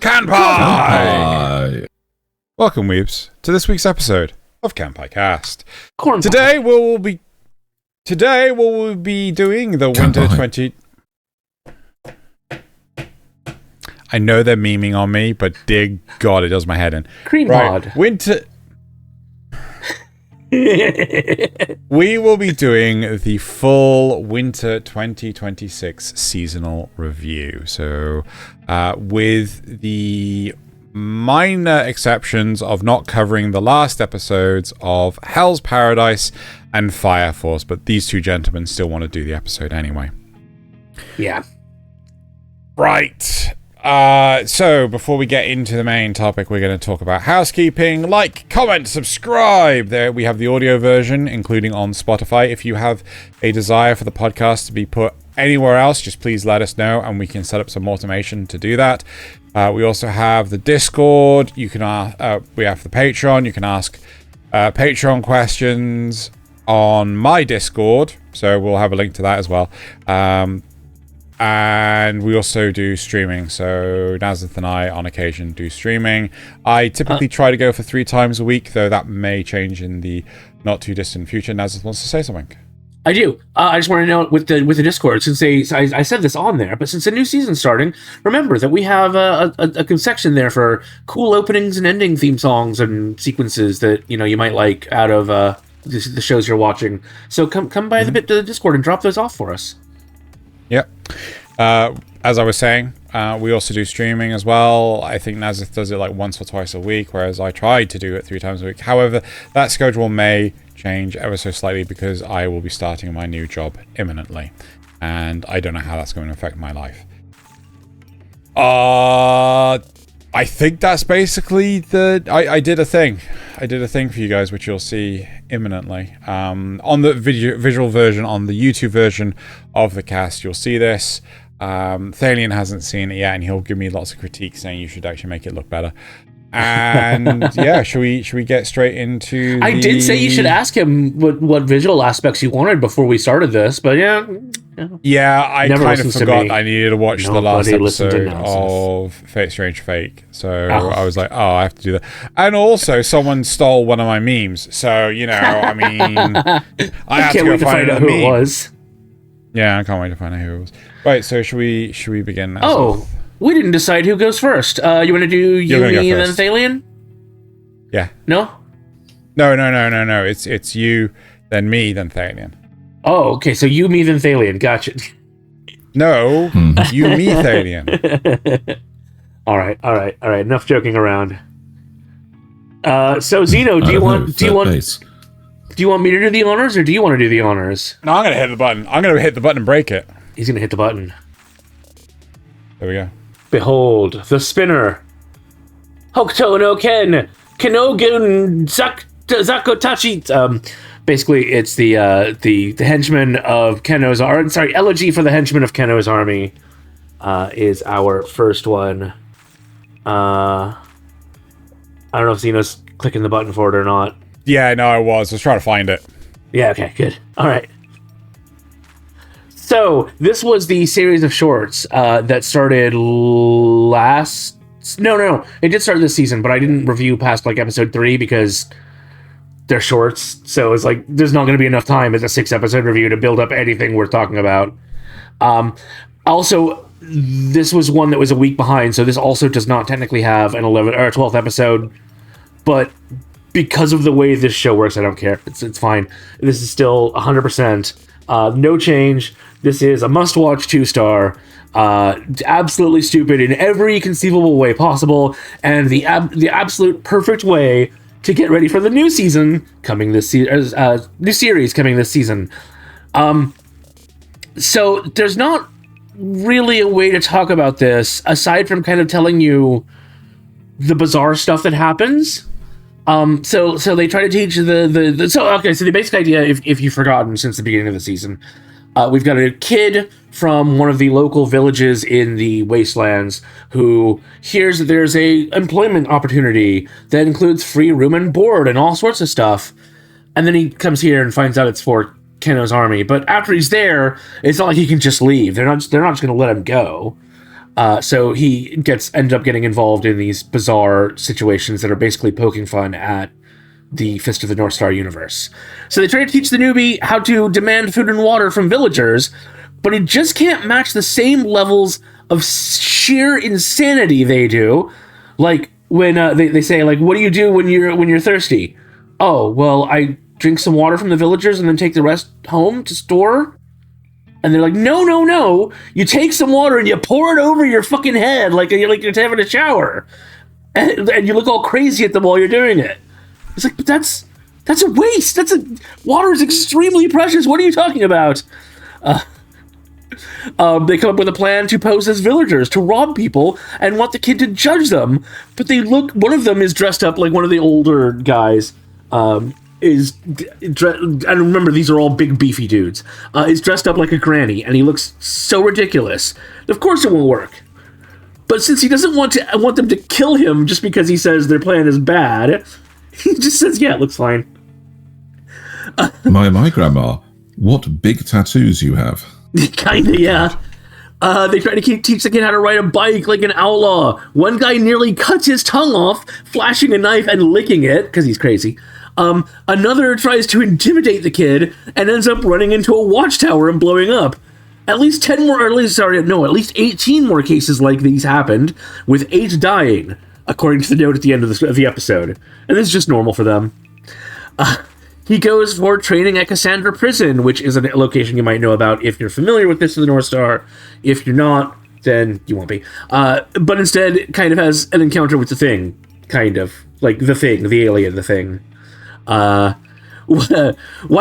Kanpai! Welcome, weebs, to this week's episode of Kanpai Cast. Corn Today we'll be doing the Winter 20... I know they're memeing on me, but dear God, it does my head in. Cream pod. Winter... We will be doing the full Winter 2026 seasonal review. So, with the minor exceptions of not covering the last episodes of Hell's Paradise and Fire Force, but these two gentlemen still want to do the episode anyway. Yeah. Right. So before we get into the main topic, we're going to talk about housekeeping. Like, comment, subscribe. There we have the audio version, including on Spotify. If you have a desire for the podcast to be put anywhere else, just please let us know, and we can set up some automation to do that. We also have the Discord. You can we have the Patreon. You can ask Patreon questions on my Discord, so we'll have a link to that as well. And we also do streaming, so Nasuth and I on occasion do streaming. I typically try to go for 3 times a week, though that may change in the not too distant future. Nasuth wants to say something. I do. I just want to know with the Discord, since I said this on there, but since the new season's starting, remember that we have a section there for cool openings and ending theme songs and sequences that you might like out of the shows you're watching. So come by the Discord and drop those off for us. Yep. As I was saying, we also do streaming as well. I think Nasuth does it like once or twice a week, whereas I tried to do it 3 times a week. However, that schedule may change ever so slightly because I will be starting my new job imminently, and I don't know how that's going to affect my life. I think that's basically I did a thing for you guys, which you'll see imminently. On the visual version, on the YouTube version of the cast, you'll see this. Thaylien hasn't seen it yet, and he'll give me lots of critiques saying you should actually make it look better. And yeah, should we get straight into I did say you should ask him what visual aspects you wanted before we started this, but yeah, I kind of forgot I needed to watch the last episode of Fate Strange Fake, so I was like, I have to do that. And also, someone stole one of my memes, so I mean, I have to go find out who it was. Yeah, I can't wait to find out who it was. Right, so should we begin now? We didn't decide who goes first. You want to do you, me, and then Thaylien? Yeah. No. It's you, then me, then Thaylien. Oh, okay. So you, me, then Thaylien. Gotcha. No, you, me, Thaylien. All right. Enough joking around. So Zeno, do you want me to do the honors, or do you want to do the honors? No, I'm gonna hit the button. I'm gonna hit the button and break it. He's gonna hit the button. There we go. Behold, the spinner. Hokuto no Ken. Kenougun Zako-tachi. Basically, it's the henchman of Kenno's army. Sorry, elegy for the henchman of Kenno's army is our first one. I don't know if Zeno's clicking the button for it or not. Yeah, no, I was trying to find it. Yeah, okay, good. All right. So, this was the series of shorts that started last... No. It did start this season, but I didn't review past, episode 3 because they're shorts. So, it's there's not going to be enough time as a 6-episode review to build up anything worth talking about. Also, this was one that was a week behind, so this also does not technically have an 11th or 12th episode. But because of the way this show works, I don't care. It's fine. This is still 100%. No change. This is a must-watch 2-star, absolutely stupid in every conceivable way possible, and the absolute perfect way to get ready for the new season coming this new series coming this season. So there's not really a way to talk about this aside from kind of telling you the bizarre stuff that happens. So they try to teach so the basic idea, if you've forgotten since the beginning of the season. We've got a kid from one of the local villages in the wastelands who hears that there's a employment opportunity that includes free room and board and all sorts of stuff. And then he comes here and finds out it's for Kenno's army. But after he's there, it's not like he can just leave. They're not just going to let him go. So he ends up getting involved in these bizarre situations that are basically poking fun at the Fist of the North Star universe. So they try to teach the newbie how to demand food and water from villagers, but he just can't match the same levels of sheer insanity they do. Like when they say, like, what do you do when you're thirsty? Oh, well, I drink some water from the villagers and then take the rest home to store. And they're like, no. You take some water and you pour it over your fucking head like you're having a shower. And you look all crazy at them while you're doing it. It's like, but that's a waste. Water is extremely precious. What are you talking about? They come up with a plan to pose as villagers, to rob people, and want the kid to judge them. But one of them is dressed up like one of the older guys. And remember, these are all big, beefy dudes. Is dressed up like a granny, and he looks so ridiculous. Of course it won't work. But since he doesn't want them to kill him just because he says their plan is bad, he just says, yeah, it looks fine. My grandma, what big tattoos you have. Kinda, yeah. They try to teach the kid how to ride a bike like an outlaw. One guy nearly cuts his tongue off, flashing a knife and licking it, because he's crazy. Another tries to intimidate the kid and ends up running into a watchtower and blowing up. At least 18 more cases like these happened, with 8 dying, according to the note at the end of the episode. And this is just normal for them. He goes for training at Cassandra Prison, which is a location you might know about if you're familiar with this of the North Star. If you're not, then you won't be. But instead, kind of has an encounter with the Thing. Kind of. Like the Thing, the alien, the Thing. Why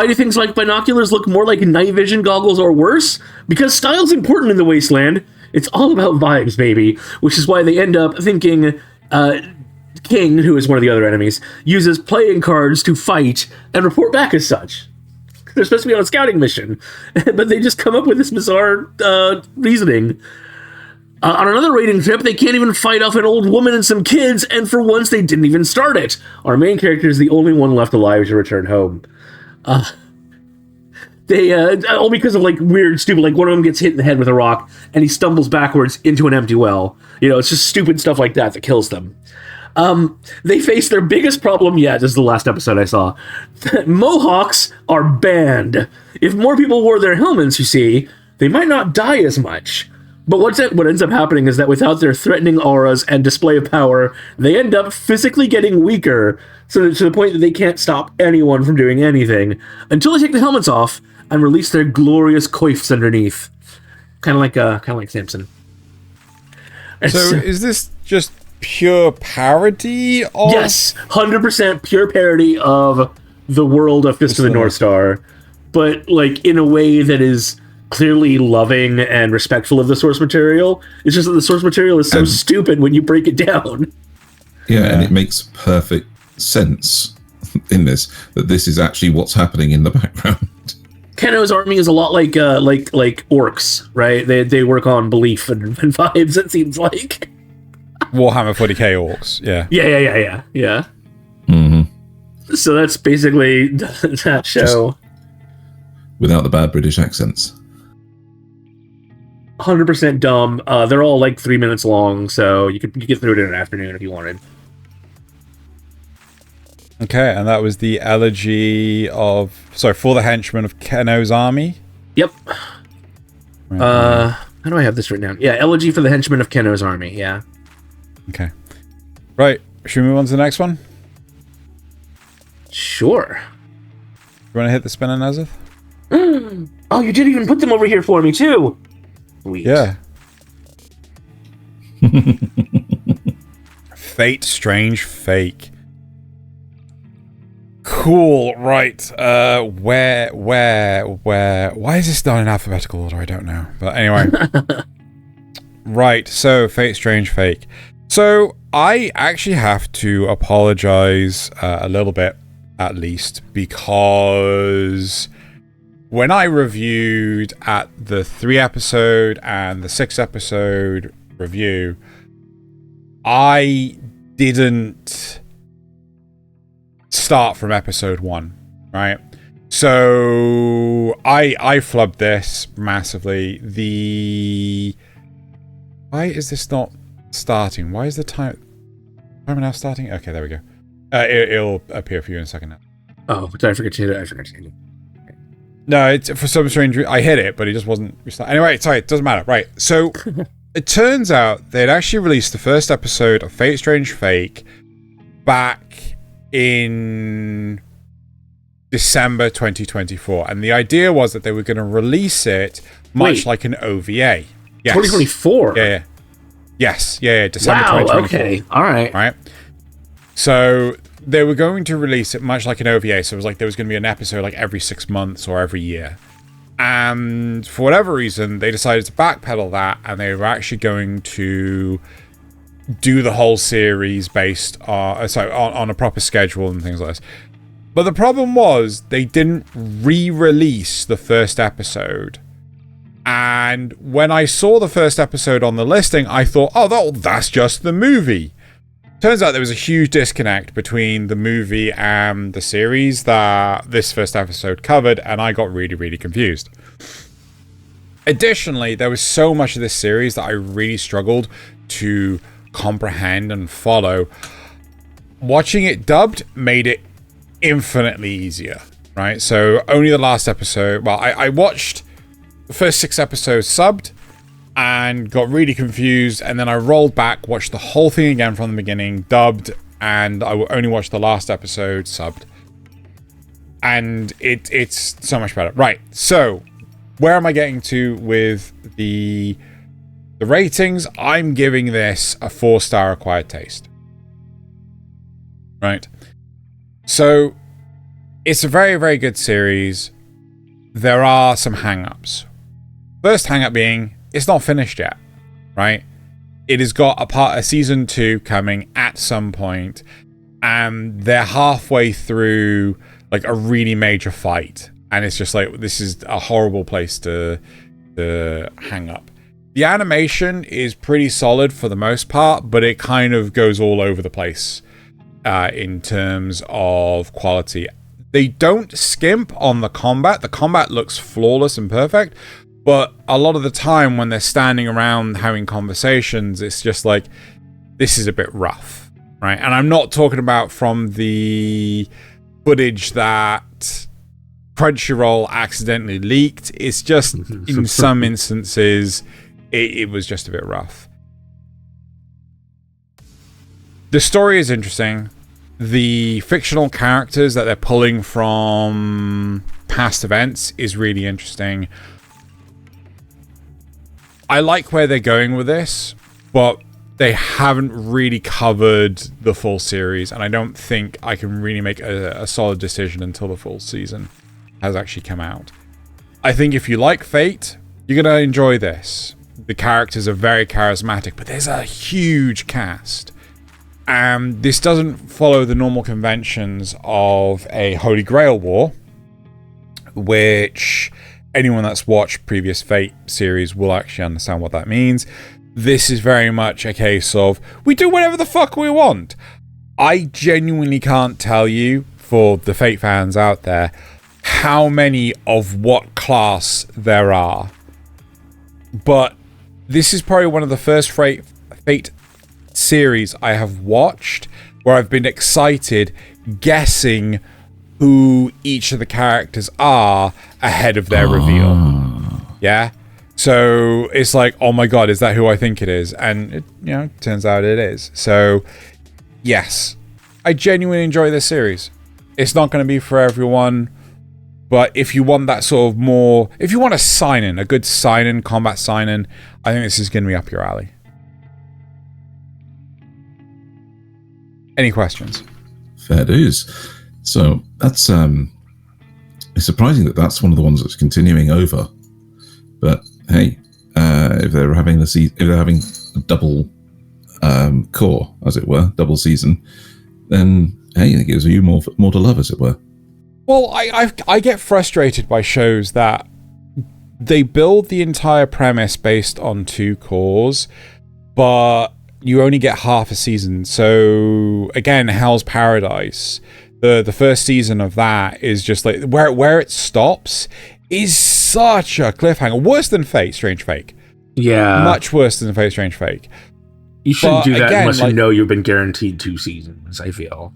do things like binoculars look more like night vision goggles or worse? Because style's important in the Wasteland. It's all about vibes, baby. Which is why they end up thinking King, who is one of the other enemies, uses playing cards to fight and report back as such. They're supposed to be on a scouting mission, but they just come up with this bizarre reasoning. On another raiding trip, they can't even fight off an old woman and some kids, and for once they didn't even start it. Our main character is the only one left alive to return home. They all because of like weird, stupid, like one of them gets hit in the head with a rock, and he stumbles backwards into an empty well. It's just stupid stuff like that kills them. They face their biggest problem yet. This is the last episode I saw. Mohawks are banned. If more people wore their helmets, you see, they might not die as much. But what ends up happening is that without their threatening auras and display of power, they end up physically getting weaker, so to the point that they can't stop anyone from doing anything until they take the helmets off and release their glorious coifs underneath, kind of like Samson. So is this just pure parody of... Yes, 100% pure parody of the world of Fist of the North Star, but like in a way that is clearly loving and respectful of the source material. It's just that the source material is so stupid when you break it down. Yeah, and it makes perfect sense in this, that this is actually what's happening in the background. Keno's army is a lot like orcs, right? They work on belief and vibes, it seems like. Warhammer 40k orcs, yeah. Yeah. Mm-hmm. So that's basically that show. Just without the bad British accents. 100% dumb. They're all like 3 minutes long, so you could get through it in an afternoon if you wanted. Okay, and that was the elegy for the henchmen of Keno's army? Yep. Right. How do I have this written down? Yeah, elegy for the henchmen of Keno's army, yeah. Okay. Right, should we move on to the next one? Sure. You want to hit the spinner, Nasuth? Oh, you did even put them over here for me, too! Sweet. Yeah. Fate, strange fake. Cool, right. Where? Why is this not in alphabetical order? I don't know. But anyway. Right, so Fate, strange fake. So I actually have to apologize a little bit, at least, because when I reviewed at the 3-episode and the 6-episode review, I didn't start from episode 1, right? So I flubbed this massively. Why is this not starting? Why is the timer now starting? Okay, there we go. It'll appear for you in a second now. Oh, did I forget to hit it? I forgot to hit it. No, it's for some strange reason. I hit it, but it just wasn't restarted. Anyway, sorry, it doesn't matter. Right, so it turns out they'd actually released the first episode of Fate Strange Fake back in December 2024. And the idea was that they were going to release it much like an OVA. Yes. 2024? Yeah. Yes. Yeah, December 2024. Okay. All right. Right. So they were going to release it much like an OVA. So it was like there was going to be an episode like every 6 months or every year. And for whatever reason, they decided to backpedal that, and they were actually going to do the whole series based on a proper schedule and things like this. But the problem was they didn't re-release the first episode. And when I saw the first episode on the listing, I thought, oh, that's just the movie. Turns out there was a huge disconnect between the movie and the series that this first episode covered, and I got really, really confused. Additionally, there was so much of this series that I really struggled to comprehend and follow. Watching it dubbed made it infinitely easier, right? So only the last episode, well, I watched the first 6 episodes subbed and got really confused, and then I rolled back, watched the whole thing again from the beginning, dubbed, and I only watched the last episode subbed. And it's so much better. Right, so where am I getting to with the ratings? I'm giving this a 4-star acquired taste. Right? So it's a very, very good series. There are some hang-ups. First hang-up being, it's not finished yet, right? It has got a season 2 coming at some point, and they're halfway through like a really major fight, and it's just like, this is a horrible place to hang up. The animation is pretty solid for the most part, but it kind of goes all over the place in terms of quality. They don't skimp on the combat. The combat looks flawless and perfect. But a lot of the time when they're standing around having conversations, it's just like, this is a bit rough, right? And I'm not talking about from the footage that Crunchyroll accidentally leaked. It's just, in some instances, it was just a bit rough. The story is interesting. The fictional characters that they're pulling from past events is really interesting. I like where they're going with this, but they haven't really covered the full series, and I don't think I can really make a solid decision until the full season has actually come out. I think if you like Fate, you're going to enjoy this. The characters are very charismatic, but there's a huge cast. This doesn't follow the normal conventions of a Holy Grail war, which anyone that's watched previous Fate series will actually understand what that means. This is very much a case of, we do whatever the fuck we want. I genuinely can't tell you, for the Fate fans out there, how many of what class there are. But this is probably one of the first Fate series I have watched where I've been excited guessing who each of the characters are ahead of their reveal. Yeah? So it's like, oh my god, is that who I think it is? And it, turns out it is. So yes, I genuinely enjoy this series. It's not going to be for everyone, but if you want that sort of more, if you want a good sign-in, combat sign-in, I think this is going to be up your alley. Any questions? Fair dues. So that's it's surprising that that's one of the ones that's continuing over. But hey, if they're having a double core, as it were, double season, then hey, it gives you more to love, as it were. Well, I get frustrated by shows that they build the entire premise based on 2 cores, but you only get half a season. So again, Hell's Paradise, the first season of that is just like where it stops is such a cliffhanger, worse than Fate Strange Fake. Yeah. Much worse than Fate Strange Fake. You shouldn't do that again, unless you know you've been guaranteed 2 seasons, I feel.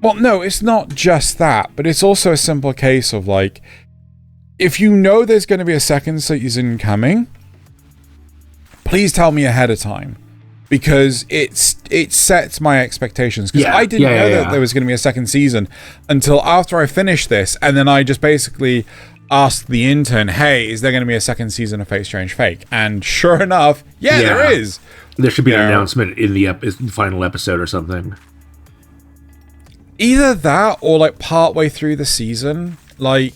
Well, no, it's not just that, but it's also a simple case of, like, if you know there's going to be a second season coming, please tell me ahead of time. Because it sets my expectations. Because I didn't know that there was going to be a second season until after I finished this, and then I just basically asked the intern, hey, is there going to be a second season of Fate Strange Fake? And sure enough, there is. There should be an announcement in the final episode or something. Either that or, like, partway through the season. Like,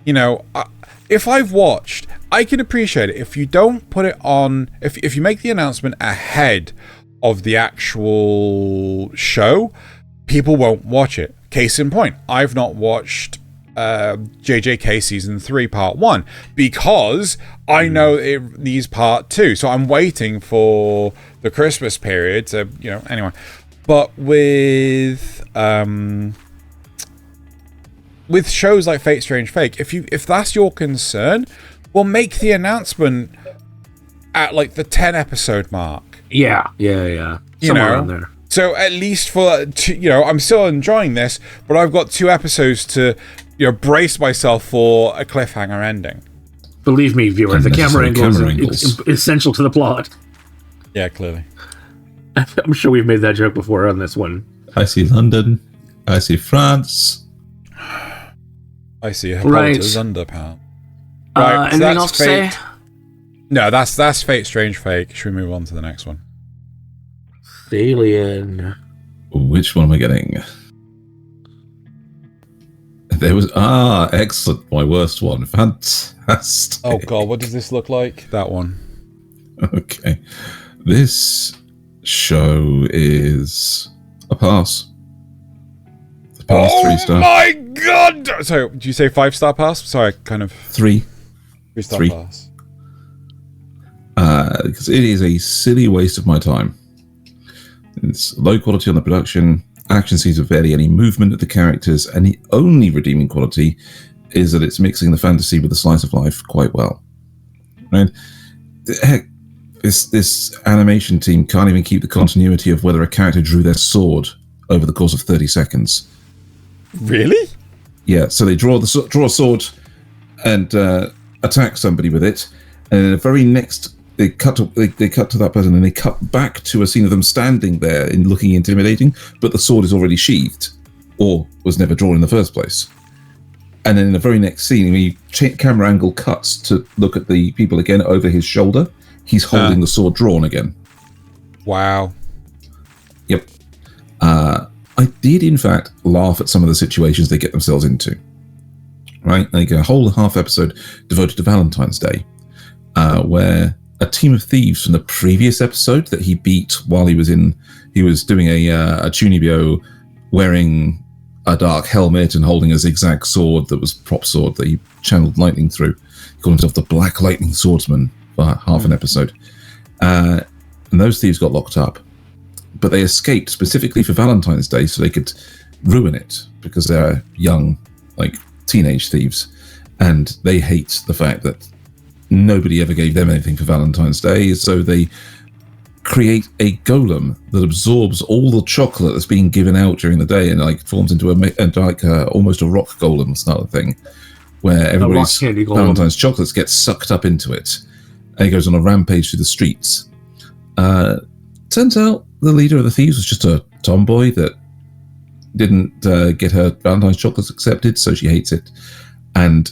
you know, if I've watched, I can appreciate it. If you don't put it on, if you make the announcement ahead of the actual show, people won't watch it. Case in point, I've not watched JJK Season 3 Part 1 because I know it needs Part 2. So I'm waiting for the Christmas period to, you know, anyway. But with shows like Fate Strange Fake, if that's your concern, well, make the announcement at, like, the 10 episode mark. Yeah. Somewhere around there. So at least for, you know, I'm still enjoying this, but I've got 2 episodes to, you know, brace myself for a cliffhanger ending. Believe me, viewer, the camera angle is essential to the plot. Yeah, clearly. I'm sure we've made that joke before on this one. I see London. I see France. I see Hippolyta's underpound. Right, so anything else to say? No, that's Fate Strange Fake. Should we move on to the next one? Thaylien. Which one am I getting? There was excellent. My worst one. Fantastic. Oh god, what does this look like? That one. Okay. This show is a pass. The pass 3-star. Oh my god! So, did you say 5-star pass? Sorry, kind of 3-star pass. Because it is a silly waste of my time. It's low quality on the production. Action scenes with barely any movement of the characters, and the only redeeming quality is that it's mixing the fantasy with the slice of life quite well. Right? Heck, this animation team can't even keep the continuity of whether a character drew their sword over the course of 30 seconds. Really? Yeah, so they draw a sword and attack somebody with it, and in the very next they cut to that person and they cut back to a scene of them standing there and looking intimidating, but the sword is already sheathed or was never drawn in the first place. And then in the very next scene, when camera angle cuts to look at the people again over his shoulder, he's holding the sword drawn again. Wow. Yep. I did, in fact, laugh at some of the situations they get themselves into. Right? Like a whole half episode devoted to Valentine's Day, where a team of thieves from the previous episode that he beat while he was doing a Chunibyo wearing a dark helmet and holding a zigzag sword that was prop sword that he channeled lightning through. He called himself the Black Lightning Swordsman for half an episode. And those thieves got locked up. But they escaped specifically for Valentine's Day so they could ruin it because they're young, like teenage thieves. And they hate the fact that nobody ever gave them anything for Valentine's Day. So they create a golem that absorbs all the chocolate that's being given out during the day and like forms into almost a rock golem style of thing, where everybody's Valentine's chocolates get sucked up into it, and he goes on a rampage through the streets. Turns out the leader of the thieves was just a tomboy that didn't get her Valentine's chocolates accepted, so she hates it, and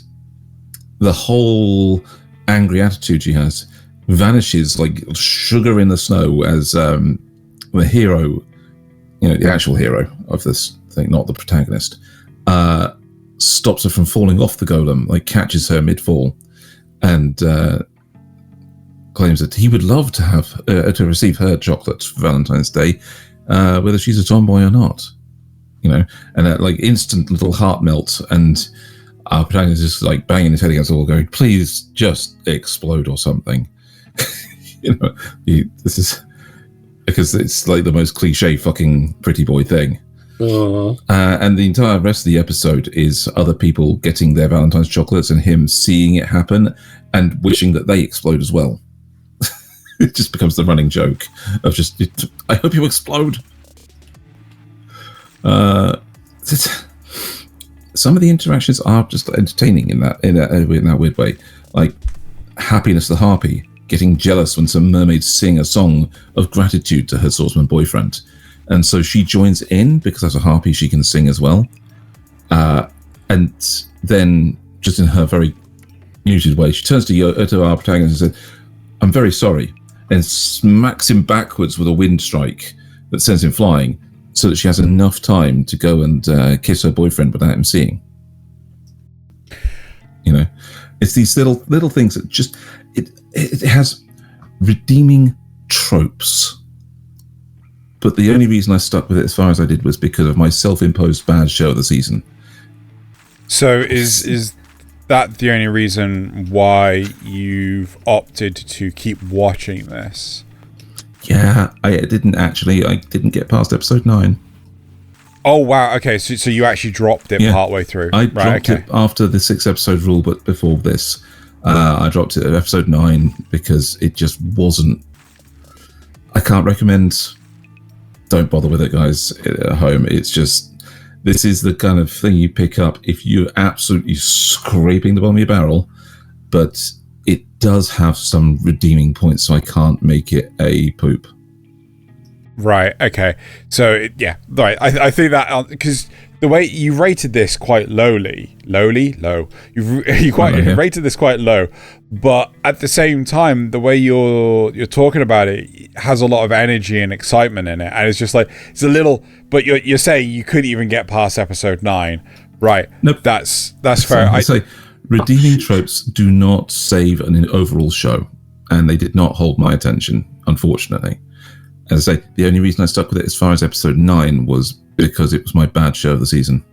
the whole angry attitude she has vanishes like sugar in the snow as the hero, the actual hero of this thing, not the protagonist, stops her from falling off the golem, like catches her mid-fall, and claims that he would love to have to receive her chocolates for Valentine's Day, whether she's a tomboy or not, and that like instant little heart melt, and our protagonist is just like banging his head against the wall, going, "Please just explode or something." This is because it's like the most cliche fucking pretty boy thing. And the entire rest of the episode is other people getting their Valentine's chocolates and him seeing it happen and wishing that they explode as well. It just becomes the running joke of just, I hope you explode. Some of the interactions are just entertaining in that weird way. Like Happiness the Harpy getting jealous when some mermaids sing a song of gratitude to her swordsman boyfriend. And so she joins in because as a harpy she can sing as well. And then, just in her very muted way, she turns to our protagonist and says, I'm very sorry, and smacks him backwards with a wind strike that sends him flying, so that she has enough time to go and kiss her boyfriend without him seeing. You know, it's these little things that just it has redeeming tropes. But the only reason I stuck with it as far as I did was because of my self-imposed bad show of the season. So is that the only reason why you've opted to keep watching this? Yeah, I didn't get past episode 9. Oh, wow. Okay, so you actually dropped it partway through. I dropped it after the 6-episode rule, but before this. I dropped it at episode 9 because it just wasn't... I can't recommend... Don't bother with it, guys, at home. It's just... This is the kind of thing you pick up if you're absolutely scraping the bottom of your barrel, but it does have some redeeming points, so I can't make it a poop. Right, okay. So, right. I think that... Because the way you rated this quite low. You rated this quite low, but at the same time, the way you're talking about it has a lot of energy and excitement in it, and it's just like it's a little. But you're saying you couldn't even get past episode 9, right? Nope. That's fair. I say redeeming tropes do not save an overall show, and they did not hold my attention, unfortunately. As I say, the only reason I stuck with it as far as episode 9 was because it was my bad show of the season.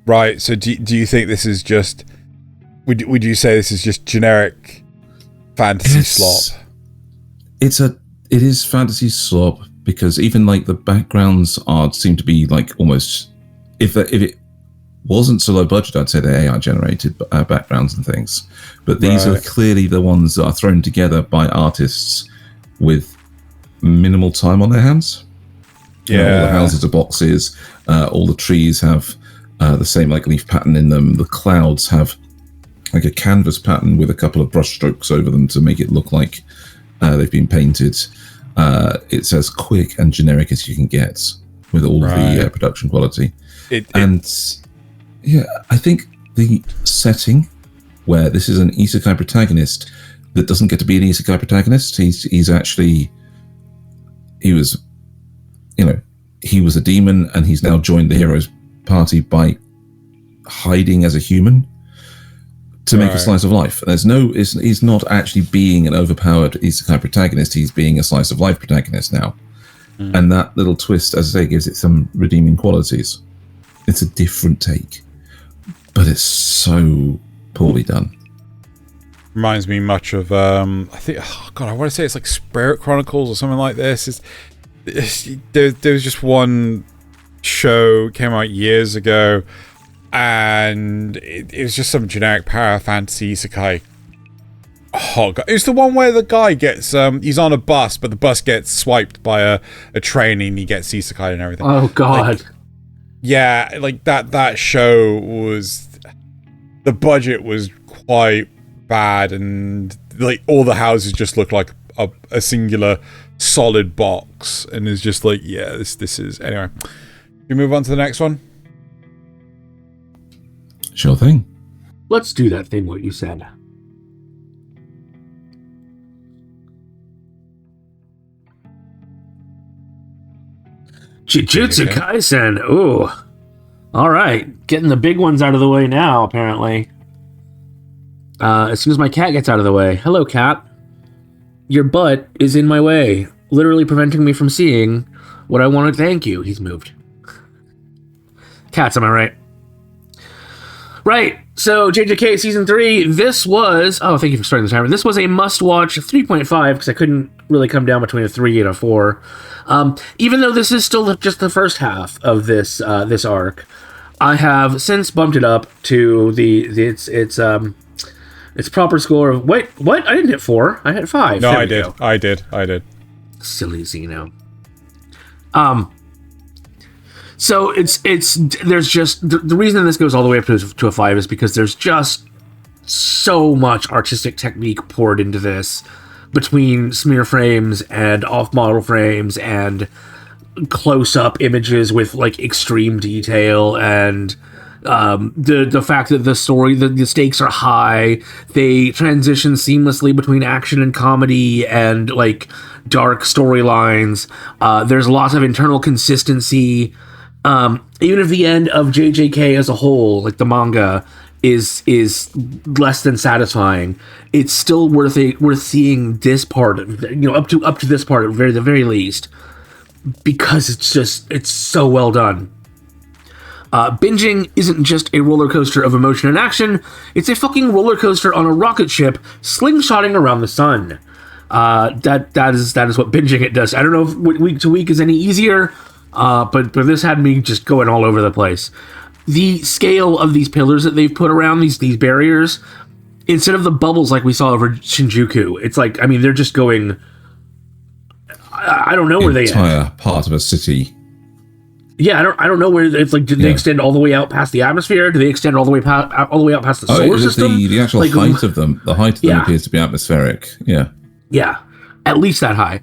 Right. So do you think this is just... Would you say this is just generic fantasy slop? It is fantasy slop because even like the backgrounds seem to be like almost... If it wasn't so low budget, I'd say they're AI generated backgrounds and things. But these are clearly the ones that are thrown together by artists with minimal time on their hands. You know, all the houses are boxes. All the trees have the same like leaf pattern in them. The clouds have like a canvas pattern with a couple of brush strokes over them to make it look like they've been painted. It's as quick and generic as you can get with all of the production quality. I think the setting where this is an isekai protagonist that doesn't get to be an isekai protagonist. He was a demon and he's now joined the hero's party by hiding as a human to make a slice of life. He's not actually being an overpowered isekai protagonist, he's being a slice of life protagonist now. And that little twist, as I say, gives it some redeeming qualities. It's a different take, but it's so poorly done. Reminds me much of I want to say it's like Spirit Chronicles or something like this. There was just one show came out years ago, and it was just some generic para fantasy isekai. Oh god, it's the one where the guy gets he's on a bus, but the bus gets swiped by a train and he gets isekai and everything. Oh god. Like that show was, the budget was quite bad, and like all the houses just look like a singular solid box, and it's just like, this is... Anyway, we move on to the next one? Sure thing. Let's do that thing what you said. Jujutsu Kaisen. Ooh. All right. Getting the big ones out of the way now, apparently. As soon as my cat gets out of the way. Hello, cat. Your butt is in my way, literally preventing me from seeing what I want to thank you. He's moved. Cats, am I right? Right. So, JJK Season 3, this was... Oh, thank you for starting the timer. This was a must-watch 3.5, because I couldn't really come down between a 3 and a 4. Even though this is still just the first half of this arc, I have since bumped it up to its Its proper score of wait, what? I didn't hit 4. I hit 5. No, There I we did. go. I did. Silly Xeno. So there's just the reason this goes all the way up to a 5 is because there's just so much artistic technique poured into this, between smear frames and off-model frames and close-up images with like extreme detail, and the fact that the story, the stakes are high. They transition seamlessly between action and comedy and like dark storylines. There's lots of internal consistency. Even if the end of JJK as a whole, like the manga, is less than satisfying, it's still worth seeing this part, up to this part at the very least, because it's so well done. Binging isn't just a roller coaster of emotion and action; it's a fucking roller coaster on a rocket ship slingshotting around the sun. That is what binging it does. I don't know if week to week is any easier, but this had me just going all over the place. The scale of these pillars that they've put around these barriers, instead of the bubbles like we saw over Shinjuku, it's like, I mean, they're just going. I don't know where they entire part of a city. Yeah, I don't know where it's like. Did they extend all the way out past the atmosphere? Do they extend all the way out past the solar system? The actual like, height of them. The height of them appears to be atmospheric. Yeah. Yeah, at least that high.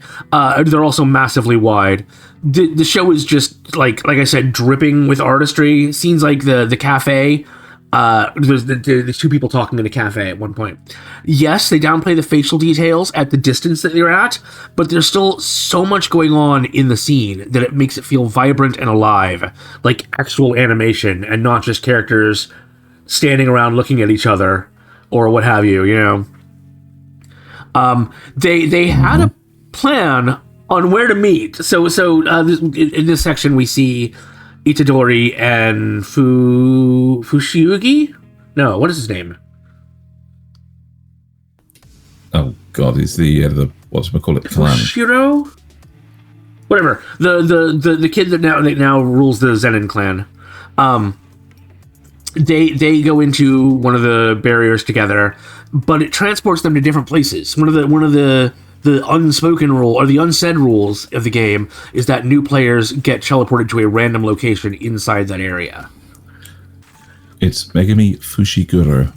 They're also massively wide. The show is just like I said, dripping with artistry. Scenes like the cafe. There's two people talking in a cafe at one point. Yes, they downplay the facial details at the distance that they're at, but there's still so much going on in the scene that it makes it feel vibrant and alive, like actual animation and not just characters standing around looking at each other or what have you. They had a plan on where to meet. So in this section we see Itadori and Fushiyugi? No, what is his name? Oh God, he's the whatchamacallit clan. Fushiro? Whatever. The kid that now rules the Zenin clan. They go into one of the barriers together, but it transports them to different places. One of the unspoken rule or the unsaid rules of the game is that new players get teleported to a random location inside that area. It's Megami Fushiguro.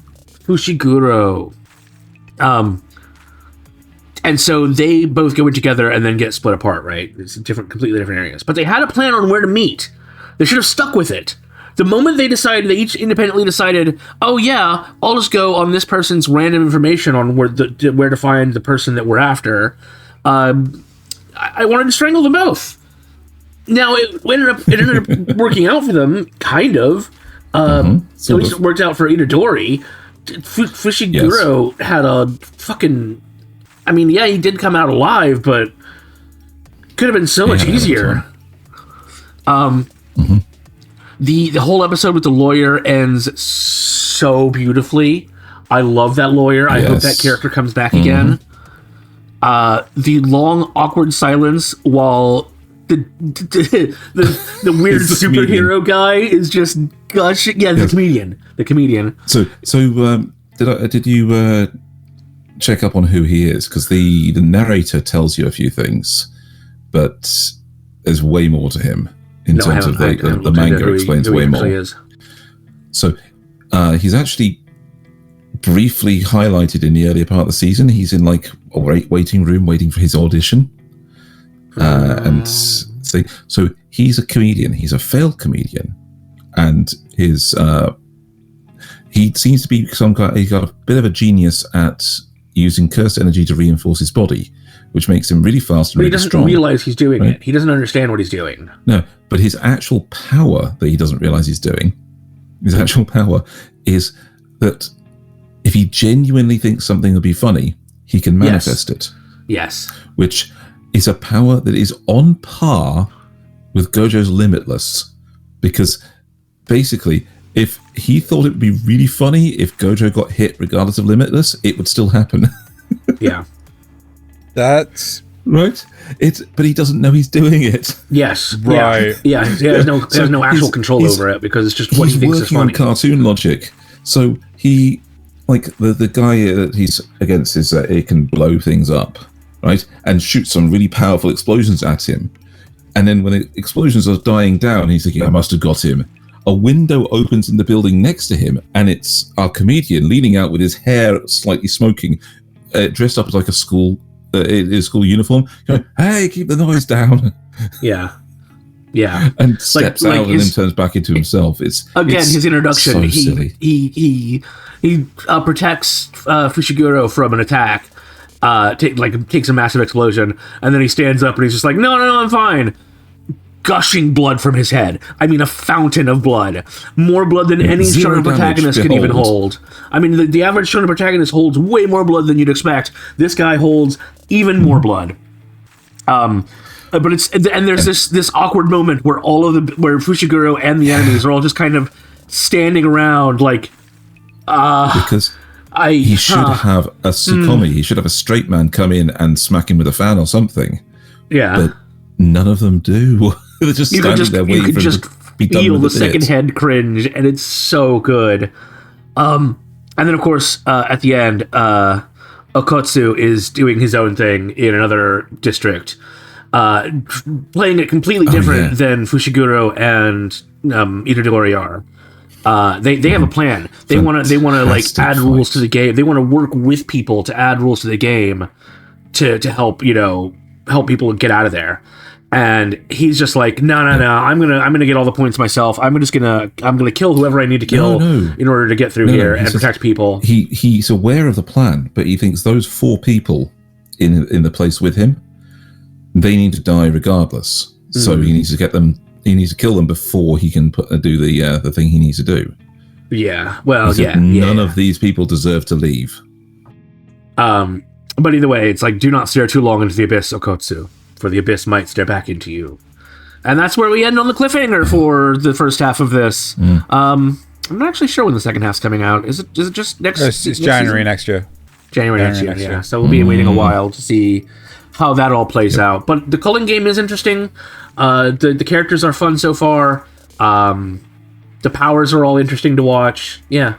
And so they both go in together and then get split apart, right? It's completely different areas. But they had a plan on where to meet. They should have stuck with it. The moment they each independently decided, oh yeah, I'll just go on this person's random information on where to find the person that we're after. I wanted to strangle them both. Now it ended up working out for them, kind of. At least it worked out for Itadori. Fushiguro had a fucking. I mean, yeah, he did come out alive, but could have been so much easier. The whole episode with the lawyer ends so beautifully. I love that lawyer. I hope that character comes back again. The long, awkward silence while the weird superhero guy is just gushing. Yeah, the comedian. So did you check up on who he is? Because the narrator tells you a few things, but there's way more to him. In terms of the manga explains way more. Is. So he's actually briefly highlighted in the earlier part of the season. He's in like a waiting room waiting for his audition. So he's a comedian. He's a failed comedian. And he seems to be he's got a bit of a genius at using cursed energy to reinforce his body, which makes him really fast and really strong. He doesn't realize he's doing it. He doesn't understand what he's doing. No, but his actual power that he doesn't realize he's doing, his actual power is that if he genuinely thinks something will be funny, he can manifest it. Yes. Which is a power that is on par with Gojo's Limitless. Because basically, if he thought it would be really funny if Gojo got hit regardless of Limitless, it would still happen. Yeah. That's right. But he doesn't know he's doing it. Yes. Right. Yeah. He has no actual control over it because it's just what he thinks is funny. He's working on cartoon logic. So he like the guy that he's against is that it can blow things up, right? And shoot some really powerful explosions at him. And then when the explosions are dying down, he's thinking, I must have got him. A window opens in the building next to him, and it's our comedian leaning out with his hair slightly smoking, dressed up as like a school in his school uniform, going, hey, keep the noise down. Yeah. And steps out and then turns back into himself. It's his introduction. So silly. He protects Fushiguro from an attack. Takes a massive explosion, and then he stands up and he's just like, no, I'm fine. Gushing blood from his head. I mean, a fountain of blood. More blood than any shonen protagonist could even hold. I mean, the average shonen protagonist holds way more blood than you'd expect. This guy holds even more blood. But there's this awkward moment where where Fushiguro and the enemies are all just kind of standing around like, because he should have a Tsukomi. He should have a straight man come in and smack him with a fan or something. Yeah, but none of them do. They're just standing there waiting for him to be done feel with the second head cringe, and it's so good. And then of course at the end, Okotsu is doing his own thing in another district. Playing it completely different than Fushiguro and Itadori are. They have a plan. They want to like add rules to the game. They want to work with people to add rules to the game to help people get out of there. And he's just like, no. I'm gonna get all the points myself. I'm gonna kill whoever I need to kill in order to get through here and protect people. He's aware of the plan, but he thinks those 4 people in the place with him, they need to die regardless. So he needs to get them. He needs to kill them before he can do the thing he needs to do. Yeah. Well, none of these people deserve to leave. But either way, it's like, do not stare too long into the abyss, Okotsu, for the abyss might stare back into you. And that's where we end on the cliffhanger for the first half of this. I'm not actually sure when the second half's coming out. Is it just next? It's January next year. January next year. Yeah. So we'll be waiting a while to see how that all plays out. But the culling game is interesting. The characters are fun so far. The powers are all interesting to watch. Yeah.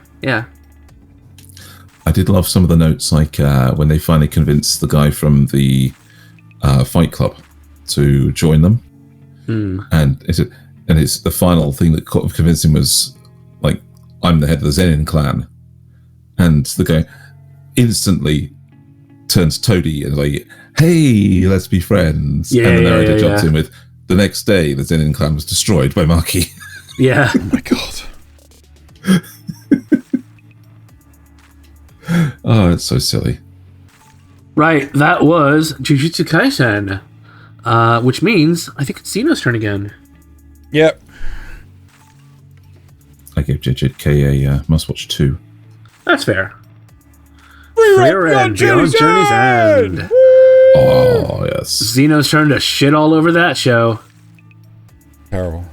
I did love some of the notes, like when they finally convinced the guy from the Fight Club to join them, and it's the final thing that convinced him was like, I'm the head of the Zenin clan, and the guy instantly turns toady and like, hey, let's be friends. And the narrator jumps in with, the next day the Zenin clan was destroyed by Maki. Yeah. Oh my god. Oh, it's so silly. Right, that was Jujutsu Kaisen, which means I think it's Zeno's turn again. Yep. I gave JJK a must-watch 2. That's fair. Frieren, Beyond Journey's End. Oh, yes. Zeno's turn to shit all over that show. Terrible.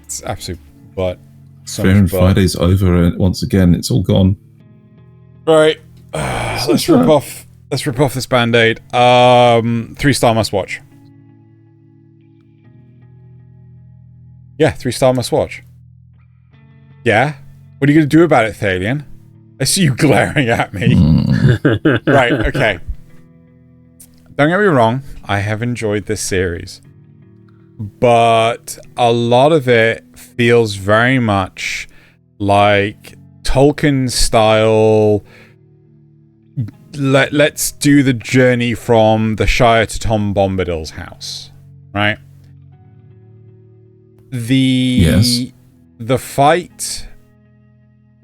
It's absolute butt. Frieren Friday's over once again. It's all gone. Right. Let's rip off this Band-Aid. 3-star must watch. Yeah, 3-star must watch. Yeah? What are you going to do about it, Thaylien? I see you glaring at me. Right, okay. Don't get me wrong, I have enjoyed this series. But a lot of it feels very much like Tolkien style. Let's do the journey from the Shire to Tom Bombadil's house, right? The fight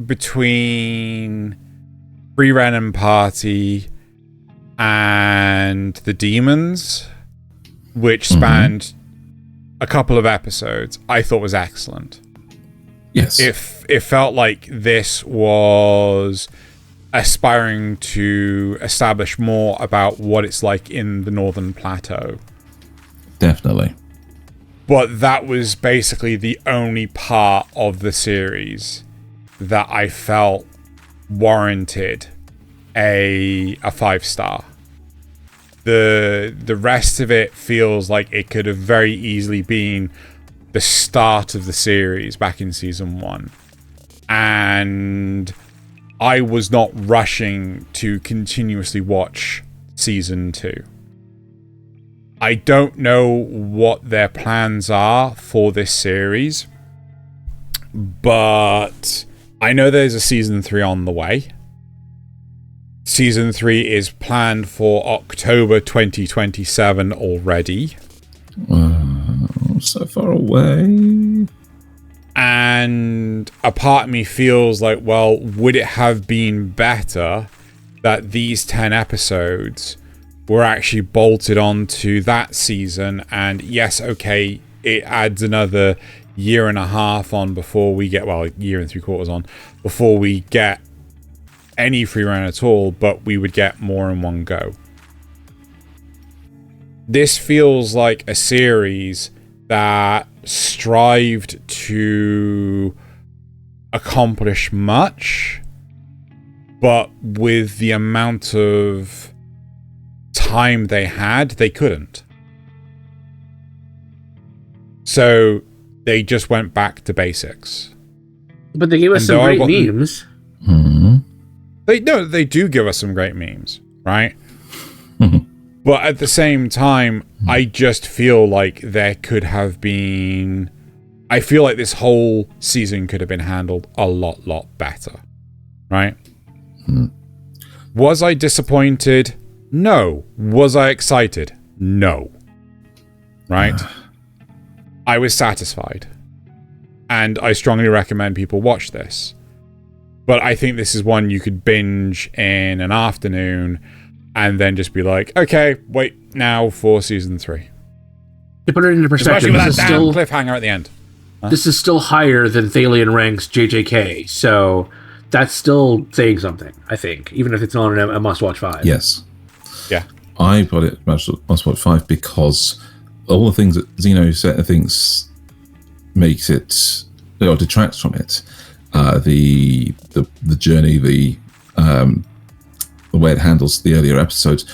between Frieren and party and the demons, which spanned a couple of episodes, I thought was excellent. Yes. It felt like this was aspiring to establish more about what it's like in the Northern Plateau. Definitely. But that was basically the only part of the series that I felt warranted a 5-star. The rest of it feels like it could have very easily been the start of the series back in season 1. And I was not rushing to continuously watch season 2. I don't know what their plans are for this series, but I know there's a season 3 on the way. Season 3 is planned for October 2027 already. So far away. And a part of me feels like, well, would it have been better that these 10 episodes were actually bolted onto that season? And yes, okay, it adds another year and a half on before we get, well, year and 3/4 on, before we get any Frieren at all, but we would get more in one go. This feels like a series that strived to accomplish much, but with the amount of time they had, they couldn't. So they just went back to basics. But they gave us some great memes. Mm-hmm. They do give us some great memes, right? But at the same time, I just feel like there could have been... I feel like this whole season could have been handled a lot better, right? Was I disappointed? No. Was I excited? No. Right? I was satisfied. And I strongly recommend people watch this. But I think this is one you could binge in an afternoon and then just be like, okay, wait now for season 3. To put it into perspective, Especially with that damn cliffhanger at the end. This is still higher than Thaylien ranks JJK, so that's still saying something, I think, even if it's not a must-watch 5. Yes. Yeah. I put it must-watch 5 because all the things that Xeno thinks makes it, or detracts from it, the journey, the way it handles the earlier episodes,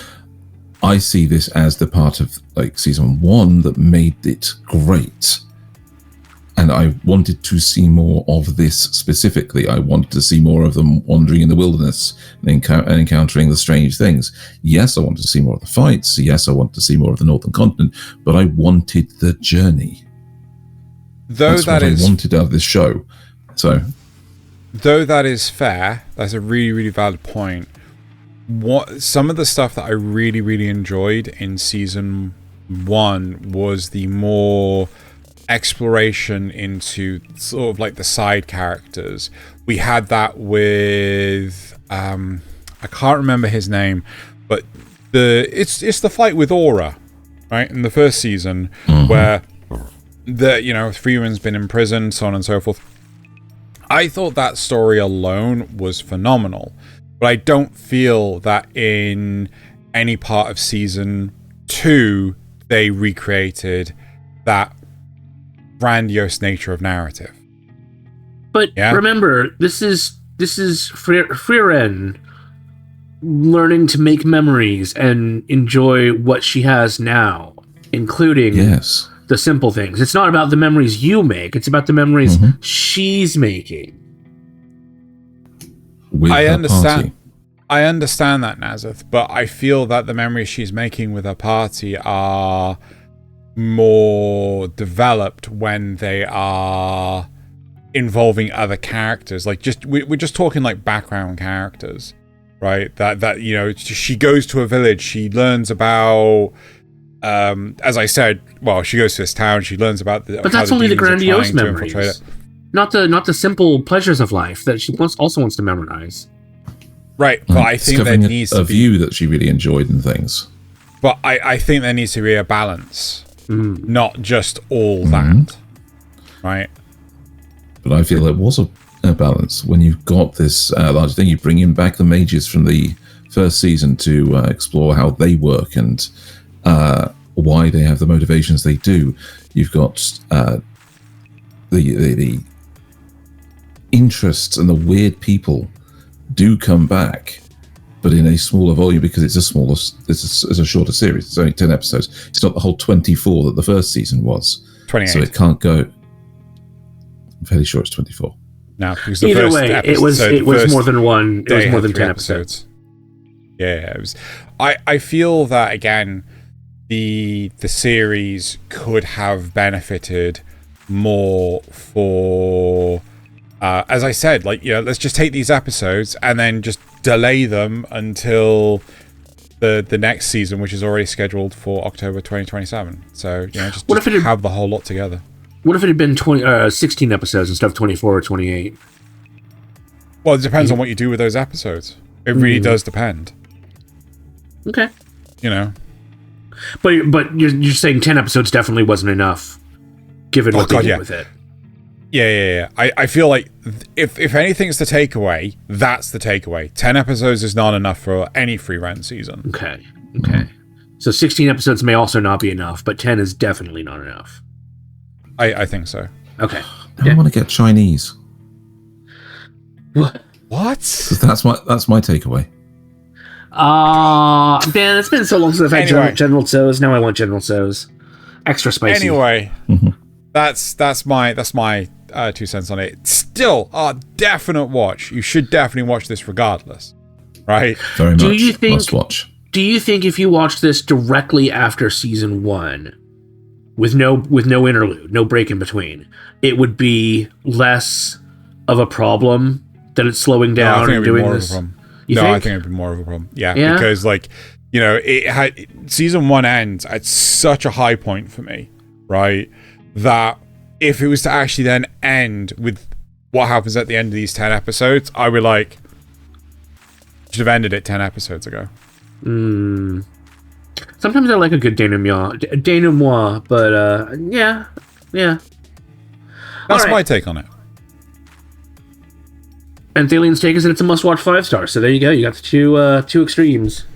I see this as the part of like season 1 that made it great. And I wanted to see more of this specifically. I wanted to see more of them wandering in the wilderness and encountering the strange things. Yes, I wanted to see more of the fights. Yes, I wanted to see more of the Northern Continent, but I wanted the journey. That's what I wanted out of this show. So, though that is fair, that's a really valid point. Some of the stuff that I really enjoyed in season 1 was the more exploration into sort of like the side characters. We had that with I can't remember his name, but it's the fight with Aura, right, in the first season, where Frieren's been imprisoned, so on and so forth. I thought that story alone was phenomenal, but I don't feel that in any part of season 2 they recreated that grandiose nature of narrative. But remember, this is Frieren learning to make memories and enjoy what she has now, including the simple things. It's not about the memories you make, it's about the memories she's making. I understand that, Nasuth, but I feel that the memories she's making with her party are more developed when they are involving other characters. Like, we're just talking like background characters, right? That she goes to a village, she learns about as I said, well, she goes to this town, she learns about but that's only the grandiose memories, not the simple pleasures of life that she also wants to memorize. Right, but I think there needs to be a view that she really enjoyed and things. But I think there needs to be a balance, not just all that, right? But I feel it was a balance when you've got this large thing. You bring in back the mages from the first season to explore how they work and why they have the motivations they do. You've got the interests and the weird people do come back, but in a smaller volume because it's a shorter series. It's only 10 episodes. It's not the whole 24 that the first season was. 28. So it can't go. I'm fairly sure it's 24. now. Because the Either first way, episode, it was more than one. It was more than 10 episodes. Yeah, it was. I feel that again, the series could have benefited more for, as I said, like, you know, let's just take these episodes and then just delay them until the next season, which is already scheduled for October 2027. So, you know, just have the whole lot together. What if it had been 16 episodes instead of 24 or 28? Well, it depends on what you do with those episodes. It really does depend. Okay. You know. But you're saying 10 episodes definitely wasn't enough, given what they did with it. Yeah. I feel like if anything's the takeaway, that's the takeaway. 10 episodes is not enough for any Frieren season. Okay. So 16 episodes may also not be enough, but 10 is definitely not enough. I think so. Okay. I want to get Chinese. What? That's my takeaway. Man, it's been so long since I've had General Tso's. Now I want General Tso's. Extra spicy. Anyway, that's my 2 cents on it. Still, definite watch. You should definitely watch this regardless, right? Very much. Must watch. Do you think if you watched this directly after season 1, with no interlude, no break in between, it would be less of a problem that it's slowing down and doing this? I think it'd be more of a problem. Yeah, because, like, you know, season 1 ends at such a high point for me, right? That if it was to actually then end with what happens at the end of these 10 episodes, I would like should have ended it 10 episodes ago. Sometimes I like a good denouement, but yeah. That's my take on it. And Thaylien's take is that it's a must-watch 5-star. So there you go. You got the two extremes.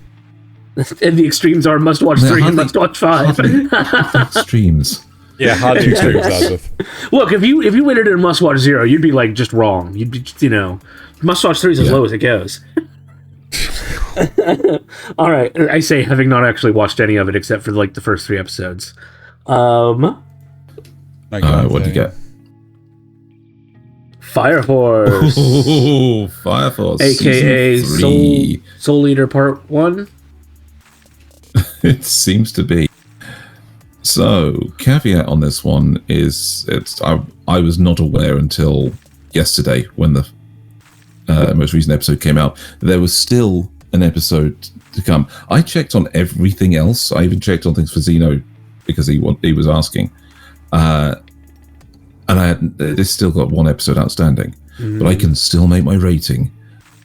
And the extremes are must-watch 3 and must-watch 5. Extremes. Yeah, hard to extremes, Nasuth. Look, if you rated it a must-watch 0, you'd be like just wrong. You'd be, you know, must-watch 3 is as low as it goes. All right, I say having not actually watched any of it except for like the first 3 episodes. What did you get? Fire Force. Oh, Fire Force. AKA Soul Eater Part 1. It seems to be. So, caveat on this one is I was not aware until yesterday when the most recent episode came out. There was still an episode to come. I checked on everything else. I even checked on things for Xeno because he was asking. And this still got 1 episode outstanding. But I can still make my rating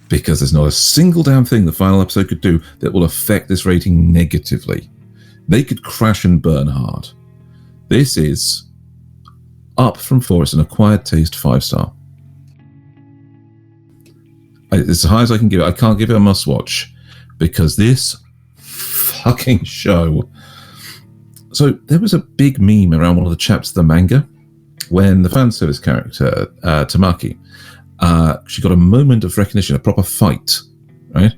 because there's not a single damn thing the final episode could do that will affect this rating negatively. They could crash and burn hard. This is up from 4. It's an acquired taste 5-star. It's as high as I can give it. I can't give it a must watch because this fucking show. So there was a big meme around one of the chapters of the manga when the fan service character Tamaki, she got a moment of recognition, a proper fight, right?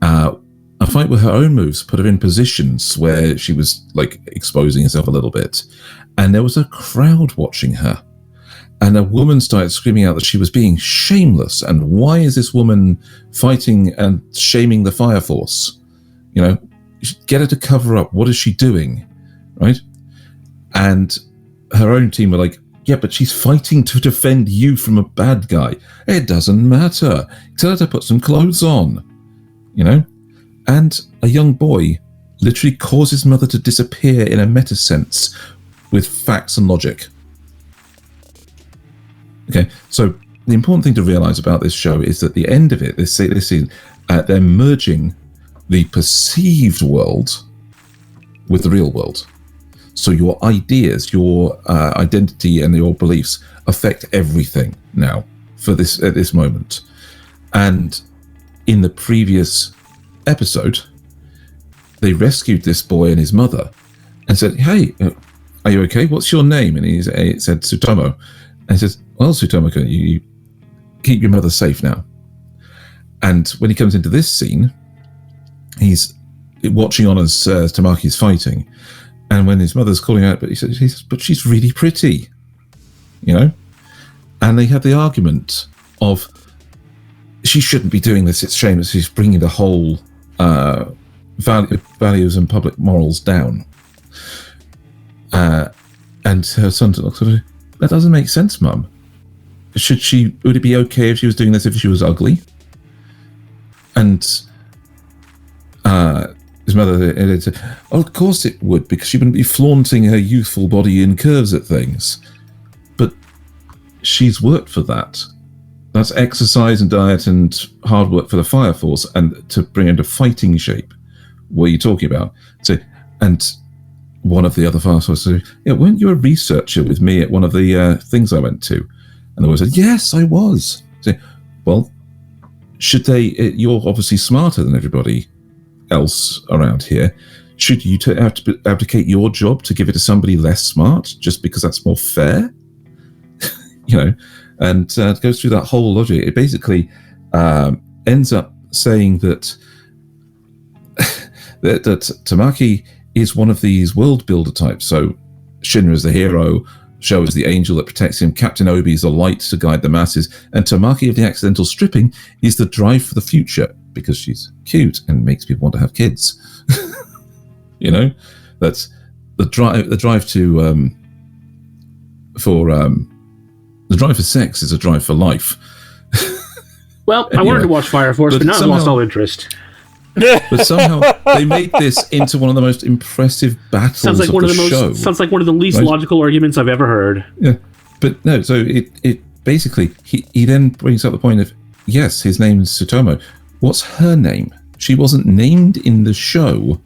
A fight with her own moves put her in positions where she was like exposing herself a little bit, and there was a crowd watching her. And a woman started screaming out that she was being shameless. And why is this woman fighting and shaming the Fire Force? You know, you should get her to cover up. What is she doing? Right? And her own team were like, yeah, but she's fighting to defend you from a bad guy. It doesn't matter. Tell her to put some clothes on. You know? And a young boy literally caused his mother to disappear in a meta sense with facts and logic. Okay, so the important thing to realize about this show is that the end of it, this season, they're merging the perceived world with the real world. So your ideas, your identity, and your beliefs affect everything now for this at this moment. And in the previous episode, they rescued this boy and his mother, and said, "Hey, are you okay? What's your name?" And he said, "Tsutomu." And he says, "Well, Tsutomu, you keep your mother safe now." And when he comes into this scene, he's watching on as Tamaki's fighting. And when his mother's calling out, but he says, "But she's really pretty," you know? And they had the argument of, she shouldn't be doing this. It's shame that she's bringing the whole values and public morals down. And her son looks at her, that doesn't make sense, Mum. Would it be okay if she was doing this if she was ugly? And his mother said, oh, of course it would, because she wouldn't be flaunting her youthful body in curves at things. But she's worked for that. That's exercise and diet and hard work for the Fire Force and to bring her into fighting shape. What are you talking about? So, and one of the other Fire Force said, yeah, weren't you a researcher with me at one of the things I went to? And the boy said, yes, I was. So, well, should they, you're obviously smarter than everybody else around here. Should you have to abdicate your job to give it to somebody less smart just because that's more fair? You know, and it goes through that whole logic. It basically ends up saying that that Tamaki is one of these world builder types. So Shinra is the hero, Sho is the angel that protects him, Captain Obi is the light to guide the masses, and Tamaki of the accidental stripping is the drive for the future because she's cute and makes people want to have kids. You know, that's the drive. The drive to the drive for sex is a drive for life. Well, I wanted to watch Fire Force, but now I've lost all interest. But somehow they made this into one of the most impressive battles sounds like of one the of the show. Sounds like one of the least logical arguments I've ever heard. Yeah, but no. So it basically he then brings up the point of, yes, his name is Tsutomu. What's her name? She wasn't named in the show,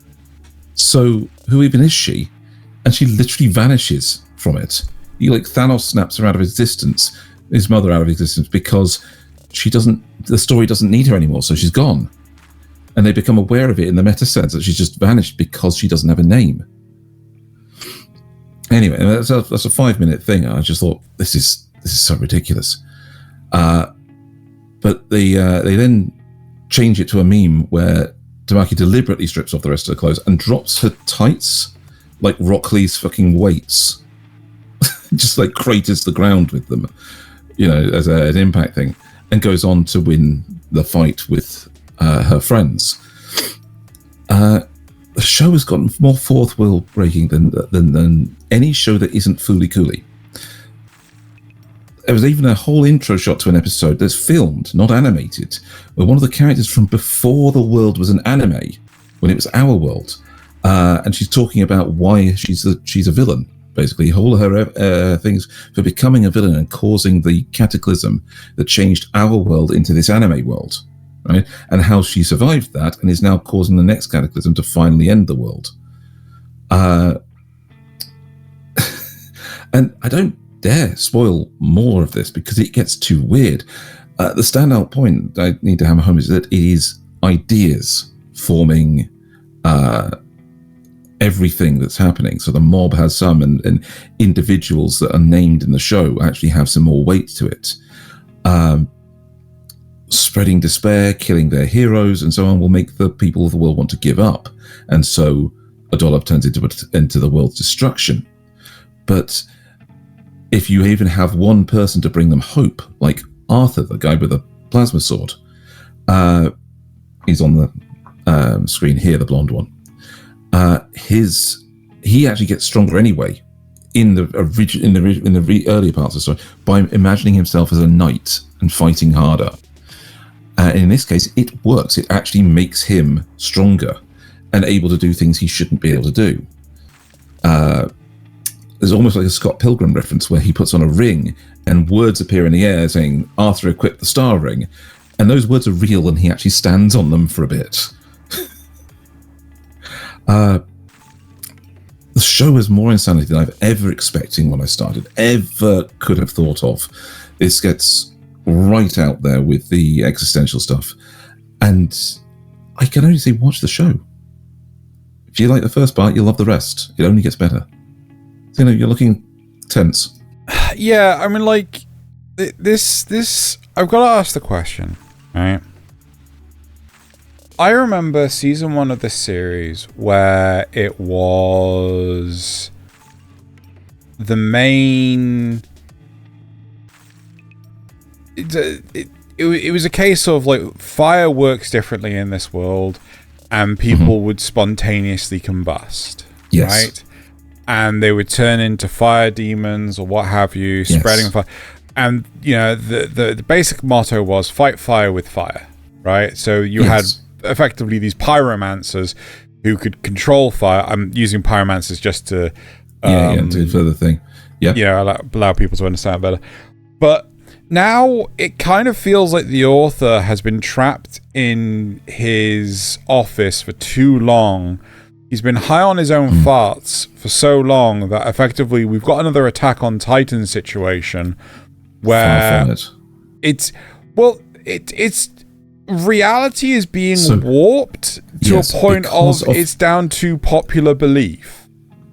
so who even is she? And she literally vanishes from it. Thanos snaps her out of existence, his mother out of existence, because the story doesn't need her anymore, so she's gone. And they become aware of it in the meta sense that she's just vanished because she doesn't have a name. Anyway, that's a 5-minute thing. I just thought, this is so ridiculous. But they then change it to a meme where Tamaki deliberately strips off the rest of her clothes and drops her tights like Rock Lee's fucking weights. Just like craters the ground with them, you know, as an impact thing, and goes on to win the fight with her friends. The show has gotten more fourth wall breaking than any show that isn't Fooly Cooly. There was even a whole intro shot to an episode that's filmed, not animated, where one of the characters from before the world was an anime, when it was our world, and she's talking about why she's a villain. Basically, all her things for becoming a villain and causing the cataclysm that changed our world into this anime world, right? And how she survived that and is now causing the next cataclysm to finally end the world. And I don't dare spoil more of this because it gets too weird. The standout point I need to hammer home is that it is ideas forming everything that's happening. So the mob has some, and individuals that are named in the show actually have some more weight to it. Spreading despair, killing their heroes, and so on will make the people of the world want to give up. And so a dollar turns into the world's destruction. But if you even have one person to bring them hope, like Arthur, the guy with the plasma sword, he's on the screen here, the blonde one. He actually gets stronger anyway in the earlier parts of the story by imagining himself as a knight and fighting harder. In this case, it works. It actually makes him stronger and able to do things he shouldn't be able to do. There's almost like a Scott Pilgrim reference where he puts on a ring and words appear in the air saying, Arthur equipped the star ring. And those words are real and he actually stands on them for a bit. The show is more insanity than I've ever expected when I started, ever could have thought of. This gets right out there with the existential stuff. And I can only say watch the show. If you like the first part, you'll love the rest. It only gets better. You know, you're looking tense. Yeah, I mean, like, this I've got to ask the question, right? I remember season 1 of this series where it was the main it was a case of like fire works differently in this world, and people would spontaneously combust, right? And they would turn into fire demons or what have you, spreading fire. And you know, the basic motto was fight fire with fire, right? So you had effectively these pyromancers who could control fire. I'm using pyromancers just to do further thing. Allow people to understand better. But now it kind of feels like the author has been trapped in his office for too long. He's been high on his own farts for so long that effectively we've got another Attack on Titan situation where it's reality is being warped to a point of it's down to popular belief.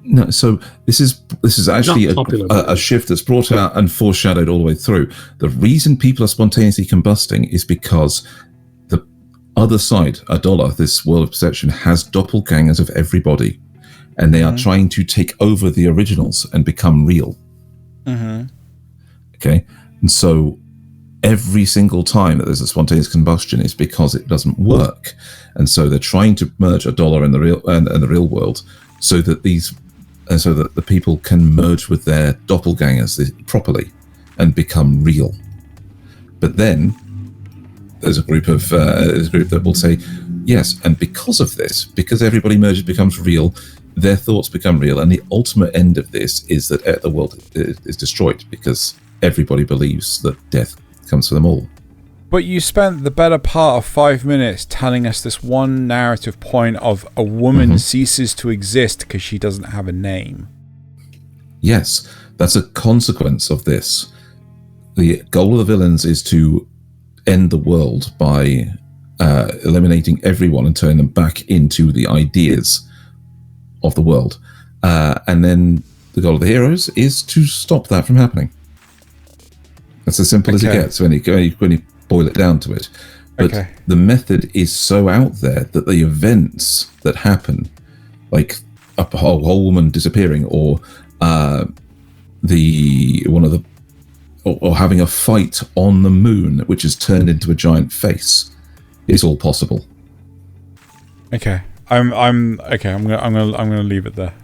No, so this is actually a shift that's brought out and foreshadowed all the way through. The reason people are spontaneously combusting is because the other side, Adola, this world of perception, has doppelgangers of everybody, and they are trying to take over the originals and become real. Okay, and so every single time that there's a spontaneous combustion is because it doesn't work, and so they're trying to merge Adola and the real world, so that the people can merge with their doppelgangers properly and become real. But then there's a group that will say yes, and because of this, because everybody merges, becomes real, their thoughts become real, and the ultimate end of this is that the world is destroyed because everybody believes that death comes for them all. But you spent the better part of 5 minutes telling us this one narrative point of a woman ceases to exist because she doesn't have a name. Yes, that's a consequence of this. The goal of the villains is to end the world by eliminating everyone and turning them back into the ideas of the world. And then the goal of the heroes is to stop that from happening. That's as simple as it gets when you boil it down to it. But the method is so out there that the events that happen, like a whole woman disappearing, or or having a fight on the moon which is turned into a giant face, is all possible. Okay, I'm gonna leave it there.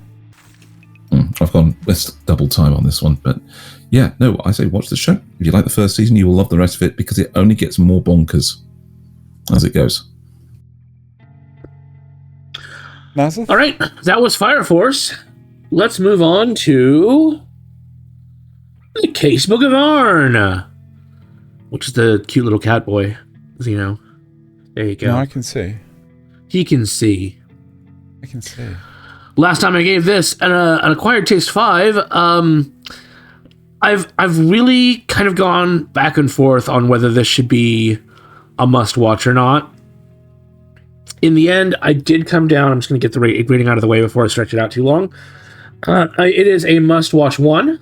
I've gone let's double time on this one, but yeah, no, I say watch the show. If you like the first season, you will love the rest of it because it only gets more bonkers as it goes. Nasuth? All right, that was Fire Force. Let's move on to the Casebook of Arne, which is the cute little cat boy, Zeno. There you go. No, I can see. He can see. I can see. Last time I gave this an Acquired Taste 5, I've really kind of gone back and forth on whether this should be a must-watch or not. In the end, I did come down. I'm just going to get the rating out of the way before I stretch it out too long. It is a must-watch one.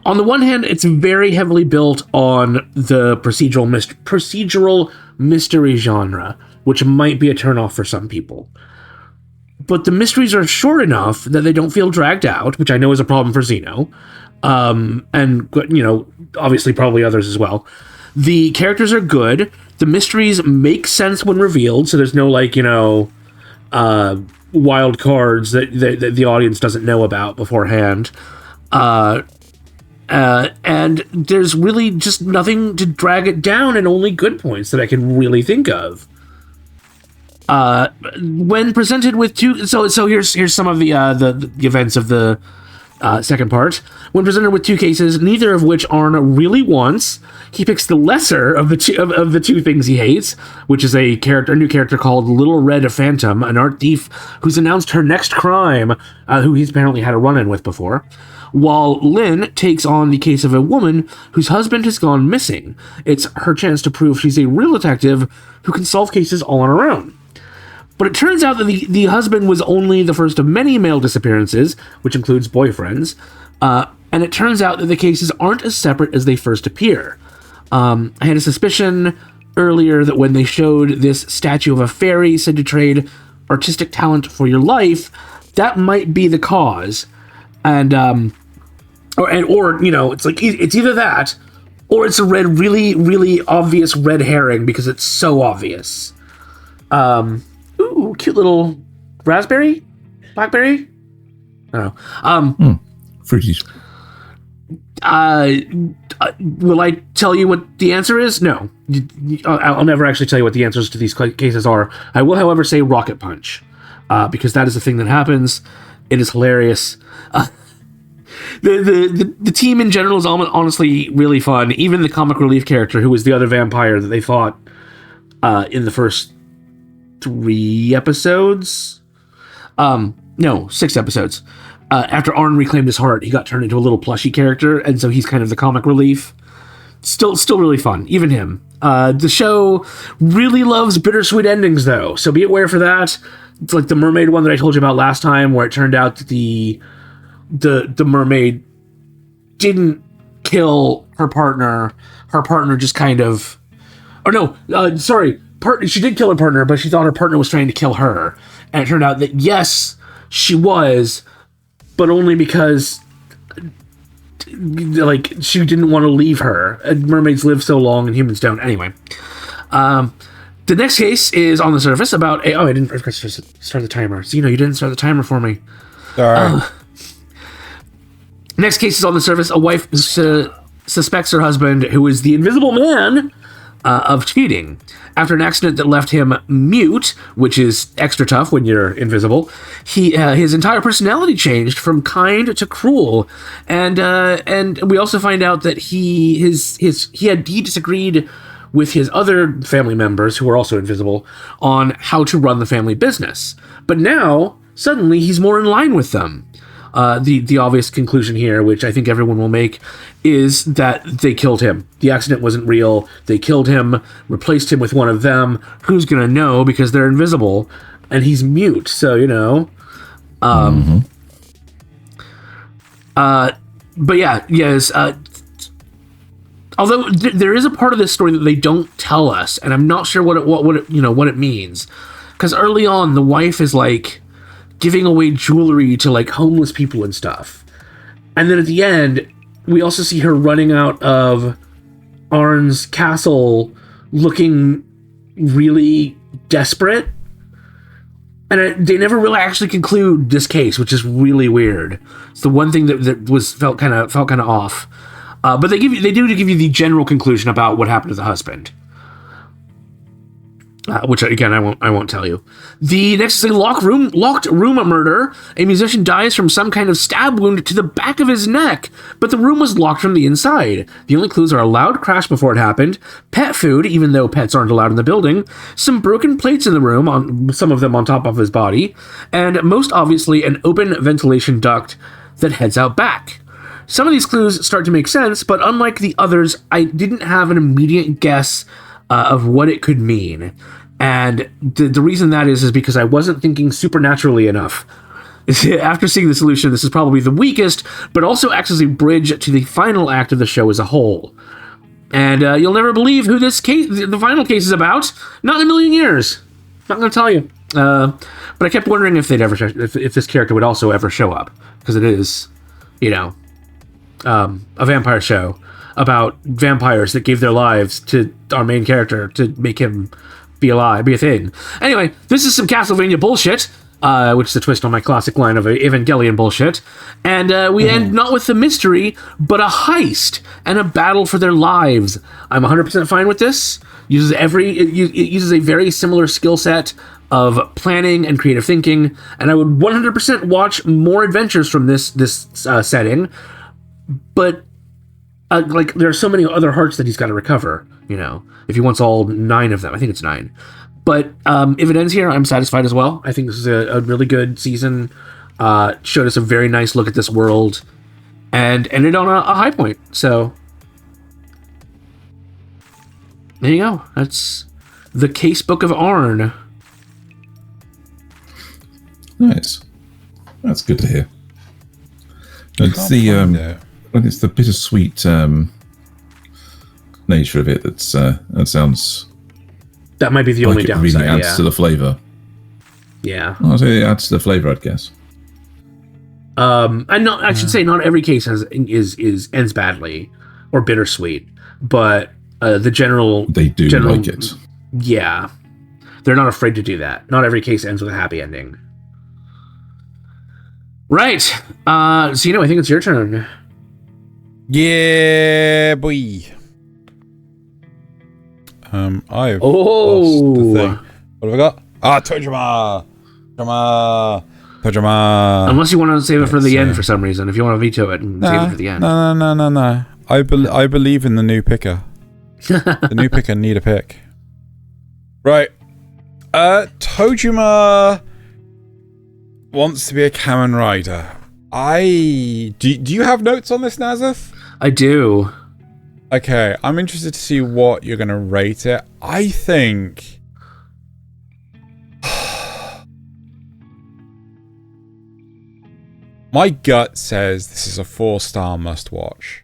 On the one hand, it's very heavily built on the procedural mystery genre, which might be a turnoff for some people. But the mysteries are short enough that they don't feel dragged out, which I know is a problem for Zeno. And, you know, obviously probably others as well. The characters are good. The mysteries make sense when revealed, so there's no, like, you know, wild cards that the audience doesn't know about beforehand. And there's really just nothing to drag it down, and only good points that I can really think of. When presented with two, so here's some of the events of the second part. When presented with two cases, neither of which Arne really wants, he picks the lesser of the two things he hates, which is a new character called Little Red Phantom, an art thief who's announced her next crime, who he's apparently had a run-in with before. While Lynn takes on the case of a woman whose husband has gone missing. It's her chance to prove she's a real detective who can solve cases all on her own. But it turns out that the husband was only the first of many male disappearances, which includes boyfriends, and it turns out that the cases aren't as separate as they first appear. I had a suspicion earlier that when they showed this statue of a fairy said to trade artistic talent for your life, that might be the cause. And or you know, it's like it's either that, or it's a really, really obvious red herring because it's so obvious. Ooh, cute little raspberry? Blackberry? I don't know. Fruities. Will I tell you what the answer is? No. I'll never actually tell you what the answers to these cases are. I will, however, say rocket punch, because that is the thing that happens. It is hilarious. The team in general is honestly really fun. Even the comic relief character, who was the other vampire that they fought in the first 3 episodes. No, 6 episodes. After Arne reclaimed his heart, he got turned into a little plushy character, and so he's kind of the comic relief. Still really fun, even him. The show really loves bittersweet endings, though, so be aware for that. It's like the mermaid one that I told you about last time, where it turned out that the mermaid didn't kill her partner. Her partner just kind of... she did kill her partner, but she thought her partner was trying to kill her. And it turned out that, yes, she was, but only because, like, she didn't want to leave her. Mermaids live so long and humans don't. Anyway. The next case is on the surface about I didn't start the timer. So, you didn't start the timer for me. Sorry. Next case is on the surface. A wife suspects her husband, who is the Invisible Man, of cheating. After an accident that left him mute, which is extra tough when you're invisible, his entire personality changed from kind to cruel, and we also find out that he disagreed with his other family members, who are also invisible, on how to run the family business. But now suddenly he's more in line with them. The obvious conclusion here, which I think everyone will make, is that they killed him. The accident wasn't real. They killed him, replaced him with one of them. Who's gonna know, because they're invisible, and he's mute, so, But yeah, yes, although there is a part of this story that they don't tell us, and I'm not sure what it means. Because early on, the wife is, like, giving away jewelry to, like, homeless people and stuff. And then at the end, we also see her running out of Arne's castle looking really desperate. And they never really actually conclude this case, which is really weird. It's the one thing that felt kind of off. But they do give you the general conclusion about what happened to the husband. Which, again, I won't tell you. The next is a locked room murder. A musician dies from some kind of stab wound to the back of his neck, but the room was locked from the inside. The only clues are a loud crash before it happened, pet food, even though pets aren't allowed in the building, some broken plates in the room, some of them on top of his body, and most obviously an open ventilation duct that heads out back. Some of these clues start to make sense, but unlike the others, I didn't have an immediate guess of what it could mean. And the reason that is because I wasn't thinking supernaturally enough. After seeing the solution, this is probably the weakest, but also acts as a bridge to the final act of the show as a whole. And you'll never believe who the final case is about. Not in a million years. Not going to tell you. But I kept wondering if if this character would also ever show up, because it is, a vampire show about vampires that gave their lives to our main character to make him be a thing. Anyway, this is some Castlevania bullshit, which is a twist on my classic line of Evangelion bullshit. And we end not with a mystery, but a heist and a battle for their lives. I'm 100% fine with this. It uses a very similar skill set of planning and creative thinking, and I would 100% watch more adventures from this setting. But there are so many other hearts that he's got to recover, if he wants all 9 of them. I think it's 9. But if it ends here, I'm satisfied as well. I think this is a really good season. Showed us a very nice look at this world and ended on a high point. So there you go. That's the Casebook of Arne. Nice. That's good to hear. It's the bittersweet nature of it that sounds. That might be the only downside. It really adds to the flavor. Yeah. I'll say it adds to the flavor, I'd guess. I should say not every case ends badly or bittersweet, but the general They do like it. Yeah, they're not afraid to do that. Not every case ends with a happy ending. Right. So I think it's your turn. Yeah, boy. I've lost the thing. What have I got? Tojima. Unless you want to save it for the end for some reason. If you want to veto it and save it for the end. No. I believe in the new picker. The new picker need a pick. Right. Tojima wants to be a Kamen Rider. Do you have notes on this, Nasuth? I do. Okay, I'm interested to see what you're going to rate it. I think... My gut says this is a 4-star must-watch.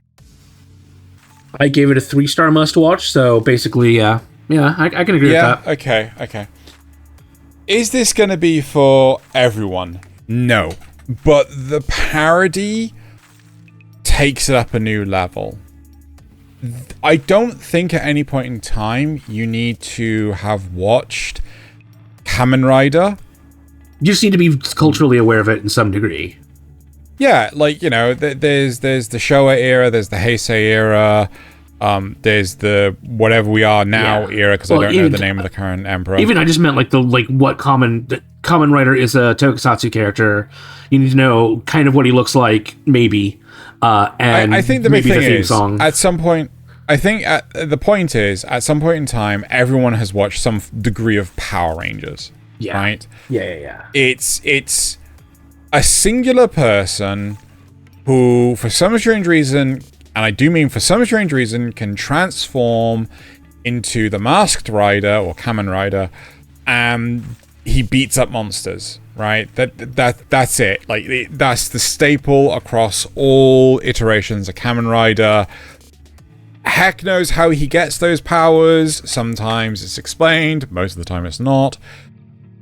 I gave it a 3-star must-watch, so basically, yeah, I can agree with that. Okay. Is this going to be for everyone? No. But the parody takes it up a new level. I don't think at any point in time you need to have watched Kamen Rider. You just need to be culturally aware of it in some degree. Yeah, like, there's the Showa era, there's the Heisei era, there's the whatever we are now era, because I don't know the name of the current emperor. Even I just meant what Kamen Rider is a tokusatsu character. You need to know kind of what he looks like, maybe. And I think the big thing is, song. at some point, the point is, at some point in time, everyone has watched some degree of Power Rangers. Yeah. Right? Yeah. It's a singular person who, for some strange reason, and I do mean for some strange reason, can transform into the Masked Rider or Kamen Rider, and he beats up monsters. Right? That's it. Like, that's the staple across all iterations of Kamen Rider. Heck knows how he gets those powers. Sometimes it's explained. Most of the time it's not.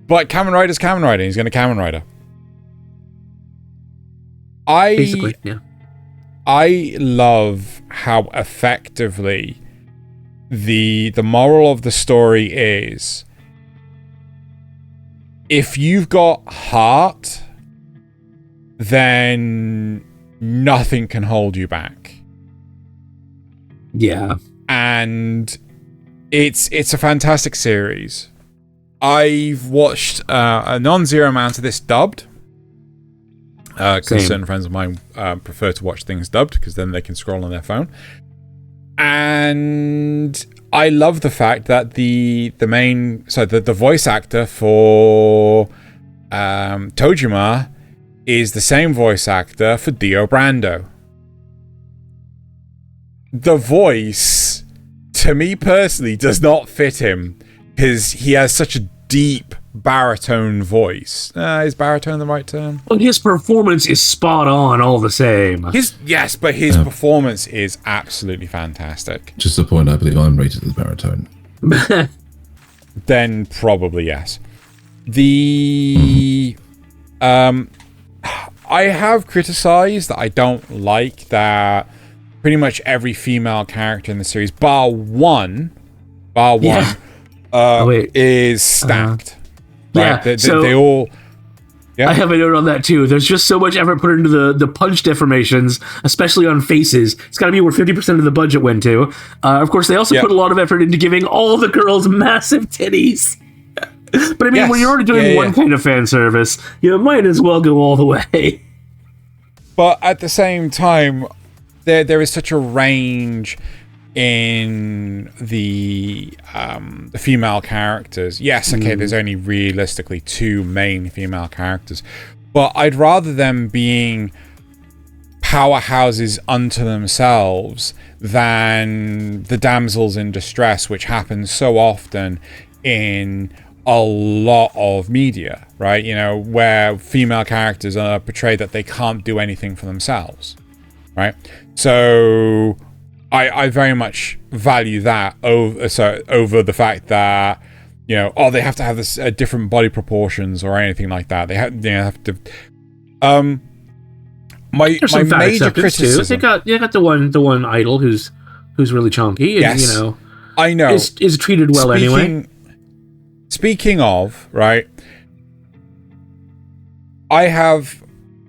But Kamen Rider's Kamen Rider. He's going to Kamen Rider. Basically, yeah. I love how effectively the moral of the story is, if you've got heart, then nothing can hold you back. Yeah. And it's a fantastic series. I've watched a non-zero amount of this dubbed. Because certain friends of mine prefer to watch things dubbed, because then they can scroll on their phone. And I love the fact that the voice actor for Tojima is the same voice actor for Dio Brando. The voice, to me personally, does not fit him, because he has such a deep baritone voice. Is baritone the right term? Well, his performance is spot on all the same. His performance is absolutely fantastic. Just the point, I believe I'm rated as baritone. Then probably yes. I have criticized that I don't like that pretty much every female character in the series, bar one, is stacked. Right? Yeah, they all... Yeah. I have a note on that too. There's just so much effort put into the punch deformations, especially on faces. It's got to be where 50% of the budget went to. Of course, they also put a lot of effort into giving all the girls massive titties. But I mean, when you're already doing one kind of fan service, you might as well go all the way. But at the same time, there is such a range in the female characters. Yes, okay, there's only realistically 2 main female characters, but I'd rather them being powerhouses unto themselves than the damsels in distress, which happens so often in a lot of media, right? You know, where female characters are portrayed that they can't do anything for themselves, right? So I very much value that over the fact that, you know, they have to have this different body proportions or anything like that. They have to. My major criticism. They got the one idol who's who's really chunky, and Yes. you know, I know. is treated well anyway. Speaking of, right, I have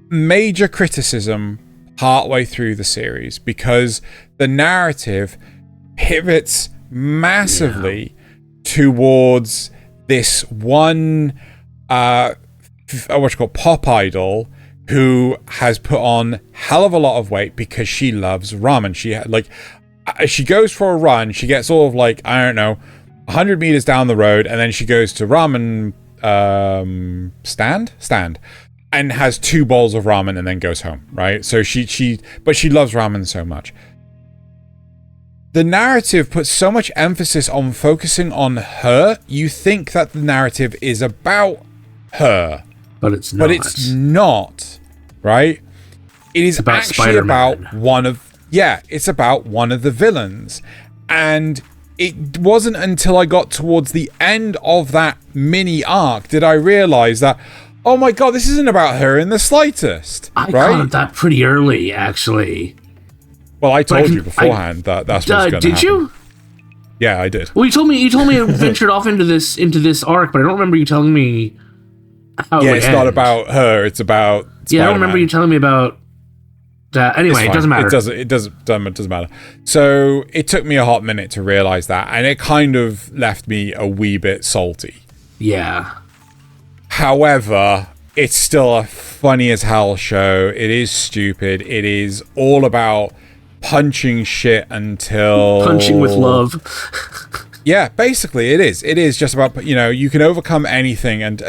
major criticism partway through the series because the narrative pivots massively towards this one pop idol who has put on hell of a lot of weight because she loves ramen. She goes for a run, she gets all of 100 meters down the road, and then she goes to ramen stand and has 2 bowls of ramen and then goes home, right? So but she loves ramen so much. The narrative puts so much emphasis on focusing on her. You think that the narrative is about her, but it's not. But it's not, right? It is about actually Spider-Man. it's about one of the villains. And it wasn't until I got towards the end of that mini arc did I realize that, oh my god, this isn't about her in the slightest. I caught that pretty early, actually. Well, I told you beforehand that that's what's going to happen. Did you? Yeah, I did. Well, you told me it ventured off into this arc, but I don't remember you telling me how. Yeah, it's not about her. It's about Spider-Man. I don't remember you telling me about that. Anyway, it doesn't matter. It doesn't matter. So it took me a hot minute to realize that, and it kind of left me a wee bit salty. Yeah. However, it's still a funny as hell show. It is stupid. It is all about punching shit until... punching with love. Yeah, basically it is. It is just about, you can overcome anything, and,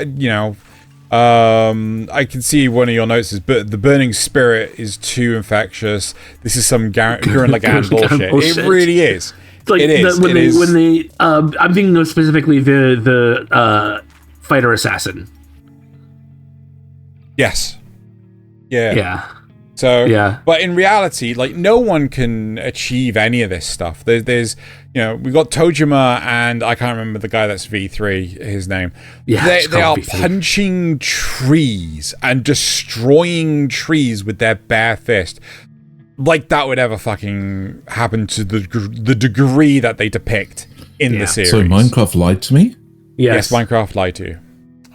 I can see one of your notes is, but the burning spirit is too infectious. This is some Gurren Lagann bullshit. It really is. Like it is. When they I'm thinking of specifically the fighter assassin. Yes. Yeah. Yeah. So, yeah. But in reality, no one can achieve any of this stuff. There's we've got Tojima, and I can't remember the guy that's V3, his name. Yeah, they are V3. punching trees and destroying trees with their bare fist. Like that would ever fucking happen to the degree that they depict in the series. So Minecraft lied to me? Yes, Minecraft lied to you.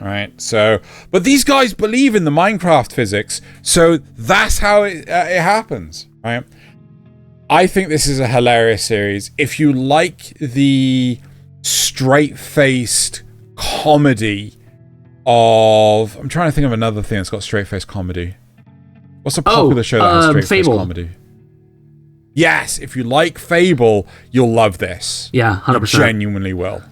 All right, so, but these guys believe in the Minecraft physics, so that's how it happens, right? I think this is a hilarious series. If you like the straight-faced comedy of... I'm trying to think of another thing that's got straight-faced comedy. What's a popular show that has straight-faced comedy? Yes, if you like Fable, you'll love this. Yeah, 100%. You genuinely will.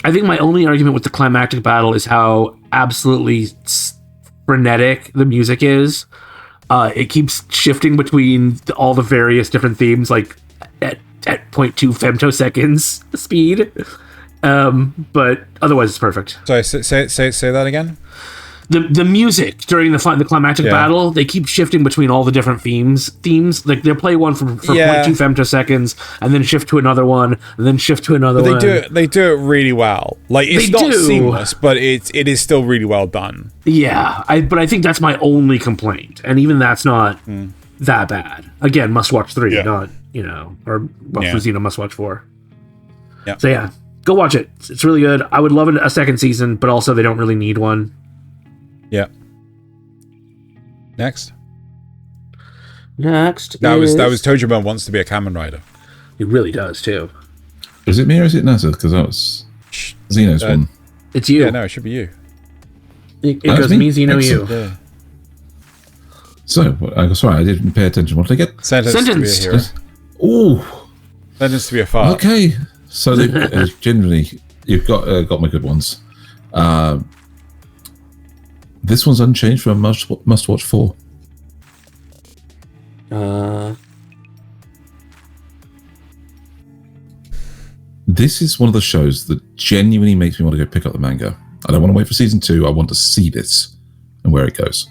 I think my only argument with the climactic battle is how absolutely frenetic the music is. It keeps shifting between all the various different themes, like at 0.2 femtoseconds speed. But otherwise, it's perfect. Sorry, say that again. The music during the climactic battle, they keep shifting between all the different themes. Like they'll play one for 0.2 femtoseconds, and then shift to another one, and then shift to another one. They do it really well. It's not seamless, but it is still really well done. Yeah, but I think that's my only complaint, and even that's not that bad. Again, must watch 3, not or must watch 4. Yeah. So yeah, go watch it. It's really good. I would love a second season, but also they don't really need one. Yeah. Next. That was Tojima wants to be a Kamen rider. He really does too. Is it me or is it Nasuth? Because that was Xeno's one. It's you. Yeah, no, it should be you. It goes me, Xeno, you. Yeah. So, sorry, I didn't pay attention. What did I get? Sentenced to be a hero. Oh. Sentenced to be a fart. Okay. So they generally, you've got my good ones. This one's unchanged from Must Watch 4. This is one of the shows that genuinely makes me want to go pick up the manga. I don't want to wait for season 2. I want to see this and where it goes.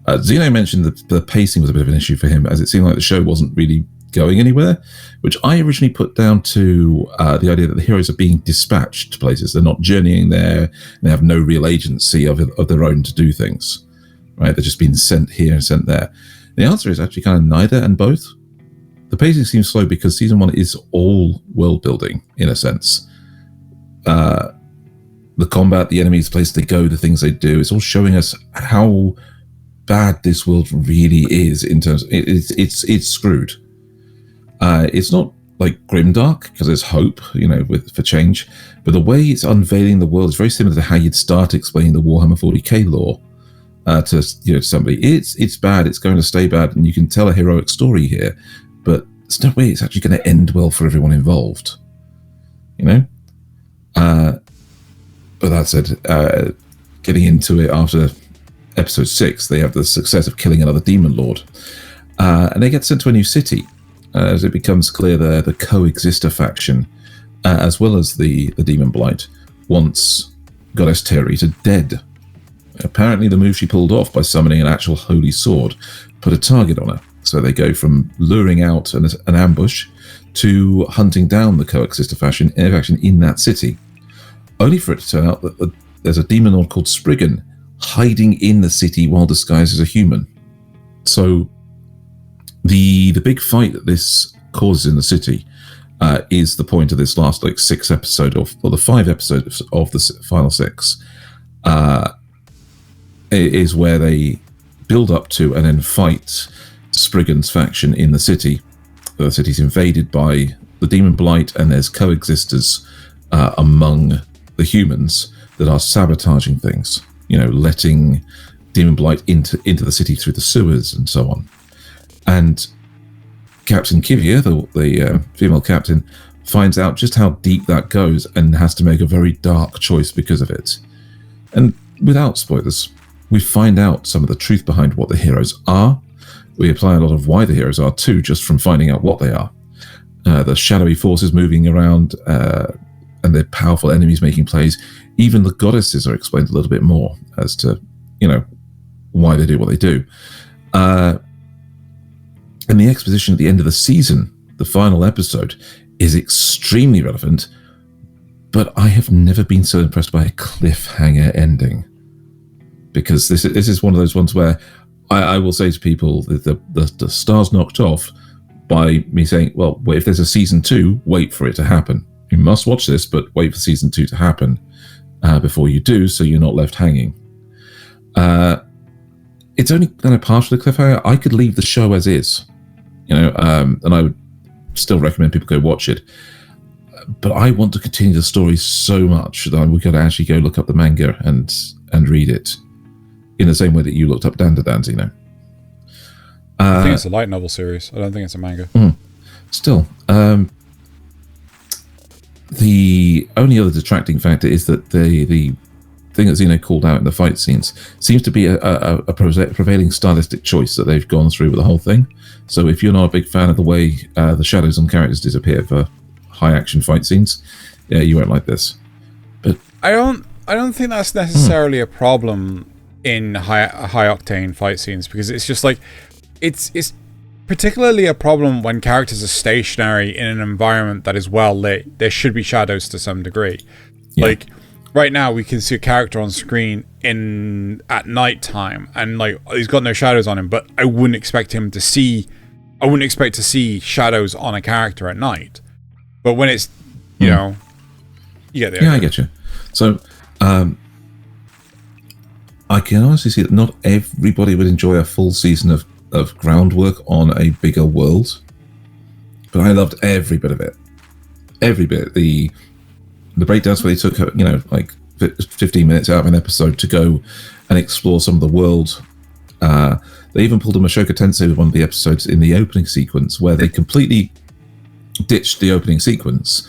Xeno mentioned that the pacing was a bit of an issue for him, as it seemed like the show wasn't really going anywhere, which I originally put down to the idea that the heroes are being dispatched to places. They're not journeying there. They have no real agency of their own to do things, right? They're just being sent here and sent there. The answer is actually kind of neither and both. the pacing seems slow because season 1 is all world building in a sense. The combat, the enemies, the place they go, the things they do, it's all showing us how bad this world really is in terms of, it's screwed. It's not like grimdark because there's hope, for change, but the way it's unveiling the world is very similar to how you'd start explaining the Warhammer 40k lore to somebody. It's bad, it's going to stay bad, and you can tell a heroic story here, but there's no way it's actually going to end well for everyone involved. But that said, getting into it after episode 6, they have the success of killing another demon lord, and they get sent to a new city as it becomes clear the coexister faction, as well as the demon blight, wants goddess Thaylien dead. Apparently the move she pulled off by summoning an actual holy sword put a target on her, so they go from luring out an ambush to hunting down the coexister faction in that city, only for it to turn out that there's a demon lord called Frieren hiding in the city while disguised as a human. So the big fight that this causes in the city is the point of this last 6 episode or the 5 episodes of the final 6. Is where they build up to and then fight Spriggan's faction in the city. The city's invaded by the demon blight, and there's coexisters among the humans that are sabotaging things, letting demon blight into the city through the sewers and so on. And Captain Kivia, the female captain, finds out just how deep that goes and has to make a very dark choice because of it. And without spoilers, we find out some of the truth behind what the heroes are. We apply a lot of why the heroes are too, just from finding out what they are. The shadowy forces moving around, and the powerful enemies making plays. Even the goddesses are explained a little bit more as to, why they do what they do. And the exposition at the end of the season, the final episode, is extremely relevant, but I have never been so impressed by a cliffhanger ending. Because this is one of those ones where I will say to people that the stars knocked off by me saying, well, if there's a season 2, wait for it to happen. You must watch this, but wait for season 2 to happen before you do, so you're not left hanging. It's only kind of partially cliffhanger. I could leave the show as is, and I would still recommend people go watch it. But I want to continue the story so much that we're going to actually go look up the manga and read it. In the same way that you looked up Dandadan, I think it's a light novel series. I don't think it's a manga. Still, the only other detracting factor is that the thing that Xeno called out in the fight scenes seems to be a prevailing stylistic choice that they've gone through with the whole thing. So if you're not a big fan of the way the shadows on characters disappear for high action fight scenes, yeah, you won't like this. But I don't think that's necessarily a problem in high octane fight scenes, because it's just it's particularly a problem when characters are stationary in an environment that is well lit. There should be shadows to some degree. Yeah. Right now we can see a character on screen at night time, and he's got no shadows on him, but I wouldn't expect to see shadows on a character at night. But when it's you get the idea. I get you. So I can honestly see that not everybody would enjoy a full season of groundwork on a bigger world, but I loved every bit of it. Every bit. The breakdowns where they took 15 minutes out of an episode to go and explore some of the world. They even pulled a Mushoku Tensei with one of the episodes in the opening sequence where they completely ditched the opening sequence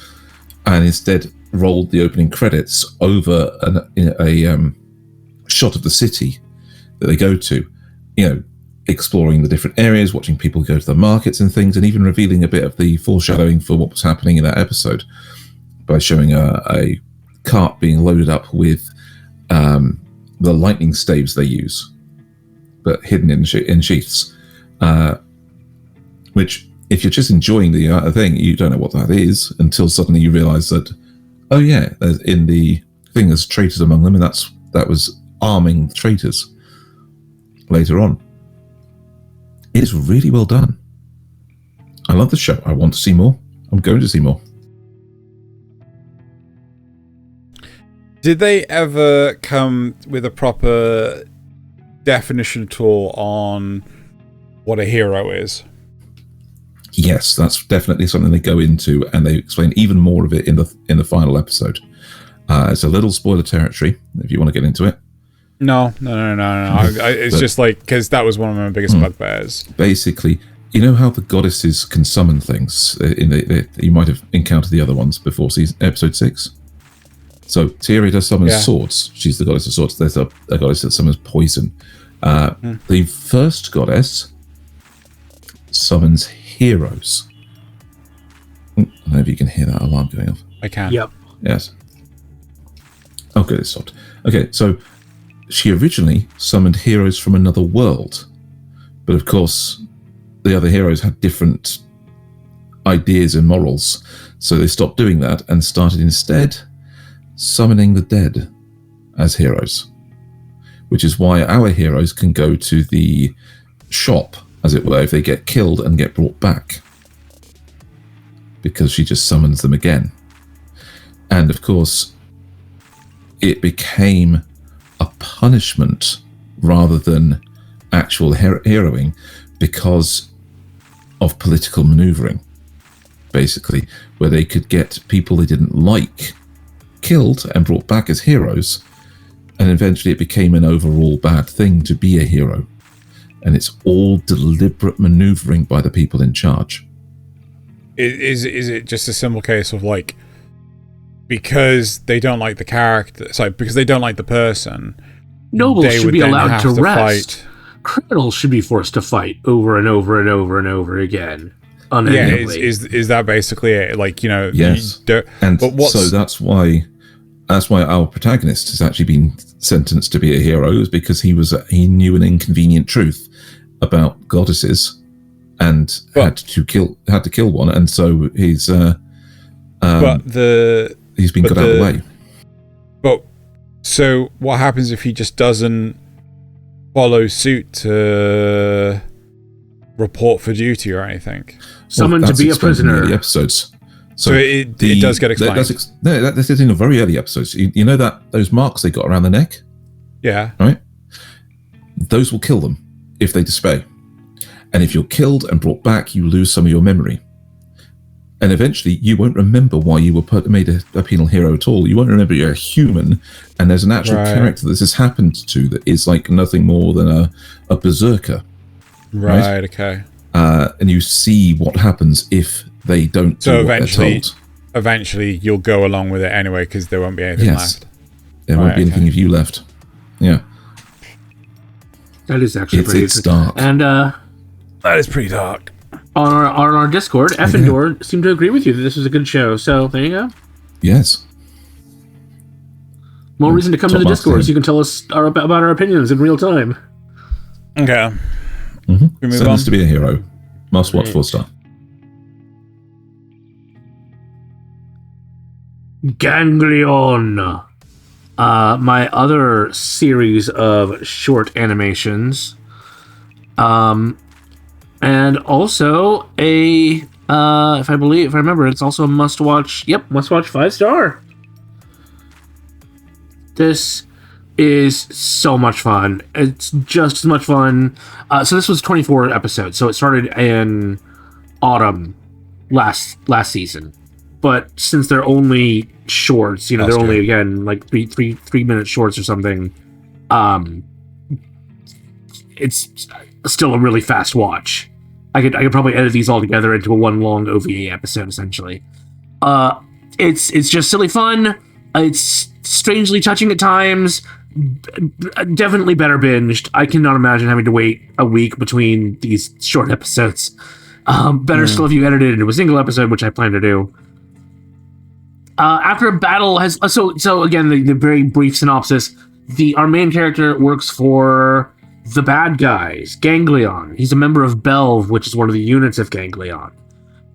and instead rolled the opening credits over a shot of the city that they go to, exploring the different areas, watching people go to the markets and things, and even revealing a bit of the foreshadowing for what was happening in that episode by showing a cart being loaded up with the lightning staves they use, but hidden in sheaths, which if you're just enjoying the thing, you don't know what that is until suddenly you realize that, oh yeah, in the thing there's traitors among them, and that was arming traitors later on. It's really well done. I love the show. I want to see more. I'm going to see more. Did they ever come with a proper definition at all on what a hero is? Yes, that's definitely something they go into, and they explain even more of it in the final episode. It's a little spoiler territory if you want to get into it. No. It's just like, because that was one of my biggest bugbears. Basically, you know how the goddesses can summon things? You might have encountered the other ones before episode 6. So Teary does summon swords. She's the goddess of swords. There's a goddess that summons poison. The first goddess summons heroes. I don't know if you can hear that alarm going off. I can. Yep. Yes. Oh, good, it stopped. Okay, so she originally summoned heroes from another world, but of course, the other heroes had different ideas and morals, so they stopped doing that and started instead summoning the dead as heroes, which is why our heroes can go to the shop, as it were, if they get killed and get brought back, because she just summons them again. And of course, it became a punishment rather than actual heroing because of political maneuvering, basically, where they could get people they didn't like killed and brought back as heroes, and eventually it became an overall bad thing to be a hero. And it's all deliberate maneuvering by the people in charge. Is it just a simple case of like, because they don't like the character, because they don't like the person, nobles should be allowed to rest. Fight. Criminals should be forced to fight over and over and over and over again. Unendingly. Yeah, is that basically it? Like, you know, yes. And so that's why our protagonist has actually been sentenced to be a hero, is because he knew an inconvenient truth about goddesses and had to kill one, and so he's been got out of the way. But so what happens if he just doesn't follow suit to report for duty or anything? Summoned to be a prisoner. In the episodes. So it does get explained. That's in the very early episodes. You know that those marks they got around the neck? Yeah. Right? Those will kill them if they disobey. And if you're killed and brought back, you lose some of your memory. And eventually, you won't remember why you were made a penal hero at all. You won't remember you're a human, and there's an actual character that this has happened to that is like nothing more than a berserker. Right, okay. And you see what happens if they don't do what they're told. Eventually, you'll go along with it anyway, because there won't be anything left. There won't be anything if you left. Yeah. That is actually pretty dark. And that is pretty dark. On our Discord, F and Door seemed to agree with you that this was a good show. So there you go. Yes. More reason to come to the Discord so you can tell us about our opinions in real time. Okay. Mm-hmm. Sentenced to be a hero. Must watch 4-star. Ganglion. My other series of short animations. And also if I remember, it's also a must-watch 5-star. This is so much fun. It's just as much fun. So this was 24 episodes, so it started in autumn last season. But since they're only shorts, they're only, again, like three minute shorts or something, it's still a really fast watch. I could probably edit these all together into a one long OVA episode, essentially. It's just silly fun. It's strangely touching at times. Definitely better binged. I cannot imagine having to wait a week between these short episodes. Better still if you edit it into a single episode, which I plan to do. After a battle has... So again, the very brief synopsis. Our main character works for the bad guys, Ganglion. He's a member of Belv, which is one of the units of Ganglion.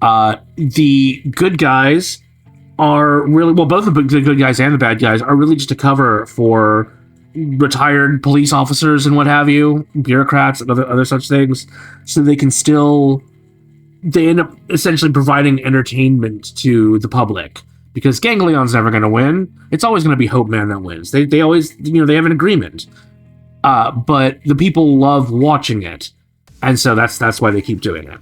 The good guys are really... Well, both the good guys and the bad guys are really just a cover for retired police officers and what have you, bureaucrats and other such things, so they can still they end up essentially providing entertainment to the public. Because Ganglion's never going to win. It's always going to be Hope Man that wins. They always, they have an agreement. But the people love watching it. And so that's why they keep doing it.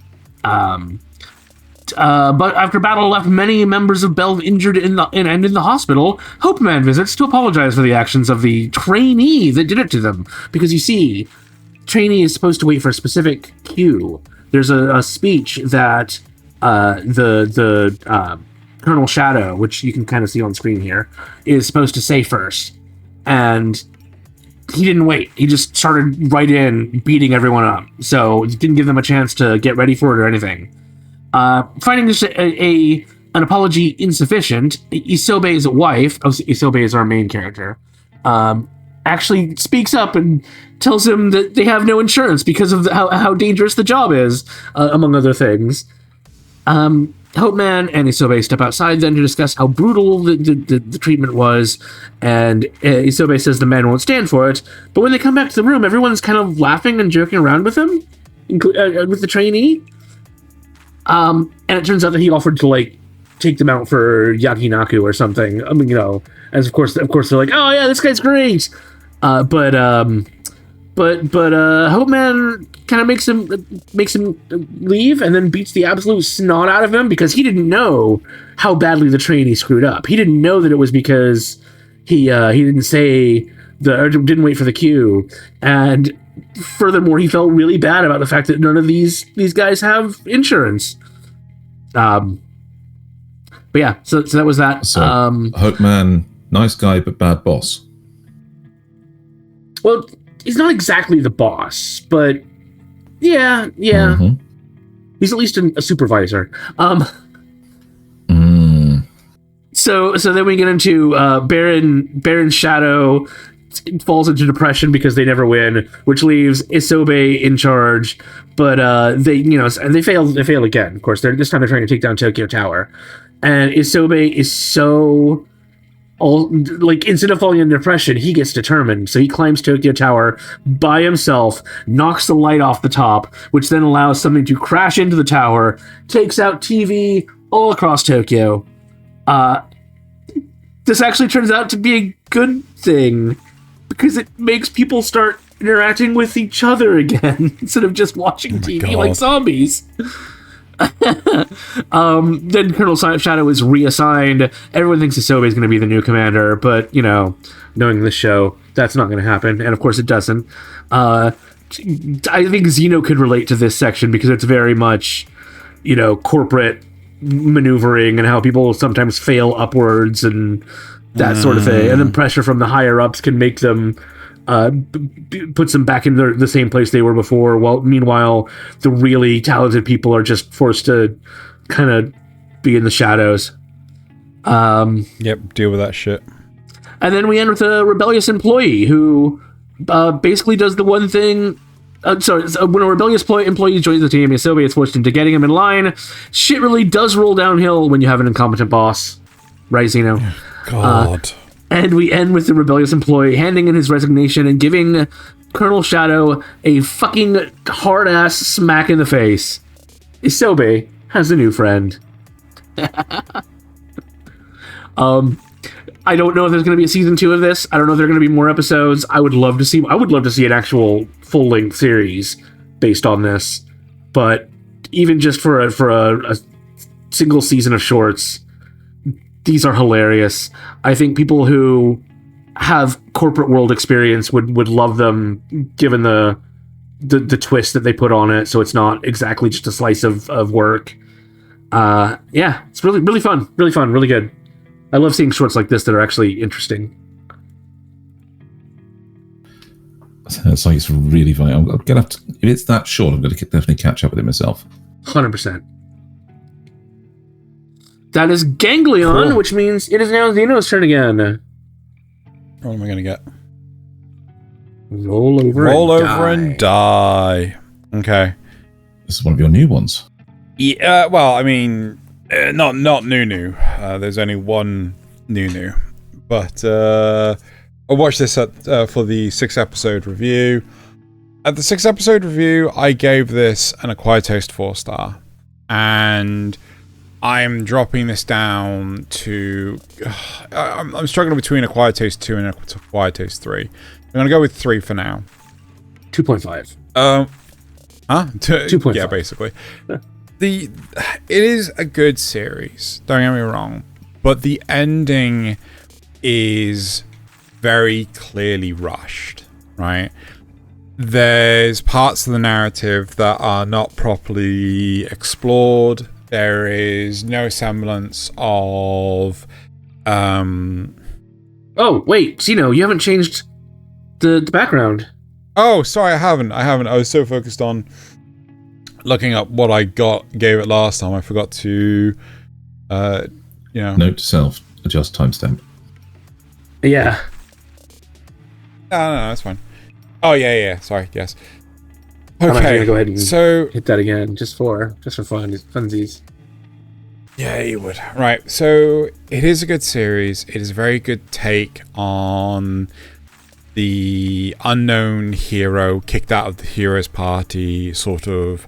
But after battle left many members of Belv injured in the hospital, Hope Man visits to apologize for the actions of the trainee that did it to them. Because you see, trainee is supposed to wait for a specific cue. There's a speech that the Colonel Shadow, which you can kind of see on screen here, is supposed to say first. And he didn't wait. He just started right in beating everyone up. So it didn't give them a chance to get ready for it or anything. Finding this an apology insufficient, Isobe's wife, Isobe is our main character, actually speaks up and tells him that they have no insurance because of how dangerous the job is, among other things. Hope Man and Isobe step outside then to discuss how brutal the treatment was, and Isobe says the men won't stand for it, but when they come back to the room, everyone's kind of laughing and joking around with him, with the trainee. And it turns out that he offered to, take them out for yakinaku or something. I mean, as of course they're like, oh yeah, this guy's great. But Hope Man kind of makes him leave and then beats the absolute snot out of him because he didn't know how badly the trainee screwed up. He didn't know that it was because he didn't say or didn't wait for the cue, and furthermore, he felt really bad about the fact that none of these guys have insurance. But yeah, so that was that. So Hope Man, nice guy but bad boss. Well, he's not exactly the boss, but yeah. Mm-hmm. He's at least a supervisor. So then we get into Baron Shadow falls into depression because they never win, which leaves Isobe in charge. But they fail again. Of course, this time they're trying to take down Tokyo Tower, and Isobe is so instead of falling into depression, he gets determined. So he climbs Tokyo Tower by himself, knocks the light off the top, which then allows something to crash into the tower, takes out TV all across Tokyo. This actually turns out to be a good thing because it makes people start interacting with each other again instead of just watching TV like zombies. Then Colonel Shadow is reassigned. Everyone thinks Isobe is going to be the new commander, but knowing this show, that's not going to happen, and of course it doesn't. I think Xeno could relate to this section because it's very much corporate maneuvering and how people sometimes fail upwards and that sort of thing, and then pressure from the higher ups can make them puts them back in the same place they were before. Well, meanwhile, the really talented people are just forced to kind of be in the shadows. Yep, deal with that shit. And then we end with a rebellious employee who basically does the one thing. When a rebellious employee joins the team, Isobe is forced into getting him in line. Shit really does roll downhill when you have an incompetent boss. Right, Xeno? God. And we end with the rebellious employee handing in his resignation and giving Colonel Shadow a fucking hard-ass smack in the face. Isobe has a new friend. I don't know if there's going to be a season 2 of this. I don't know if there are going to be more episodes. I would love to see an actual full-length series based on this. But even just for a single season of shorts, these are hilarious. I think people who have corporate world experience would love them, given the twist that they put on it. So it's not exactly just a slice of work. Yeah, it's really fun, really good. I love seeing shorts like this that are actually interesting. It's like it's really funny. I'm gonna have to, if it's that short, I'm gonna definitely catch up with it myself. 100%. That is Ganglion, cool. Which means it is now Xeno's turn again. What am I gonna get? Roll over and die. Okay. This is one of your new ones. Yeah. Well, I mean, not new. There's only one new. But I watched this for the 6-episode review. At the 6-episode review, I gave this an acquired taste 4-star. and I'm dropping this down to... I'm struggling between Acquired Taste 2 and Acquired Taste 3. I'm going to go with 3 for now. 2.5. Huh? 2.5. Yeah, basically. It is a good series, don't get me wrong, but the ending is very clearly rushed, right? There's parts of the narrative that are not properly explored. There is no semblance of... Oh, wait, Xeno, you haven't changed the background. Oh, sorry, I haven't. I was so focused on looking up what I gave it last time. I forgot to, Note to self, adjust timestamp. Yeah. No, that's fine. Oh, yeah, sorry, yes. I'm actually Okay, gonna go ahead and so... hit that again, just for funsies. Yeah, you would. Right, so it is a good series. It is a very good take on the unknown hero kicked out of the hero's party sort of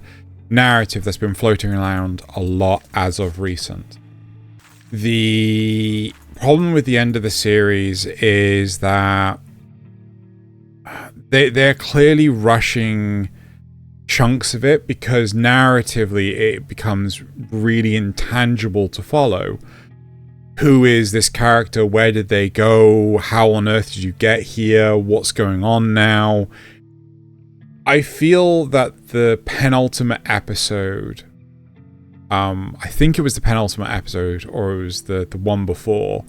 narrative that's been floating around a lot as of recent. The problem with the end of the series is that they're clearly rushing chunks of it because narratively it becomes really intangible to follow. Who is this character? Where did they go? How on earth did you get here? What's going on now? I feel that the penultimate episode, I think it was the penultimate episode, or it was the one before,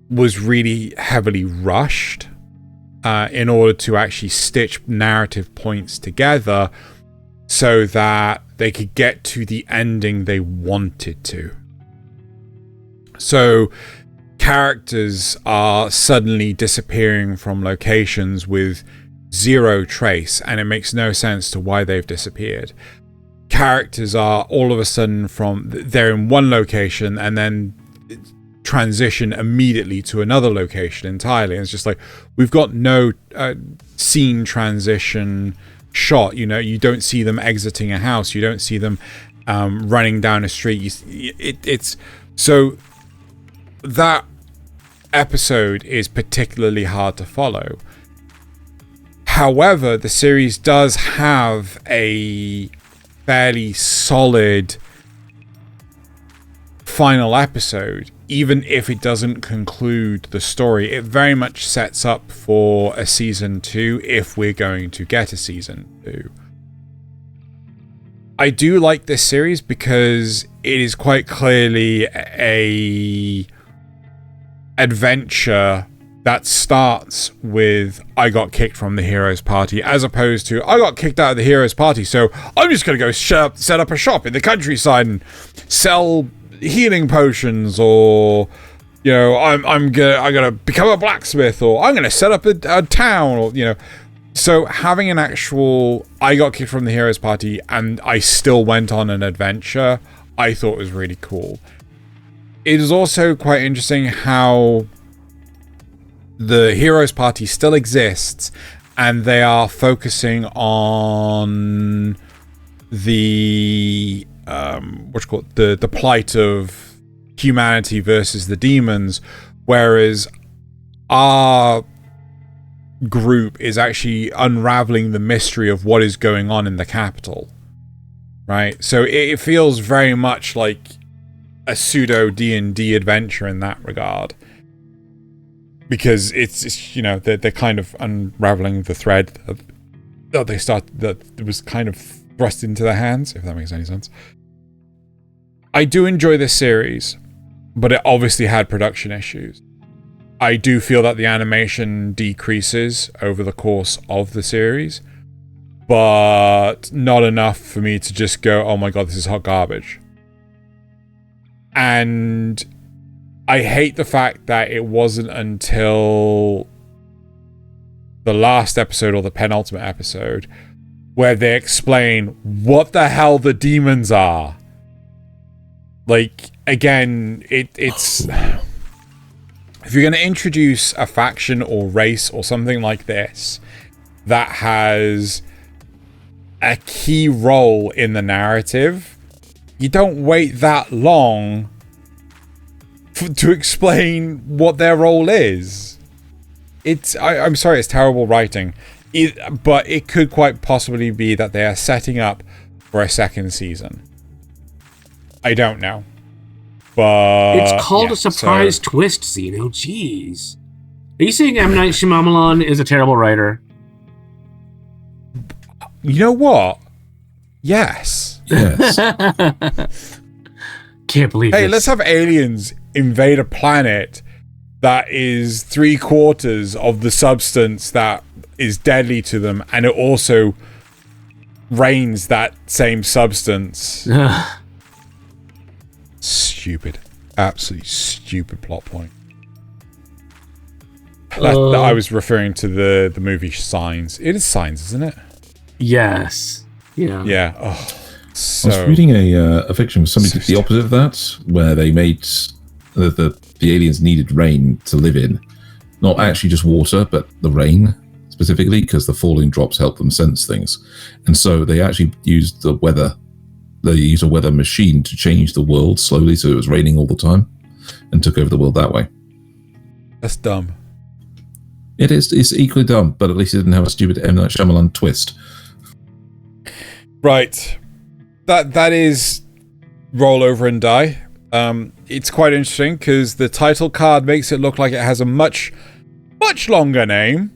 was really heavily rushed in order to actually stitch narrative points together so that they could get to the ending they wanted to. So characters are suddenly disappearing from locations with zero trace, and it makes no sense to why they've disappeared. Characters are all of a sudden they're in one location and then transition immediately to another location entirely. And it's just like, we've got no scene transition shot. You don't see them exiting a house. You don't see them running down a street. It's so that episode is particularly hard to follow. However, the series does have a fairly solid final episode. Even if it doesn't conclude the story, it very much sets up for a season 2 if we're going to get a season 2. I do like this series because it is quite clearly a adventure that starts with I got kicked from the hero's party, as opposed to I got kicked out of the hero's party, so I'm just gonna go set up a shop in the countryside and sell healing potions, or I'm gonna become a blacksmith, or I'm gonna set up a town, or so having an actual I got kicked from the hero's party and I still went on an adventure, I thought was really cool. It is also quite interesting how the hero's party still exists and they are focusing on the the plight of humanity versus the demons, whereas our group is actually unraveling the mystery of what is going on in the capital, right? So it feels very much like a pseudo D&D adventure in that regard, because it's they're kind of unraveling the thread that was kind of thrust into their hands, if that makes any sense. I do enjoy this series, but it obviously had production issues. I do feel that the animation decreases over the course of the series, but not enough for me to just go, oh my god, this is hot garbage. And I hate the fact that it wasn't until the last episode, or the penultimate episode, where they explain what the hell the demons are. Like, again, it's... If you're going to introduce a faction or race or something like this that has a key role in the narrative, you don't wait that long to explain what their role is. I'm sorry, it's terrible writing. But it could quite possibly be that they are setting up for a second season. I don't know. But it's called a surprise twist, Xeno. Jeez. Are you saying M. Night Shyamalan is a terrible writer? You know what? Yes. Yes. Can't believe Hey, this. let's have aliens invade a planet that is 3/4 of the substance that is deadly to them, and it also rains that same substance. Stupid. Absolutely stupid plot point. I was referring to the movie Signs. It is Signs, isn't it? Yes. Yeah. Yeah. Oh, so... I was reading a fiction where somebody did the opposite of that, where they made the aliens needed rain to live in. Not actually just water, but the rain specifically, because the falling drops help them sense things. And so they actually used the weather. They used a weather machine to change the world slowly so it was raining all the time and took over the world that way. That's dumb. It is. It's equally dumb, but at least it didn't have a stupid M. Night Shyamalan twist. Right. That is Roll Over and Die. It's quite interesting because the title card makes it look like it has a much longer name.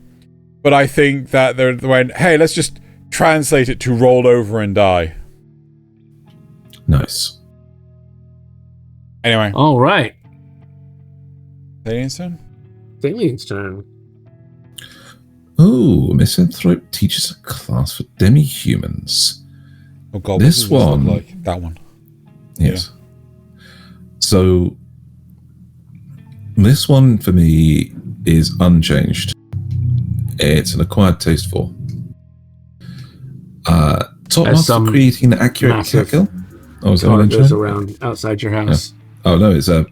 But I think that they went, hey, let's just translate it to Roll Over and Die. Nice. Anyway. All right. Thaylien's turn? Thaylien's turn. Oh, Misanthrope teaches a class for Demi-Humans. Oh god, this one, like that one. Yes. Yeah. So this one for me is unchanged. It's an acquired taste for. Top Master creating an accurate cat kill. Oh, is that what goes around outside your house. Yeah. Oh no, it's a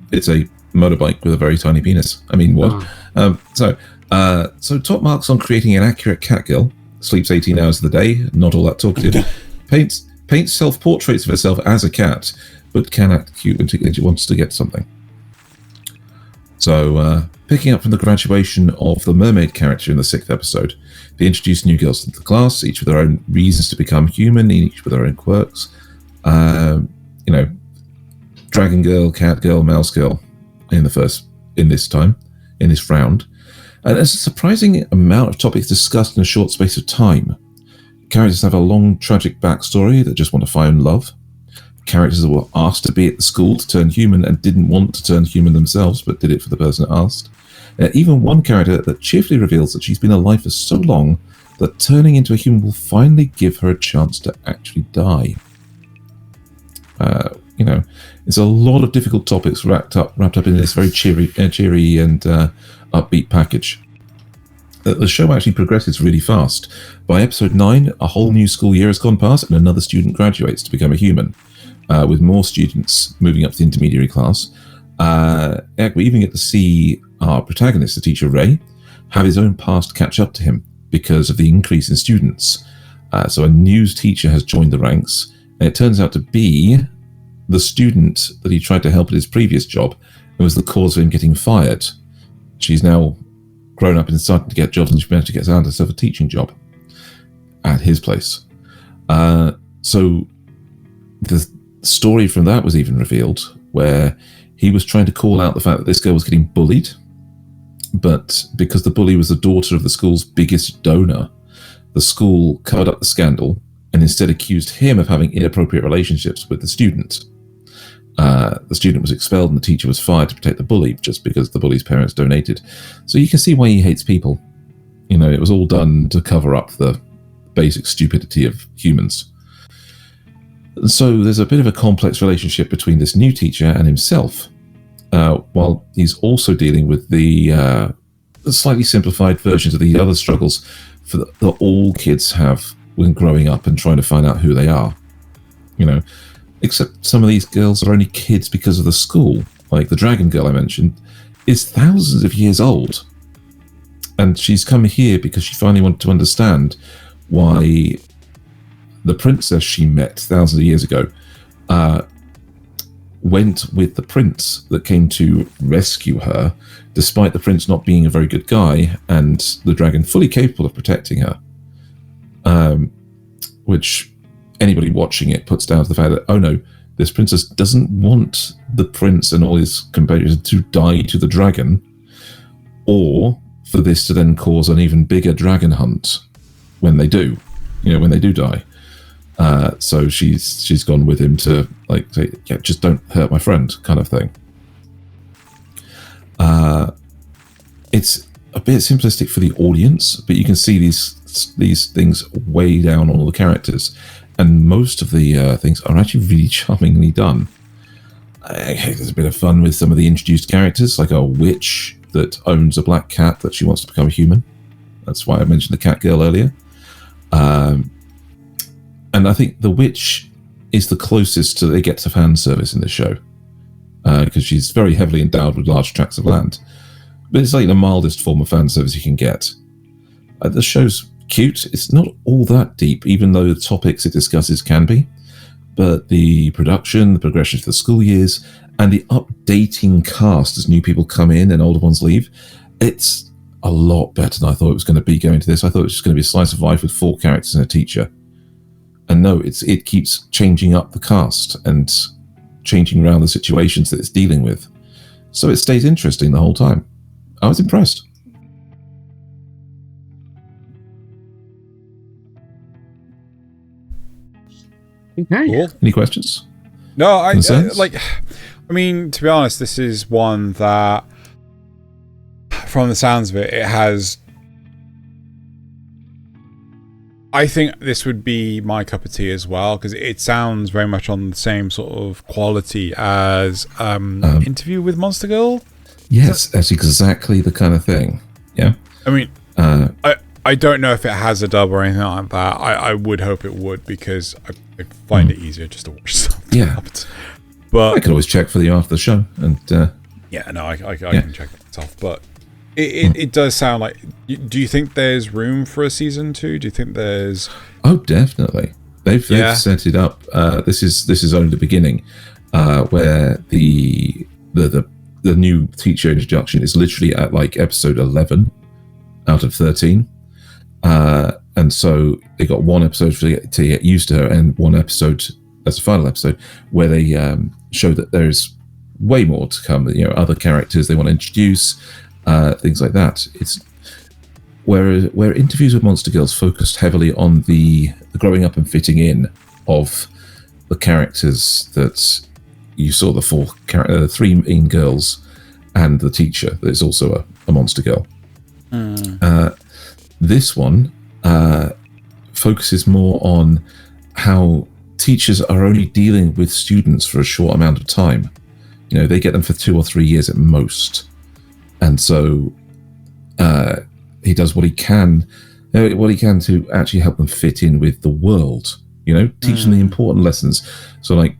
motorbike with a very tiny penis. I mean, what? So top marks on creating an accurate cat girl. Sleeps 18 hours of the day, not all that talkative. Paints self-portraits of herself as a cat, but can act cute when she wants to get something. So, picking up from the graduation of the mermaid character in the 6th episode, they introduce new girls into the class, each with their own reasons to become human, each with their own quirks. Dragon girl, cat girl, mouse girl in this round. And there's a surprising amount of topics discussed in a short space of time. Characters have a long, tragic backstory that just want to find love. Characters that were asked to be at the school to turn human and didn't want to turn human themselves, but did it for the person asked. Even one character that cheerfully reveals that she's been alive for so long that turning into a human will finally give her a chance to actually die. It's a lot of difficult topics wrapped up in this very cheery and upbeat package. The show actually progresses really fast. By episode 9, a whole new school year has gone past and another student graduates to become a human, with more students moving up to the intermediary class. We even get to see our protagonist, the teacher Ray, have his own past catch up to him because of the increase in students. So a new teacher has joined the ranks, and it turns out to be the student that he tried to help at his previous job and was the cause of him getting fired. She's now grown up and starting to get jobs, and she managed to get herself a teaching job at his place. So the story from that was even revealed, where he was trying to call out the fact that this girl was getting bullied, but because the bully was the daughter of the school's biggest donor, the school covered up the scandal and instead accused him of having inappropriate relationships with the student. The student was expelled and the teacher was fired to protect the bully just because the bully's parents donated. So you can see why he hates people. It was all done to cover up the basic stupidity of humans. So there's a bit of a complex relationship between this new teacher and himself, while he's also dealing with the slightly simplified versions of the other struggles that all kids have when growing up and trying to find out who they are. Except some of these girls are only kids because of the school. Like the dragon girl I mentioned is thousands of years old. And she's come here because she finally wanted to understand why the princess she met thousands of years ago went with the prince that came to rescue her, despite the prince not being a very good guy and the dragon fully capable of protecting her. Which anybody watching it puts down to the fact that, oh no, this princess doesn't want the prince and all his companions to die to the dragon, or for this to then cause an even bigger dragon hunt when they do, when they do die. So she's gone with him to like say, yeah, just don't hurt my friend, kind of thing. It's a bit simplistic for the audience, but you can see these things way down on all the characters, and most of the things are actually really charmingly done. There's a bit of fun with some of the introduced characters, like a witch that owns a black cat that she wants to become a human. That's why I mentioned the cat girl earlier. And I think the witch is the closest to they get to fan service in this show, because she's very heavily endowed with large tracts of land. But it's like the mildest form of fan service you can get. The show's cute. It's not all that deep, even though the topics it discusses can be. But the production, the progression to the school years, and the updating cast as new people come in and older ones leave, it's a lot better than I thought it was going to be going to this. I thought it was just going to be a slice of life with 4 characters and a teacher. And no, it keeps changing up the cast and changing around the situations that it's dealing with. So it stays interesting the whole time. I was impressed. Okay. Cool. Any questions? No, I mean, to be honest, this is one that, from the sounds of it, it has. I think this would be my cup of tea as well, because it sounds very much on the same sort of quality as Interview with Monster Girl. Yes, that's exactly the kind of thing. Yeah. I mean, I don't know if it has a dub or anything like that. I would hope it would, because I find it easier just to watch something. Yeah. But I could always check for you after the show. And I can check it myself. But it does sound like... Do you think there's room for a season 2? Do you think there's... Oh, definitely. They've set it up. This is only the beginning, where the new teacher introduction is literally at like episode 11 out of 13. And so they got one episode to get used to her, and one episode as a final episode where they show that there's way more to come. Other characters they want to introduce, things like that. It's where Interviews with Monster Girls focused heavily on the growing up and fitting in of the characters that you saw, the 3 main girls and the teacher that is also a monster girl. This one focuses more on how teachers are only dealing with students for a short amount of time. They get them for 2 or 3 years at most. And so he does what he can to actually help them fit in with the world, teach them the important lessons. So like,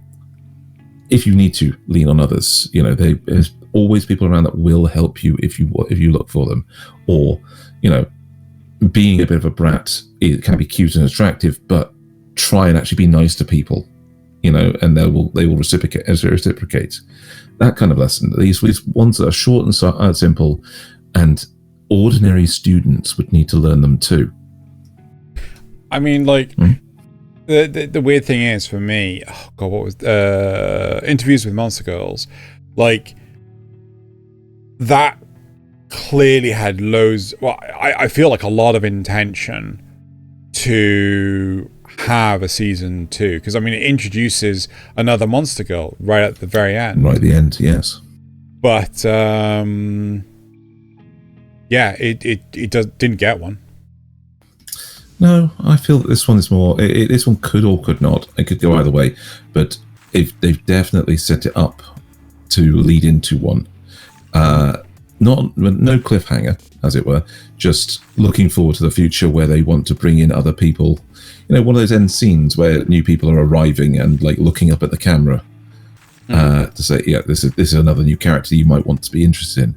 if you need to lean on others, there's always people around that will help you if you look for them. Or, being a bit of a brat, it can be cute and attractive, but try and actually be nice to people, and they will reciprocate. That kind of lesson. These ones that are short and simple, and ordinary students would need to learn them too. I mean, like, the weird thing is for me, what was Interviews with Monster Girls, like that clearly had loads. Well, I feel like a lot of intention to have a season 2, because I mean it introduces another monster girl right at the very end. Right at the end, yes. But it didn't get one. No, I feel that this one is more. This one could or could not. It could go either way, but they've definitely set it up to lead into one. No cliffhanger, as it were. Just looking forward to the future where they want to bring in other people. One of those end scenes where new people are arriving and like looking up at the camera to say, "Yeah, this is another new character you might want to be interested in."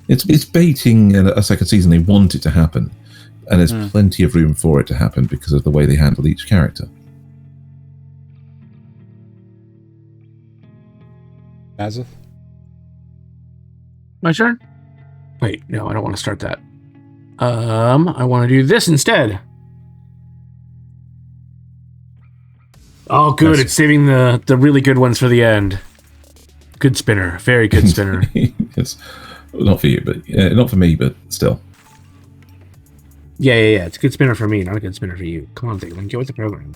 It's baiting a second season. They want it to happen, and there's plenty of room for it to happen because of the way they handle each character. Nasuth? My turn? Wait, no, I don't want to start that. I want to do this instead. Oh, good. Yes. It's saving the really good ones for the end. Good spinner. Very good spinner. Yes. Not for you, but not for me, but still. Yeah. It's a good spinner for me, not a good spinner for you. Come on, Thaylien, get with the program.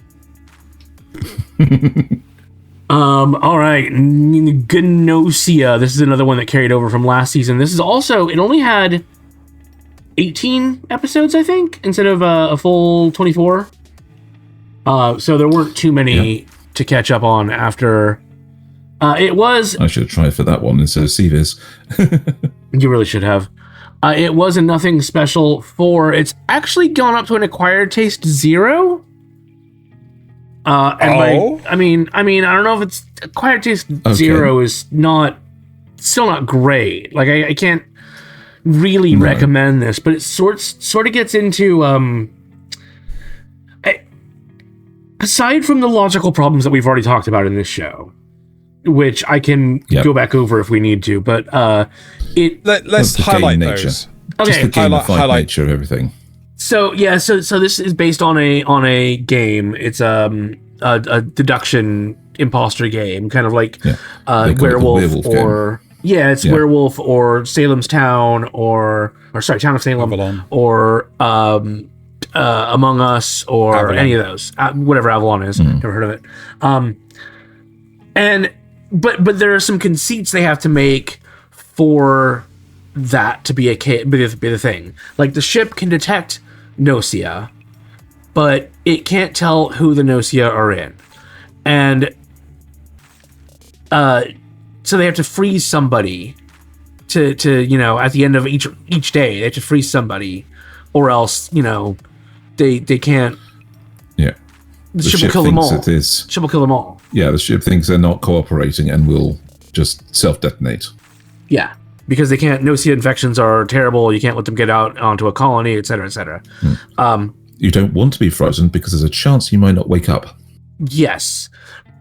All right. Gnosia. This is another one that carried over from last season. This is also, it only had 18 episodes, I think, instead of a full 24. So there weren't too many to catch up on after. It was. I should have tried for that one instead of CVIS. You really should have. It was a nothing special 4. It's actually gone up to an acquired taste 0. I mean, I don't know if it's acquired taste 0 is still not great. Like I can't really recommend this, but it sort of gets into aside from the logical problems that we've already talked about in this show, which I can go back over if we need to, but let's highlight those. Okay, just the gamified nature of everything. So this is based on a game. It's a deduction imposter game, kind of like Werewolf or Werewolf or Salem's Town or Town of Salem Avalon. Or Among Us or Avalon. Any of those, whatever Avalon is. Never heard of it. But there are some conceits they have to make for that to be the thing. Like the ship can detect Gnosia, but it can't tell who the Gnosia are in. And so they have to freeze somebody to at the end of each day, they have to freeze somebody, or else, they can't. Yeah. The ship will kill them all. Ship will kill them all. Yeah, the ship thinks they're not cooperating and will just self-detonate. Yeah. Because they can't. Gnosia infections are terrible. You can't let them get out onto a colony, etc., etc. You don't want to be frozen because there's a chance you might not wake up. Yes,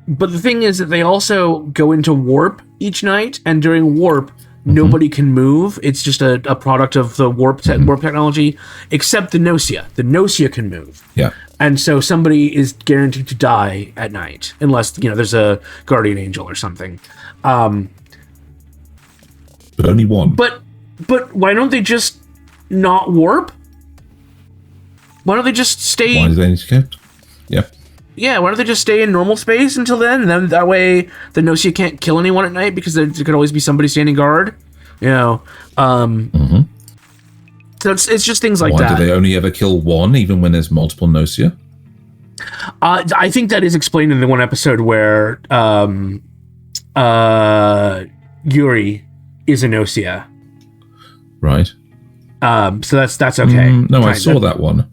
but the thing is that they also go into warp each night, and during warp, nobody can move. It's just a product of the warp technology, except the Gnosia. The Gnosia can move. Yeah, and so somebody is guaranteed to die at night, unless there's a guardian angel or something. But only one. But why don't they just not warp? Why don't they just stay? Why do they need to go? Yeah. Yeah, why don't they just stay in normal space until then? And then that way the Gnosia can't kill anyone at night because there could always be somebody standing guard. So it's just things like that. Why do they only ever kill one, even when there's multiple Gnosia? I think that is explained in the one episode where Yuri is a Gnosia. Right. So that's okay. No, I saw that one.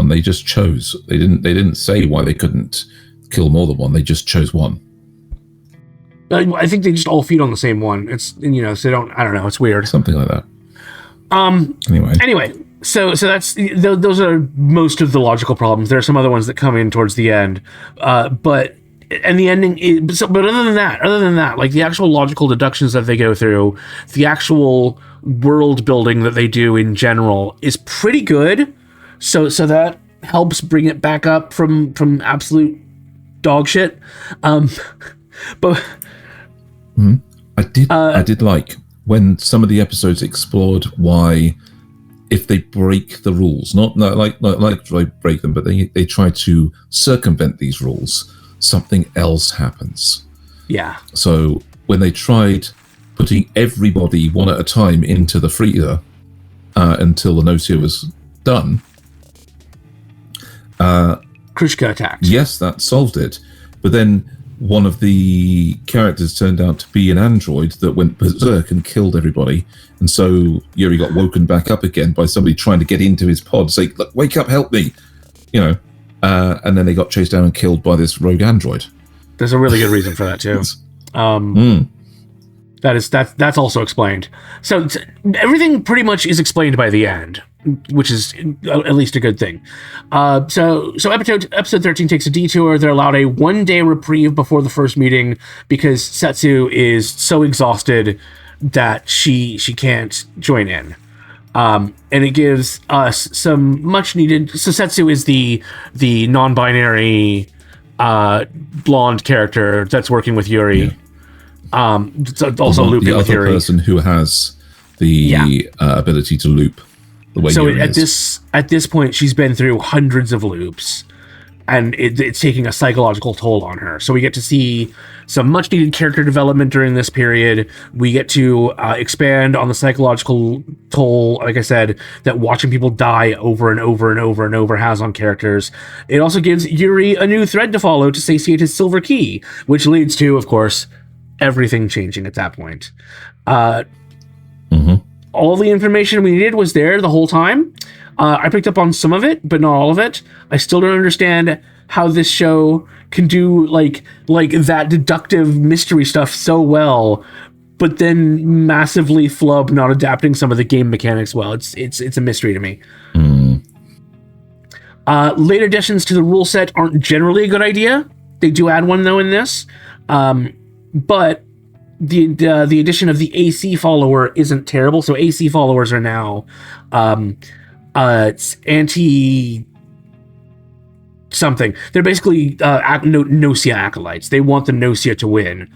They just chose. They didn't say why they couldn't kill more than one. They just chose one. I think they just all feed on the same one. It's so they don't. I don't know. It's weird. Something like that. Anyway. So that's those are most of the logical problems. There are some other ones that come in towards the end, but the ending. But other than that, like the actual logical deductions that they go through, the actual world building that they do in general is pretty good. So that helps bring it back up from absolute dog shit. But I did like when some of the episodes explored why, if they break the rules, not like break them, but they try to circumvent these rules, something else happens. Yeah. So when they tried putting everybody one at a time into the freezer until the Gnosia was done, Krushka attacked. Yes, that solved it. But then one of the characters turned out to be an android that went berserk and killed everybody. And so Yuri got woken back up again by somebody trying to get into his pod, say, "Look, wake up, help me," and then they got chased down and killed by this rogue android. There's a really good reason for that too. That's also explained. So everything pretty much is explained by the end. which is at least a good thing. So episode 13 takes a detour. They're allowed a 1-day reprieve before the first meeting because Setsu is so exhausted that she can't join in. And it gives us some much needed. So Setsu is the non-binary blonde character that's working with Yuri. It's also looping the with other Yuri. person who has the ability to loop the way So Yuri at this point, she's been through hundreds of loops, and it's taking a psychological toll on her. So we get to see some much needed character development during this period. We get to expand on the psychological toll, like I said, that watching people die over and over and over and over has on characters. It also gives Yuri a new thread to follow to satiate his silver key, which leads to, of course, everything changing at that point. All the information we needed was there the whole time. I picked up on some of it, but not all of it. I still don't understand how this show can do like that deductive mystery stuff so well, but then massively flub not adapting some of the game mechanics well. It's a mystery to me. Late additions to the rule set aren't generally a good idea. They do add one though in this, but the addition of the AC follower isn't terrible. So AC followers are now it's anti something. They're basically Gnosia acolytes. They want the Gnosia to win.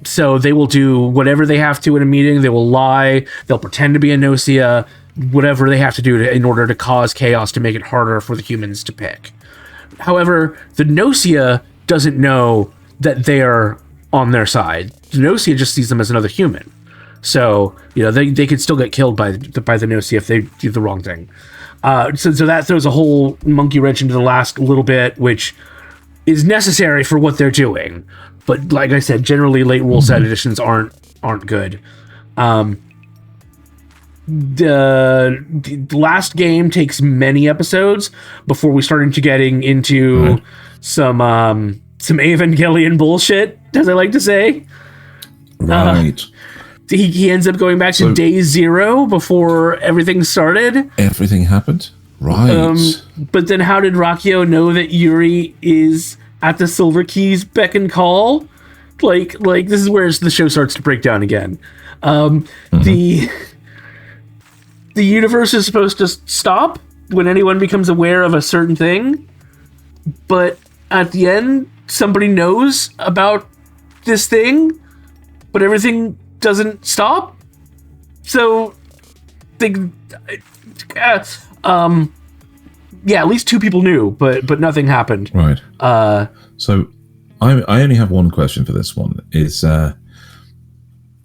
So they will do whatever they have to in a meeting. They will lie. They'll pretend to be a Gnosia. Whatever they have to do in order to cause chaos to make it harder for the humans to pick. However, the Gnosia doesn't know that they are on their side. The Gnosia just sees them as another human. So, they could still get killed by the Gnosia if they do the wrong thing. So that throws a whole monkey wrench into the last little bit, which is necessary for what they're doing. But like I said, generally late rule set editions aren't good. The last game takes many episodes before we start getting into some Evangelion bullshit, as I like to say. Right. He ends up going back to day 0 before everything started. Everything happened? Right. But then how did Rakio know that Yuri is at the Silver Key's beck and call? Like this is where the show starts to break down again. The universe is supposed to stop when anyone becomes aware of a certain thing, but at the end, somebody knows about this thing, but everything doesn't stop. So, at least 2 people knew, but nothing happened. Right. So, I only have one question for this one. Is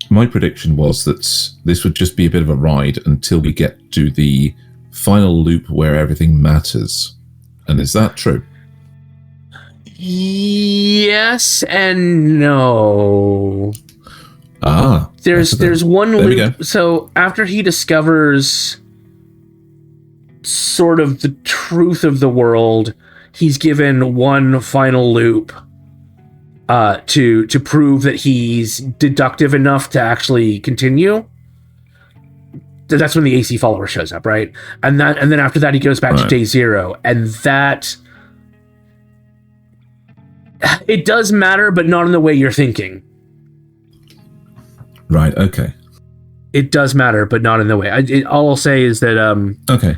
my prediction was that this would just be a bit of a ride until we get to the final loop where everything matters. And is that true? Yes and no. There's one loop. So after he discovers sort of the truth of the world, he's given one final loop to prove that he's deductive enough to actually continue. That's when the AC follower shows up, right? And then after that he goes back to day 0, and that it does matter, but not in the way you're thinking. Right. Okay. It does matter, but not in the way. All I'll say is that Okay.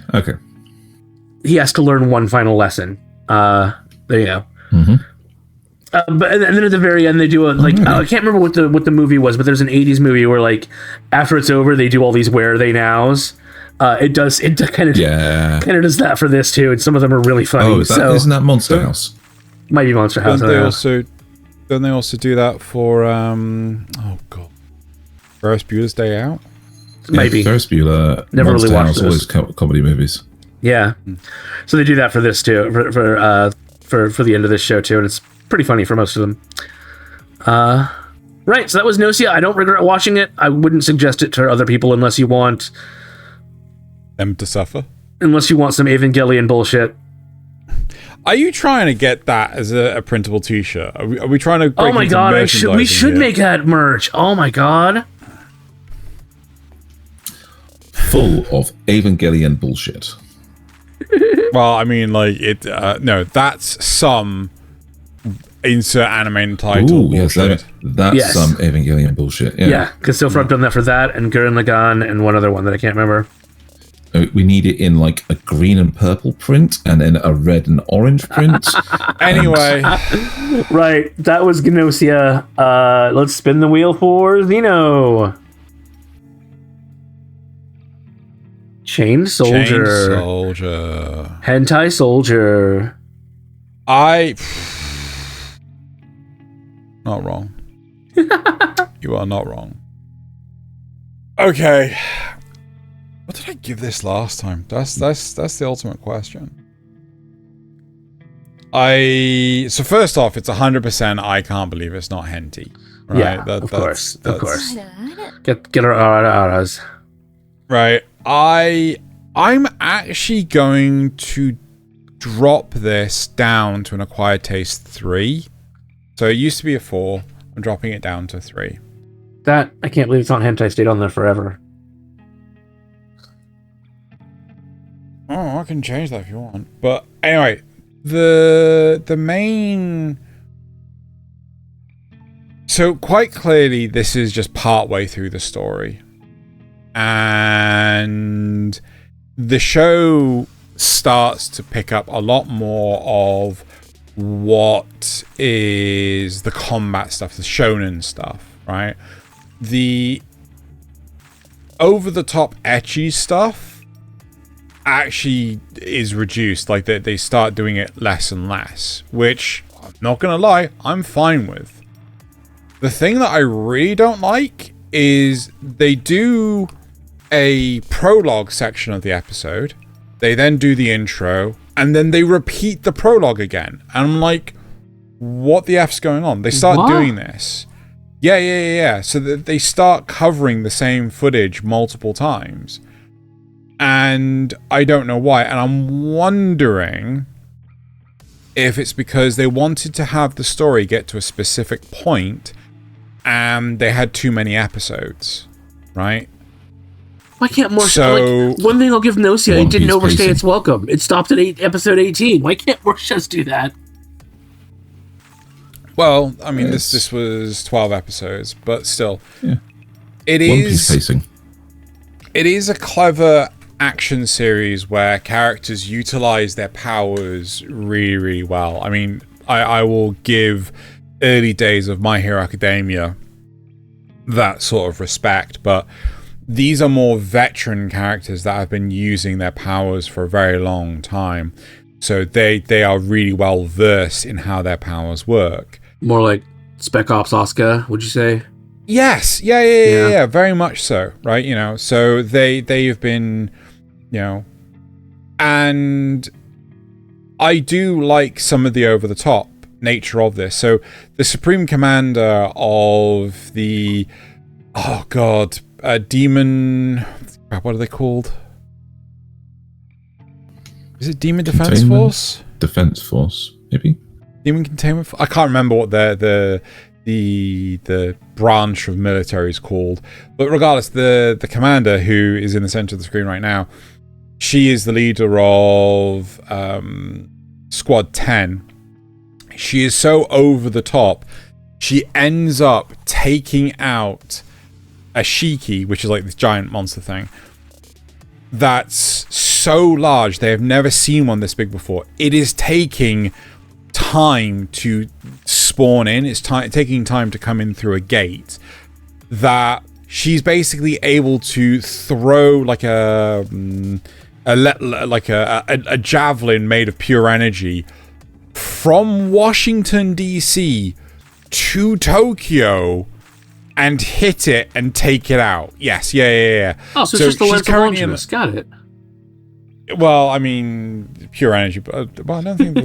he has to learn one final lesson. There you go. But and then at the very end they do I can't remember what the movie was, but there's an 80s movie where like after it's over they do all these where are they nows. It kind of does that for this too, and some of them are really funny. Oh, isn't that Monster House? Might be Monster House. Don't they also do that for Ferris Bueller's Day Out? Maybe. Ferris Bueller. Never Monster really watched House, always comedy movies. Yeah. So they do that for this too, for the end of this show too, and it's pretty funny for most of them. Right, so that was Gnosia. I don't regret watching it. I wouldn't suggest it to other people unless you want them to suffer. Unless you want some Evangelion bullshit. Are you trying to get that as a printable T-shirt? Are we trying to? Oh my god! We should make that merch. Oh my god! full of Evangelion bullshit. Well, I mean, like, no, that's some insert anime title bullshit. That's some Evangelion bullshit. Yeah, because so far I've done that for that, and Gurren Lagann, and one other one that I can't remember. We need it in, like, a green and purple print, and then a red and orange print. Anyway. Right, that was Gnosia. Let's spin the wheel for Xeno. Chain Soldier. Hentai Soldier. Not wrong. You are not wrong. Okay. What did I give this last time? That's the ultimate question. So first off, it's 100% I can't believe it's not hentai. Right? Yeah, of course. Get our aras. Right. I'm actually going to drop this down to an acquired taste 3. So it used to be a 4. I'm dropping it down to 3. That, I can't believe it's on hentai stayed on there forever. Oh, I can change that if you want. But anyway, the main... So quite clearly, this is just partway through the story. And the show starts to pick up a lot more of what is the combat stuff, the shonen stuff, right? The over-the-top ecchi stuff actually is reduced. Like, they start doing it less and less, which, I'm not gonna lie, I'm fine with. The thing that I really don't like is they do a prologue section of the episode, they then do the intro, and then they repeat the prologue again. And I'm like, what the F's going on? They start doing this. Yeah. So they start covering the same footage multiple times. And I don't know why. And I'm wondering if it's because they wanted to have the story get to a specific point and they had too many episodes, right? Why can't more like, one thing I'll give Gnosia, it didn't overstay its welcome. It stopped at episode 18. Why can't more shows do that? Well, I mean, this was 12 episodes, but still. Yeah. It One Piece pacing. It is a clever action series where characters utilize their powers really, really well. I mean, I will give early days of My Hero Academia that sort of respect, but these are more veteran characters that have been using their powers for a very long time. So they are really well versed in how their powers work. More like Spec Ops Asuka, would you say? Yes. Yeah, very much so, right? You know, so they've been, you know, and I do like some of the over-the-top nature of this. So the Supreme Commander of the, Demon, what are they called? Is it Demon Defense Force? Defense Force, maybe. Demon Containment. I can't remember what the branch of military is called, but regardless, the commander who is in the center of the screen right now, she is the leader of Squad 10. She is so over the top. She ends up taking out a Shiki, which is like this giant monster thing that's so large. They have never seen one this big before. It is taking time to spawn in. It's taking time to come in through a gate. That she's basically able to throw like a javelin made of pure energy from Washington DC to Tokyo and hit it and take it out. Yes, yeah. Oh, so it's just the length of launches. Got it. Well, I mean, pure energy, but well, I don't think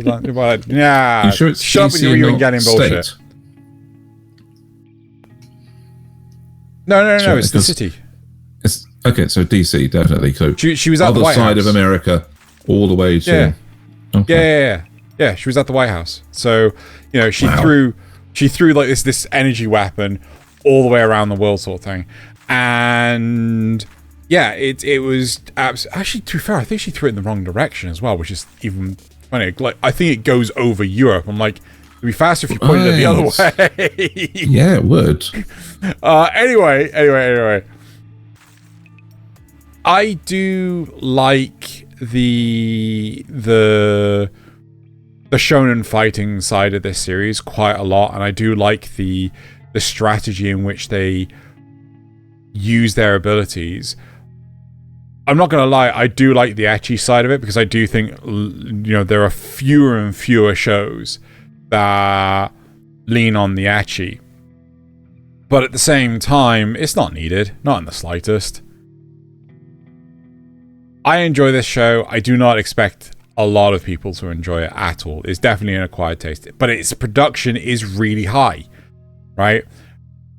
yeah. You sure it's shut up with your Evangelion bullshit. No, it's the city. It's okay, so DC, definitely. So she was at the White side House. of America, all the way to... Yeah. Okay. Yeah, she was at the White House. So, you know, she threw like this energy weapon all the way around the world sort of thing. And yeah, it was actually, to be fair, I think she threw it in the wrong direction as well, which is even funny. Like, I think it goes over Europe. I'm like, it'd be faster if you pointed it the other way. Yeah, it would. Anyway. I do like the shonen fighting side of this series quite a lot, and I do like the strategy in which they use their abilities. I'm not gonna lie, I do like the ecchi side of it, because I do think, there are fewer and fewer shows that lean on the ecchi. But at the same time, it's not needed, not in the slightest. I enjoy this show. I do not expect a lot of people to enjoy it at all. It's definitely an acquired taste, but its production is really high, right?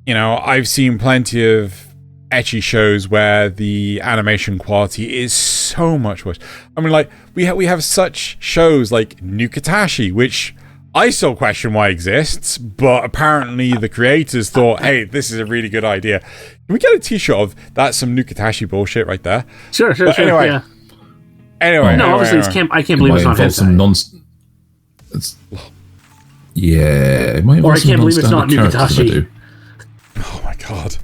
I've seen plenty of ecchi shows where the animation quality is so much worse. I mean, like, we have such shows like Nukatashi, which I still question why it exists, but apparently the creators thought, hey, this is a really good idea. Can we get a t-shirt of that's some Nukatashi bullshit right there? Sure. Anyway, yeah. Obviously I can't believe it's not hentai. Yeah, it might or I can't believe it's not Nukatashi. Oh my god.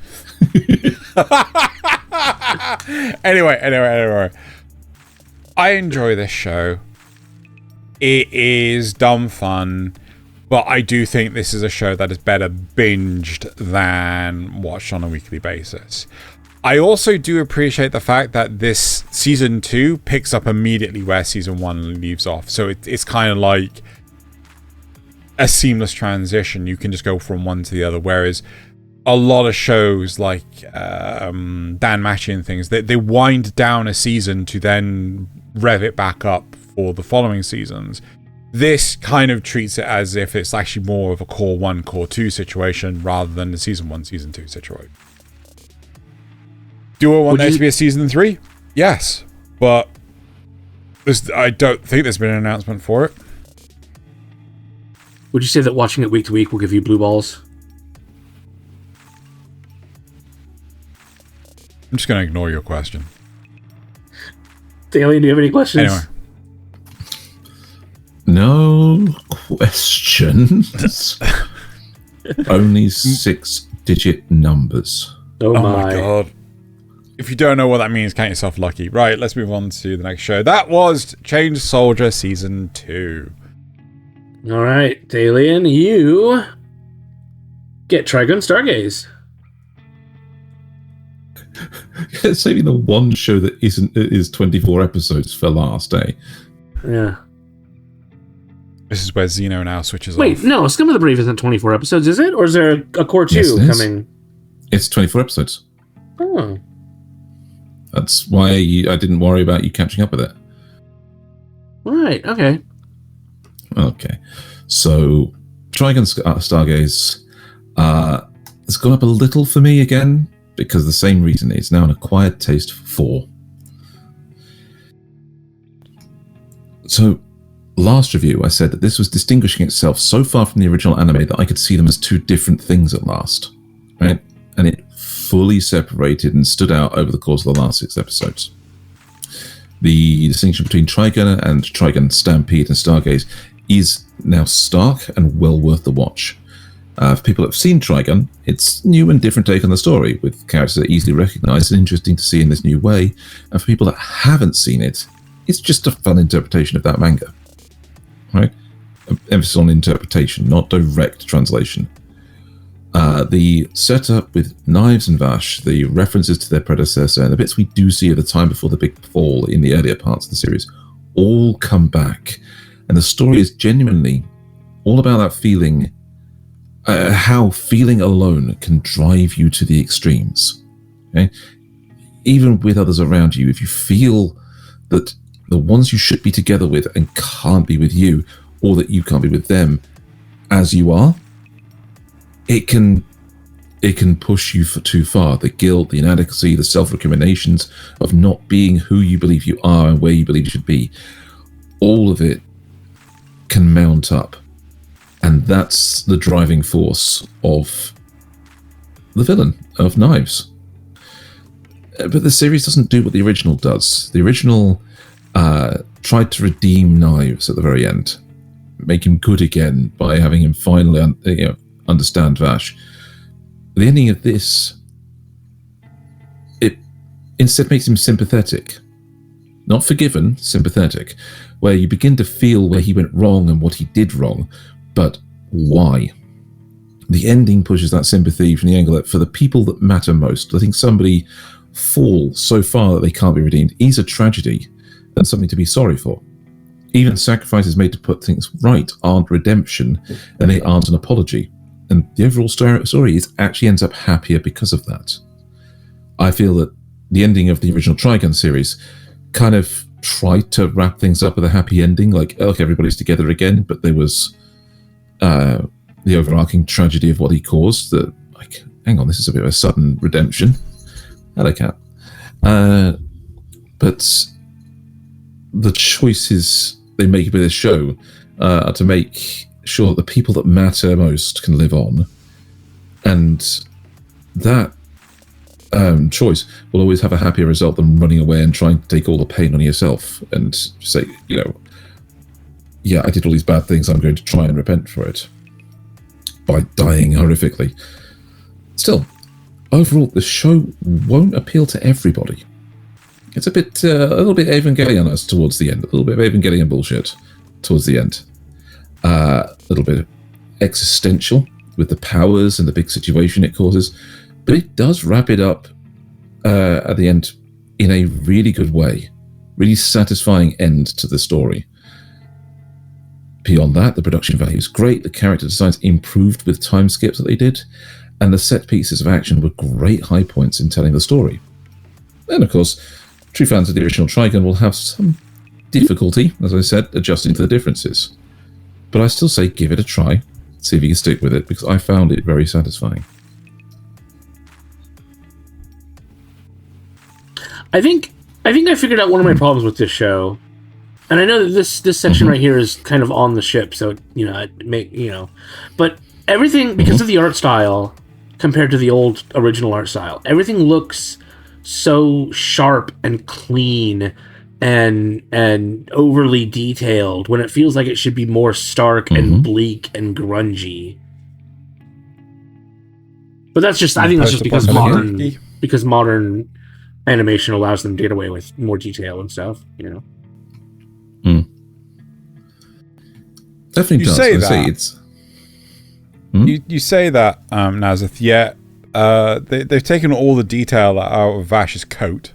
Anyway. I enjoy this show. It is dumb fun, but I do think this is a show that is better binged than watched on a weekly basis. I also do appreciate the fact that this season 2 picks up immediately where season 1 leaves off. So it's kind of like a seamless transition. You can just go from one to the other, whereas a lot of shows like Danmachi and things, they wind down a season to then rev it back up for the following seasons. This kind of treats it as if it's actually more of a core 1, core 2 situation rather than the season 1, season 2 situation. Do I want there to be a season 3? Yes, but I don't think there's been an announcement for it. Would you say that watching it week to week will give you blue balls? I'm just going to ignore your question. Thaylien, do you have any questions? Anyway. No questions. Only 6-digit numbers. Oh my god. If you don't know what that means, count yourself lucky. Right, let's move on to the next show. That was Chained Soldier Season 2. All right, Thaylien, you get Trigun Stargaze. Saving the one show that is 24 episodes for last, eh? Yeah. This is where Xeno now switches off. Wait, no, Scum of the Brave isn't 24 episodes, is it? Or is there a core 2 coming? It's 24 episodes. Oh. That's why I didn't worry about you catching up with it. Right, okay. Okay. So, Trigun Stargaze has gone up a little for me again, because the same reason. It's now an acquired taste for 4. So, last review, I said that this was distinguishing itself so far from the original anime that I could see them as 2 different things at last. Right? And it fully separated and stood out over the course of the last 6 episodes. The distinction between Trigun and Trigun Stampede and Stargaze is now stark and well worth the watch. For people that have seen Trigun, it's new and different take on the story, with characters that are easily recognised and interesting to see in this new way. And for people that haven't seen it, it's just a fun interpretation of that manga. Right? Emphasis on interpretation, not direct translation. The setup with Knives and Vash, the references to their predecessor, and the bits we do see at the time before the big fall in the earlier parts of the series, all come back. And the story is genuinely all about that feeling, how feeling alone can drive you to the extremes. Okay? Even with others around you, if you feel that the ones you should be together with and can't be with you, or that you can't be with them as you are, it can push you for too far. The guilt, the inadequacy, the self-recriminations of not being who you believe you are and where you believe you should be, all of it can mount up. And that's the driving force of the villain, of Knives. But the series doesn't do what the original does. The original tried to redeem Knives at the very end, make him good again by having him finally understand Vash. The ending of this, it instead makes him sympathetic. Not forgiven, sympathetic, where you begin to feel where he went wrong and what he did wrong, but why? The ending pushes that sympathy from the angle that for the people that matter most, letting somebody fall so far that they can't be redeemed is a tragedy and something to be sorry for. Even sacrifices made to put things right aren't redemption, and they aren't an apology. And the overall story actually ends up happier because of that. I feel that the ending of the original Trigun series kind of tried to wrap things up with a happy ending, like, okay, everybody's together again, but there was the overarching tragedy of what he caused, that, like, hang on, this is a bit of a sudden redemption. Hello, cat. But the choices they make with this show are to make sure that the people that matter most can live on. And that choice will always have a happier result than running away and trying to take all the pain on yourself and say, yeah, I did all these bad things, I'm going to try and repent for it by dying horrifically. Still, overall, the show won't appeal to everybody. It's a little bit Evangelion towards the end, a little bit of Evangelion bullshit towards the end. A little bit existential with the powers and the big situation it causes, but it does wrap it up at the end in a really good way, really satisfying end to the story. Beyond that, the production value is great, the character designs improved with time skips that they did, and the set pieces of action were great high points in telling the story. And of course, true fans of the original Trigun will have some difficulty, as I said, adjusting to the differences. But I still say give it a try, see if you can stick with it, because I found it very satisfying. I think I figured out one of my problems with this show, and I know that this section right here is kind of on the ship, so but everything, because of the art style compared to the old original art style, everything looks so sharp and clean and overly detailed when it feels like it should be more stark and bleak and grungy. But that's just, I think that's just because modern animation allows them to get away with more detail and stuff, Definitely does. Say that. You say that, Nasuth, yet they've taken all the detail out of Vash's coat.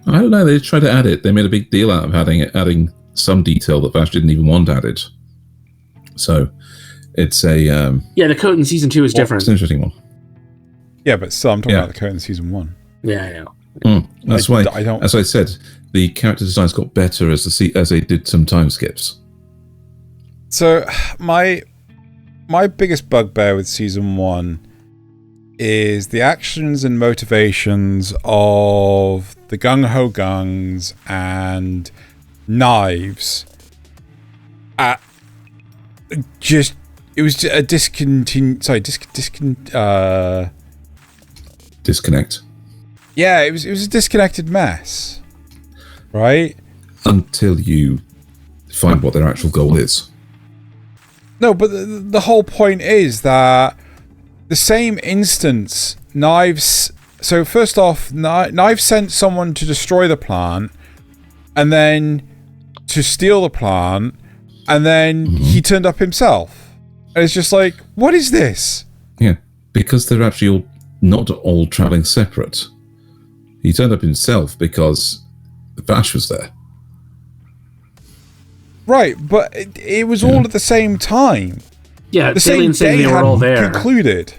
I don't know, they tried to add it. They made a big deal out of adding some detail that Vash didn't even want added. So it's a the coat in season 2 is different. It's an interesting one. Yeah, but still, I'm talking about the coat in season 1. Yeah, I know. That's why, as I said, the character designs got better as they did some time skips. So my biggest bugbear with season 1 is the actions and motivations of the gung-ho gungs and Knives. It was a disconnect. Yeah, it was a disconnected mess, right? Until you find what their actual goal is. No, but the whole point is that the same instance, Knives... So first off, Knives sent someone to destroy the plant, and then to steal the plant, and then he turned up himself. And it's just like, what is this? Yeah, because they're actually not all travelling separate. He turned up himself because Vash was there. Right, but it was all at the same time. Yeah, the same day they were all there. Concluded.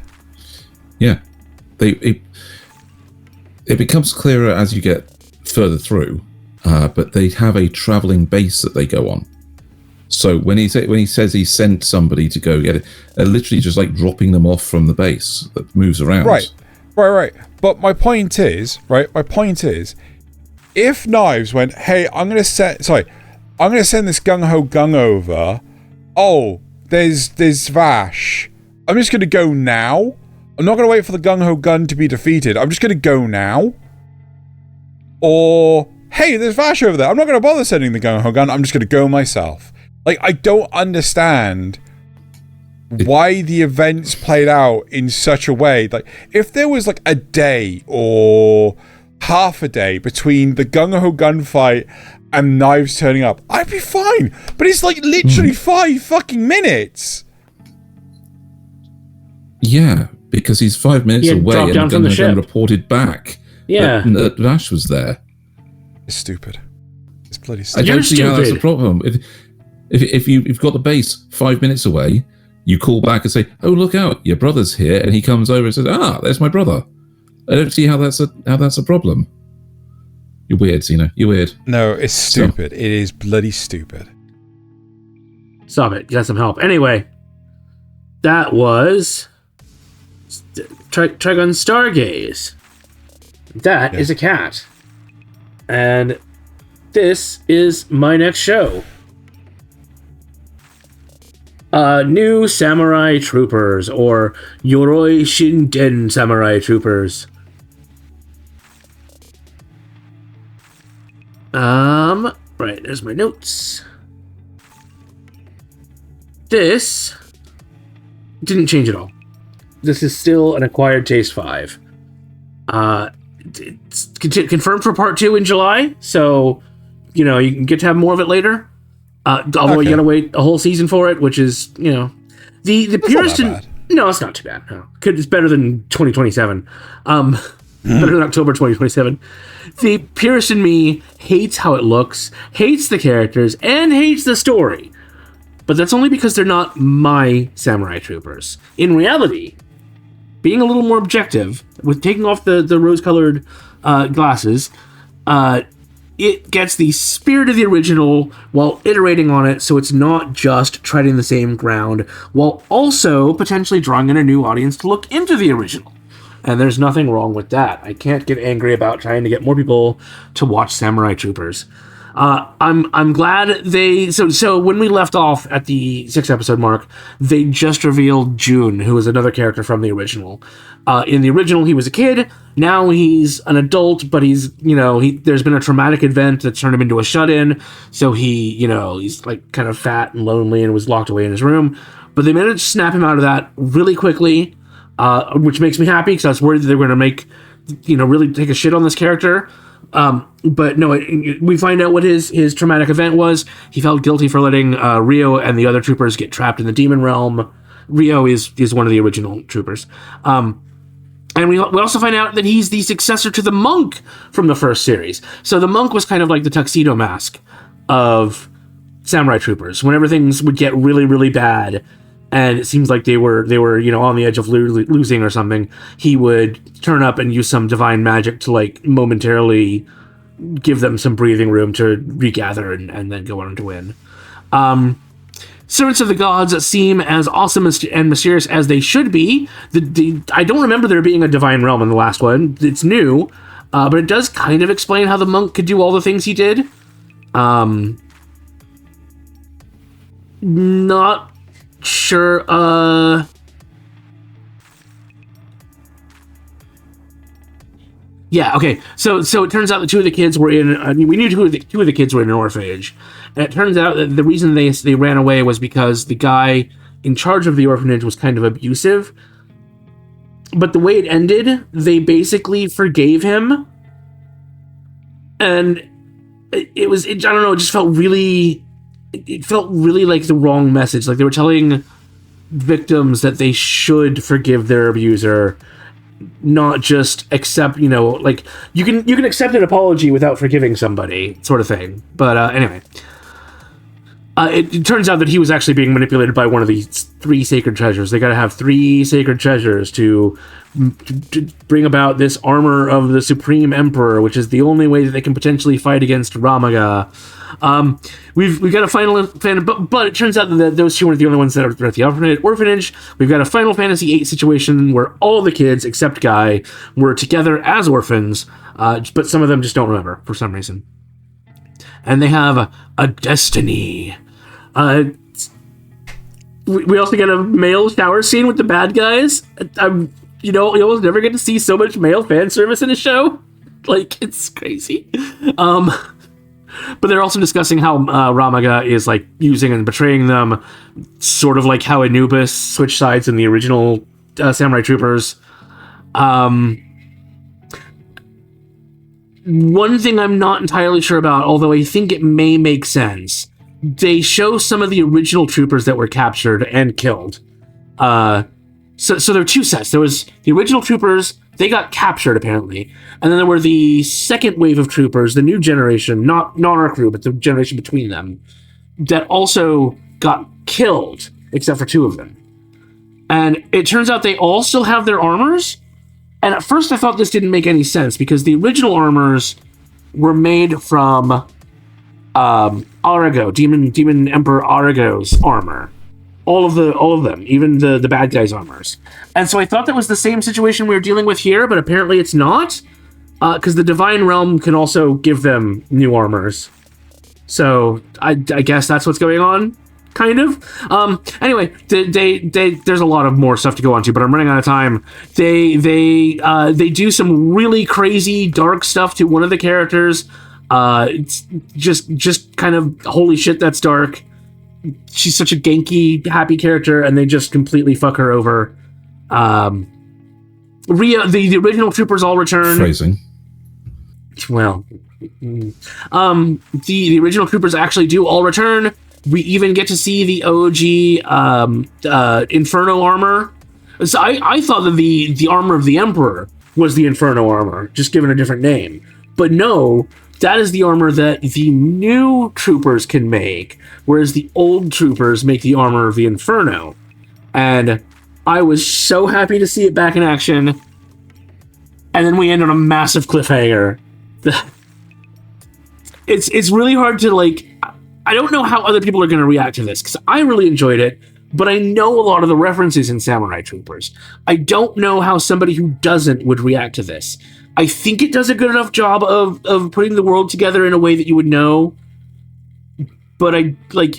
Yeah, it becomes clearer as you get further through, but they have a travelling base that they go on. So when he says he sent somebody to go get it, they're literally just like dropping them off from the base that moves around. Right. But my point is, if Knives went, hey, I'm going to send this gung-ho gung over. Oh, there's Vash. I'm just going to go now. I'm not going to wait for the gung-ho gun to be defeated. I'm just going to go now. Or, hey, there's Vash over there. I'm not going to bother sending the gung-ho gun. I'm just going to go myself. Like, I don't understand why the events played out in such a way. Like, if there was like a day or half a day between the gung-ho gunfight and knives turning up, I'd be fine. But it's like literally 5 fucking minutes. Yeah, because he's 5 minutes away and the gun reported back. Yeah. That Vash was there. It's stupid. It's bloody stupid. I don't see how that's a problem. If you've got the base 5 minutes away, you call back and say, "Oh, look out, your brother's here," and he comes over and says, "Ah, there's my brother." I don't see how that's a problem. You're weird, Xeno. You're weird. No, it's stupid. So, it is bloody stupid. Stop it. Get some help. Anyway, that was Trigun Stargaze. That is a cat. And this is my next show. New Samurai Troopers, or Yoroi Shinden Samurai Troopers. Right, there's my notes. This didn't change at all. This is still an acquired taste 5. It's confirmed for part 2 in July, so you can get to have more of it later. Although you gotta wait a whole season for it, which is the purest. No, it's not too bad. No. It's better than 2027. Better than October 2027. The purist in me hates how it looks, hates the characters, and hates the story. But that's only because they're not my Samurai Troopers. In reality, being a little more objective, with taking off the rose-colored glasses, it gets the spirit of the original while iterating on it, so it's not just treading the same ground, while also potentially drawing in a new audience to look into the original. And there's nothing wrong with that. I can't get angry about trying to get more people to watch Samurai Troopers. I'm glad they... So when we left off at the 6th episode mark, they just revealed Jun, who was another character from the original. In the original, he was a kid. Now he's an adult, but he's been a traumatic event that's turned him into a shut-in. So he's like kind of fat and lonely and was locked away in his room. But they managed to snap him out of that really quickly, which makes me happy because I was worried that they were going to make, really take a shit on this character. But no, we find out what his traumatic event was. He felt guilty for letting Rio and the other troopers get trapped in the demon realm. Rio is one of the original troopers. And we also find out that he's the successor to the monk from the first series. So the monk was kind of like the tuxedo mask of Samurai Troopers. Whenever things would get really, really bad, and it seems like they were on the edge of losing or something, he would turn up and use some divine magic to like momentarily give them some breathing room to regather and then go on to win. Servants of the Gods seem as awesome and mysterious as they should be. I don't remember there being a divine realm in the last one. It's new, but it does kind of explain how the monk could do all the things he did. Not sure. Yeah, okay. So it turns out that two of the kids were we knew two of the kids were in an orphanage. And it turns out that the reason they ran away was because the guy in charge of the orphanage was kind of abusive. But the way it ended, they basically forgave him. And it just felt really like the wrong message. Like they were telling victims that they should forgive their abuser, not just accept, like you can accept an apology without forgiving somebody, sort of thing. But anyway, it turns out that he was actually being manipulated by one of these 3 sacred treasures. They got to have 3 sacred treasures to bring about this armor of the Supreme Emperor, which is the only way that they can potentially fight against Ramaga. We've got a final, but it turns out that those 2 weren't the only ones that are at the orphanage. We've got a Final Fantasy VIII situation where all the kids, except Guy, were together as orphans, but some of them just don't remember for some reason. And they have a destiny. We also get a male shower scene with the bad guys. I'm you almost never get to see so much male fan service in a show. Like, it's crazy. But they're also discussing how Ramaga is like using and betraying them, sort of like how Anubis switched sides in the original Samurai Troopers. One thing I'm not entirely sure about, although I think it may make sense, they show some of the original troopers that were captured and killed. So there were two sets. There was the original troopers, they got captured apparently, and then there were the second wave of troopers, the new generation, not our crew, but the generation between them, that also got killed, except for two of them. And it turns out they all still have their armors. And at first I thought this didn't make any sense because the original armors were made from Arago, Demon Emperor Arago's armor. All of them, even the bad guys' armors. And so I thought that was the same situation we were dealing with here, but apparently it's not, because the Divine Realm can also give them new armors. So I guess that's what's going on, kind of. Anyway, there's a lot of more stuff to go on to, but I'm running out of time. They do some really crazy dark stuff to one of the characters. It's just kind of holy shit, that's dark. She's such a ganky, happy character, and they just completely fuck her over. Rhea, the original troopers all return. Phrasing. Well, the original troopers actually do all return. We even get to see the OG Inferno armor. So I thought that the armor of the Emperor was the Inferno armor, just given a different name. But no, that is the armor that the new troopers can make, whereas the old troopers make the armor of the Inferno. And I was so happy to see it back in action. And then we end on a massive cliffhanger. It's really hard to, like... I don't know how other people are going to react to this, because I really enjoyed it, but I know a lot of the references in Samurai Troopers. I don't know how somebody who doesn't would react to this. I think it does a good enough job of putting the world together in a way that you would know, but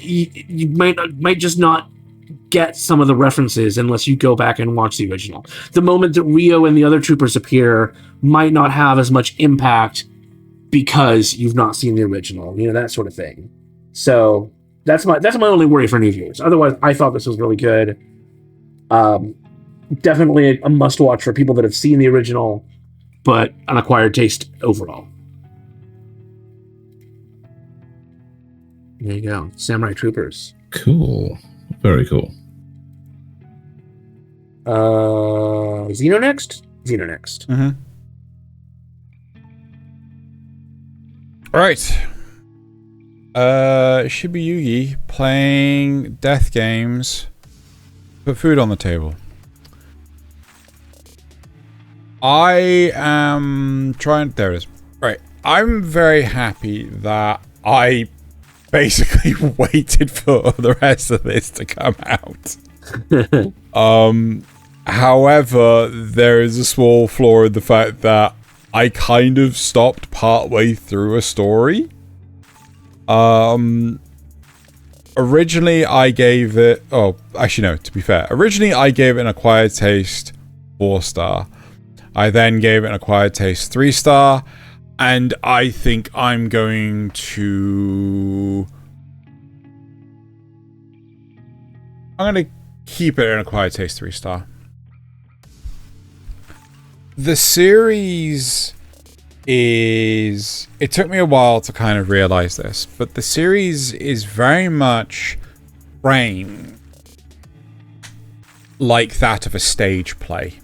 you might just not get some of the references unless you go back and watch the original. The moment that Rio and the other troopers appear might not have as much impact because you've not seen the original, that sort of thing. So that's my only worry for new viewers. Otherwise, I thought this was really good. Definitely a must watch for people that have seen the original, but an acquired taste overall. There you go. Samurai Troopers. Cool. Very cool. Xeno next? Xeno next. Mm-hmm. All right. Shiboyugi playing death games. Put food on the table. I am trying... There it is. Right. I'm very happy that I basically waited for the rest of this to come out. However, there is a small flaw in the fact that I kind of stopped partway through a story. Originally I gave it... Oh, actually no, to be fair. Originally I gave it an acquired taste 4-star. I then gave it an acquired taste 3-star. And I think I'm going to... I'm going to keep it an acquired taste 3-star. The series is... It took me a while to kind of realize this, but the series is very much framed like that of a stage play.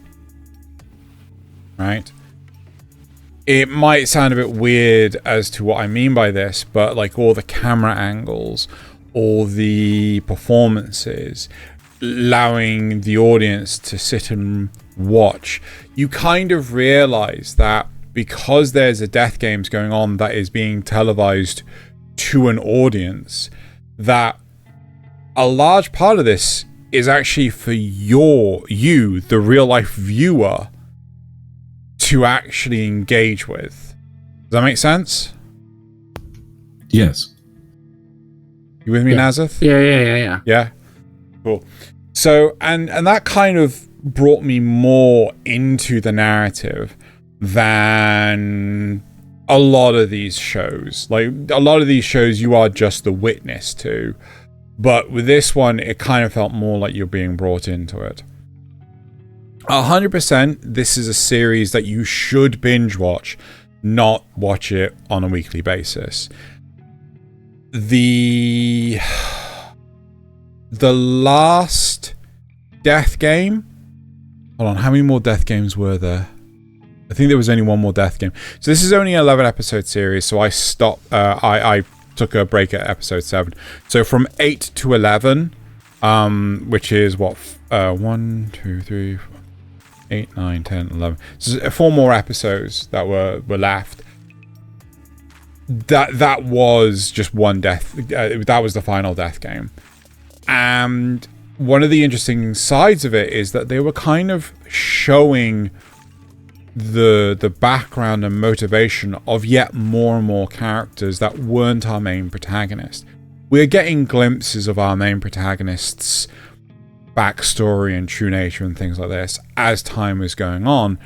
Right? It might sound a bit weird as to what I mean by this, but like all the camera angles, all the performances, allowing the audience to sit and watch, you kind of realize that because there's a death games going on that is being televised to an audience, that a large part of this is actually for you, the real life viewer, to actually engage with. Does that make sense? Yes. You with me, Nasuth? Yeah. Yeah? Cool. So, and that kind of brought me more into the narrative than a lot of these shows. Like, a lot of these shows you are just the witness to, but with this one it kind of felt more like you're being brought into it. 100%, this is a series that you should binge watch, not watch it on a weekly basis. The last death game, hold on, how many more death games were there? I think there was only one more death game. So this is only an 11 episode series, so I stopped, I took a break at episode 7. So from 8 to 11, which is what, 1, 2, 3, 4, 8, 9, 10, 11. So 4 more episodes that were left. That was just one death, that was the final death game. And one of the interesting sides of it is that they were kind of showing the background and motivation of yet more and more characters that weren't our main protagonist. We're getting glimpses of our main protagonist's backstory and true nature and things like this as time is going on.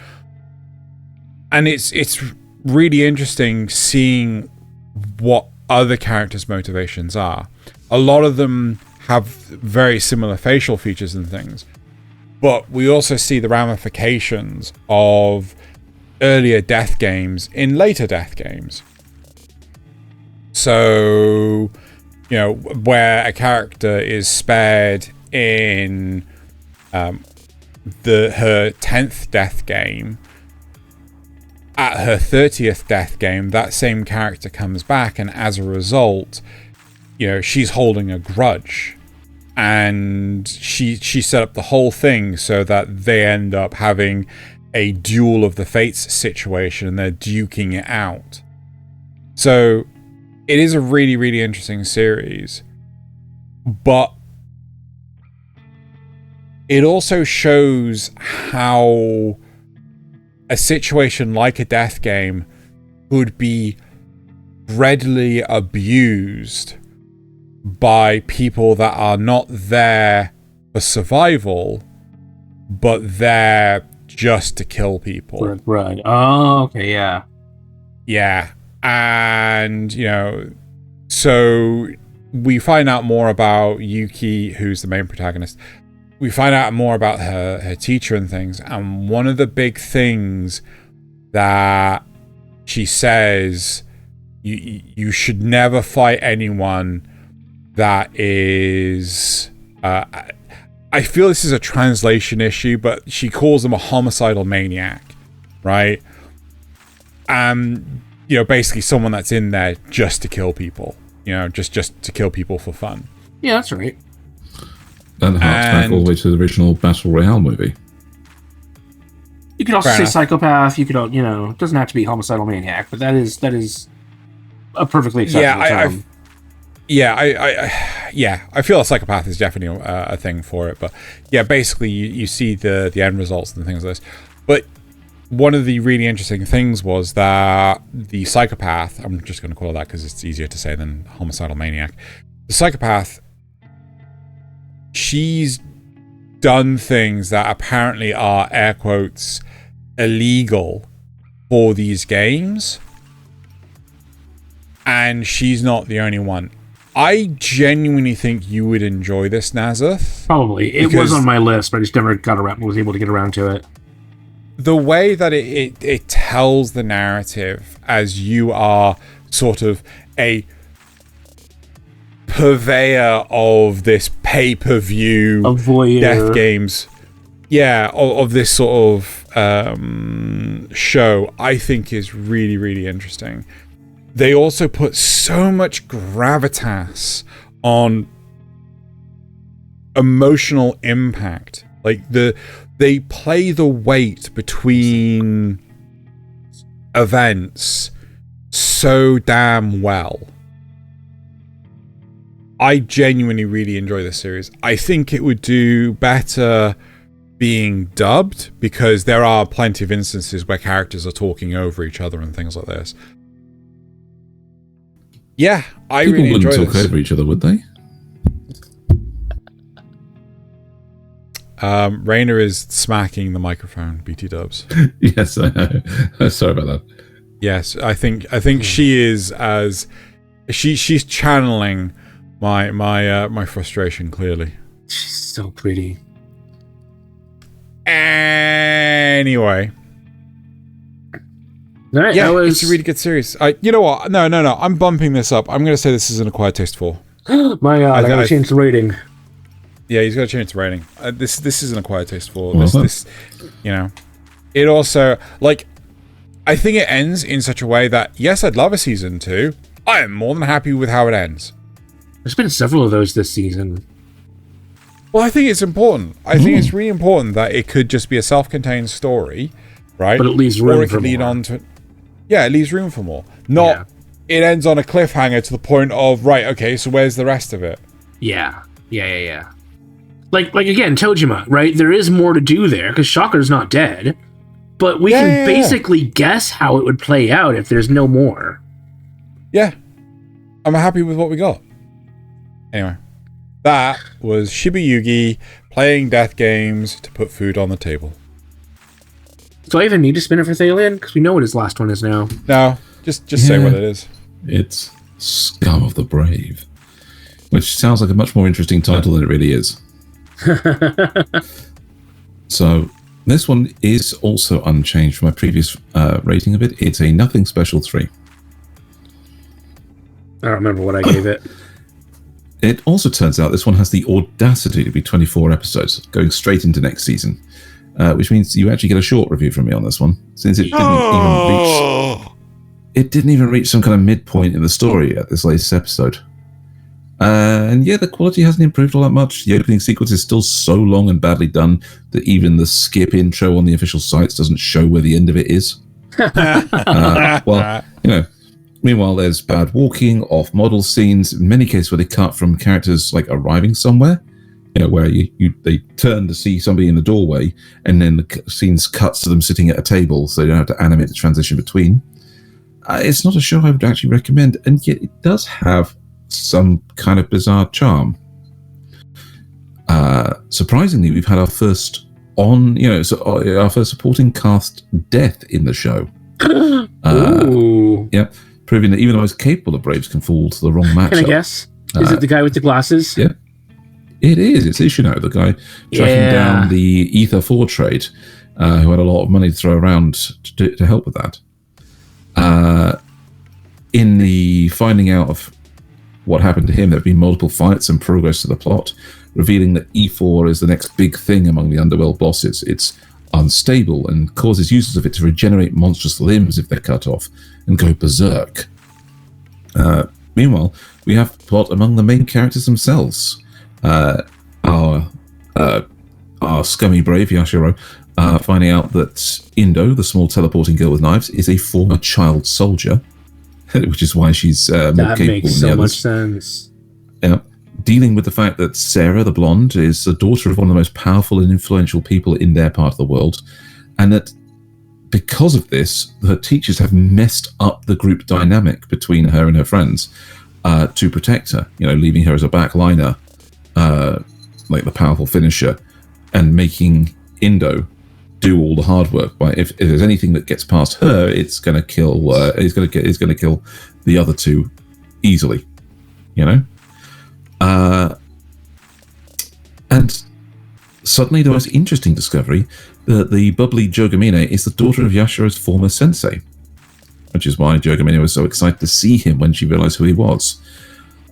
And it's really interesting seeing what other characters' motivations are. A lot of them have very similar facial features and things, but we also see the ramifications of earlier death games in later death games. So, you know, where a character is spared in her 10th death game, at her 30th death game, that same character comes back, and as a result, you know, she's holding a grudge. And she set up the whole thing so that they end up having a duel of the fates situation, and they're duking it out. So it is a really, really interesting series, but it also shows how a situation like a death game could be readily abused by people that are not there for survival, but there just to kill people. Right. Oh, okay, yeah. Yeah. And, you know, so we find out more about Yuki, who's the main protagonist. We find out more about her teacher and things. And one of the big things that she says, you should never fight anyone that is... I feel this is a translation issue, but she calls him a homicidal maniac, right? You know, basically someone that's in there just to kill people. You know, just to kill people for fun. Yeah, that's right. That harks back all the way to the original Battle Royale movie. You could also say psychopath. You could, you know, it doesn't have to be homicidal maniac, but that is a perfectly acceptable term. I feel a psychopath is definitely a thing for it, but yeah, basically you see the end results and things like this. But one of the really interesting things was that the psychopath, I'm just going to call it that because it's easier to say than homicidal maniac. The psychopath, she's done things that apparently are, air quotes, illegal for these games, and she's not the only one. I genuinely think you would enjoy this, Nasuth. Probably. It was on my list, but I just never was able to get around to it. The way that it tells the narrative as you are sort of a purveyor of this pay-per-view death games, of this sort of show, I think is really, really interesting. They also put so much gravitas on emotional impact. Like they play the weight between events so damn well. I genuinely really enjoy this series. I think it would do better being dubbed, because there are plenty of instances where characters are talking over each other and things like this. Yeah, I People really enjoy this. People wouldn't talk over each other, would they? Raina is smacking the microphone, BT dubs. Yes, I know. Sorry about that. Yes, I think she is she's channeling my frustration clearly. She's so pretty. Anyway. All right, Yeah, it's a really good series. You know what? No. I'm bumping this up. I'm going to say this is an Acquired Taste 4. My God, I gotta change the rating. Yeah, he's got to change the rating. This is an Acquired Taste 4. Uh-huh. This, you know. It also, like, I think it ends in such a way that, yes, I'd love a season 2. I am more than happy with how it ends. There's been several of those this season. Well, I think it's important. I think it's really important that it could just be a self-contained story, right? But it leaves room or it for could lead more. on to... Yeah, it leaves room for more. Not, it ends on a cliffhanger to the point of, right, okay, so where's the rest of it? Yeah. Like again, Tojima, right? There is more to do there, because Shocker's not dead. But we can basically guess how it would play out if there's no more. Yeah. I'm happy with what we got. Anyway. That was Shiboyugi playing death games to put food on the table. Do I even need to spin it for Thaylien? Because we know what his last one is now. No, just say what it is. It's Scum of the Brave, which sounds like a much more interesting title than it really is. So this one is also unchanged from my previous rating of it. It's a Nothing Special 3. I don't remember what I gave it. It also turns out this one has the audacity to be 24 episodes, going straight into next season, which means you actually get a short review from me on this one, since it didn't even reach some kind of midpoint in the story at this latest episode. And yeah, the quality hasn't improved all that much. The opening sequence is still so long and badly done that even the skip intro on the official sites doesn't show where the end of it is. Well, you know. Meanwhile, there's bad walking, off-model scenes, in many cases where they cut from characters like arriving somewhere, you know, where they turn to see somebody in the doorway, and then the scenes cuts to them sitting at a table, so they don't have to animate the transition between. It's not a show I would actually recommend, and yet it does have some kind of bizarre charm. Surprisingly, we've had our first our first supporting cast death in the show. Ooh. Yeah. Proving that even the most capable of Braves can fall to the wrong matchup. Can I guess? Is it the guy with the glasses? Yeah. It is. It's Ishino, the guy tracking down the Ether 4 trade, who had a lot of money to throw around to help with that. In the finding out of what happened to him, there have been multiple fights and progress to the plot, revealing that E4 is the next big thing among the underworld bosses. It's unstable and causes users of it to regenerate monstrous limbs if they're cut off and go berserk. Meanwhile, we have plot among the main characters themselves. Our scummy brave Yashiro finding out that Indo, the small teleporting girl with knives, is a former child soldier, which is why she's more that capable makes than so the much others. sense. Dealing with the fact that Sarah, the blonde, is the daughter of one of the most powerful and influential people in their part of the world, and that because of this, her teachers have messed up the group dynamic between her and her friends to protect her, leaving her as a backliner, like the powerful finisher, and making Indo do all the hard work. If there's anything that gets past her, it's going to kill. It's going to kill the other two easily, And suddenly the most interesting discovery, that the bubbly Jogamine is the daughter of Yashiro's former sensei, which is why Jogamine was so excited to see him when she realized who he was.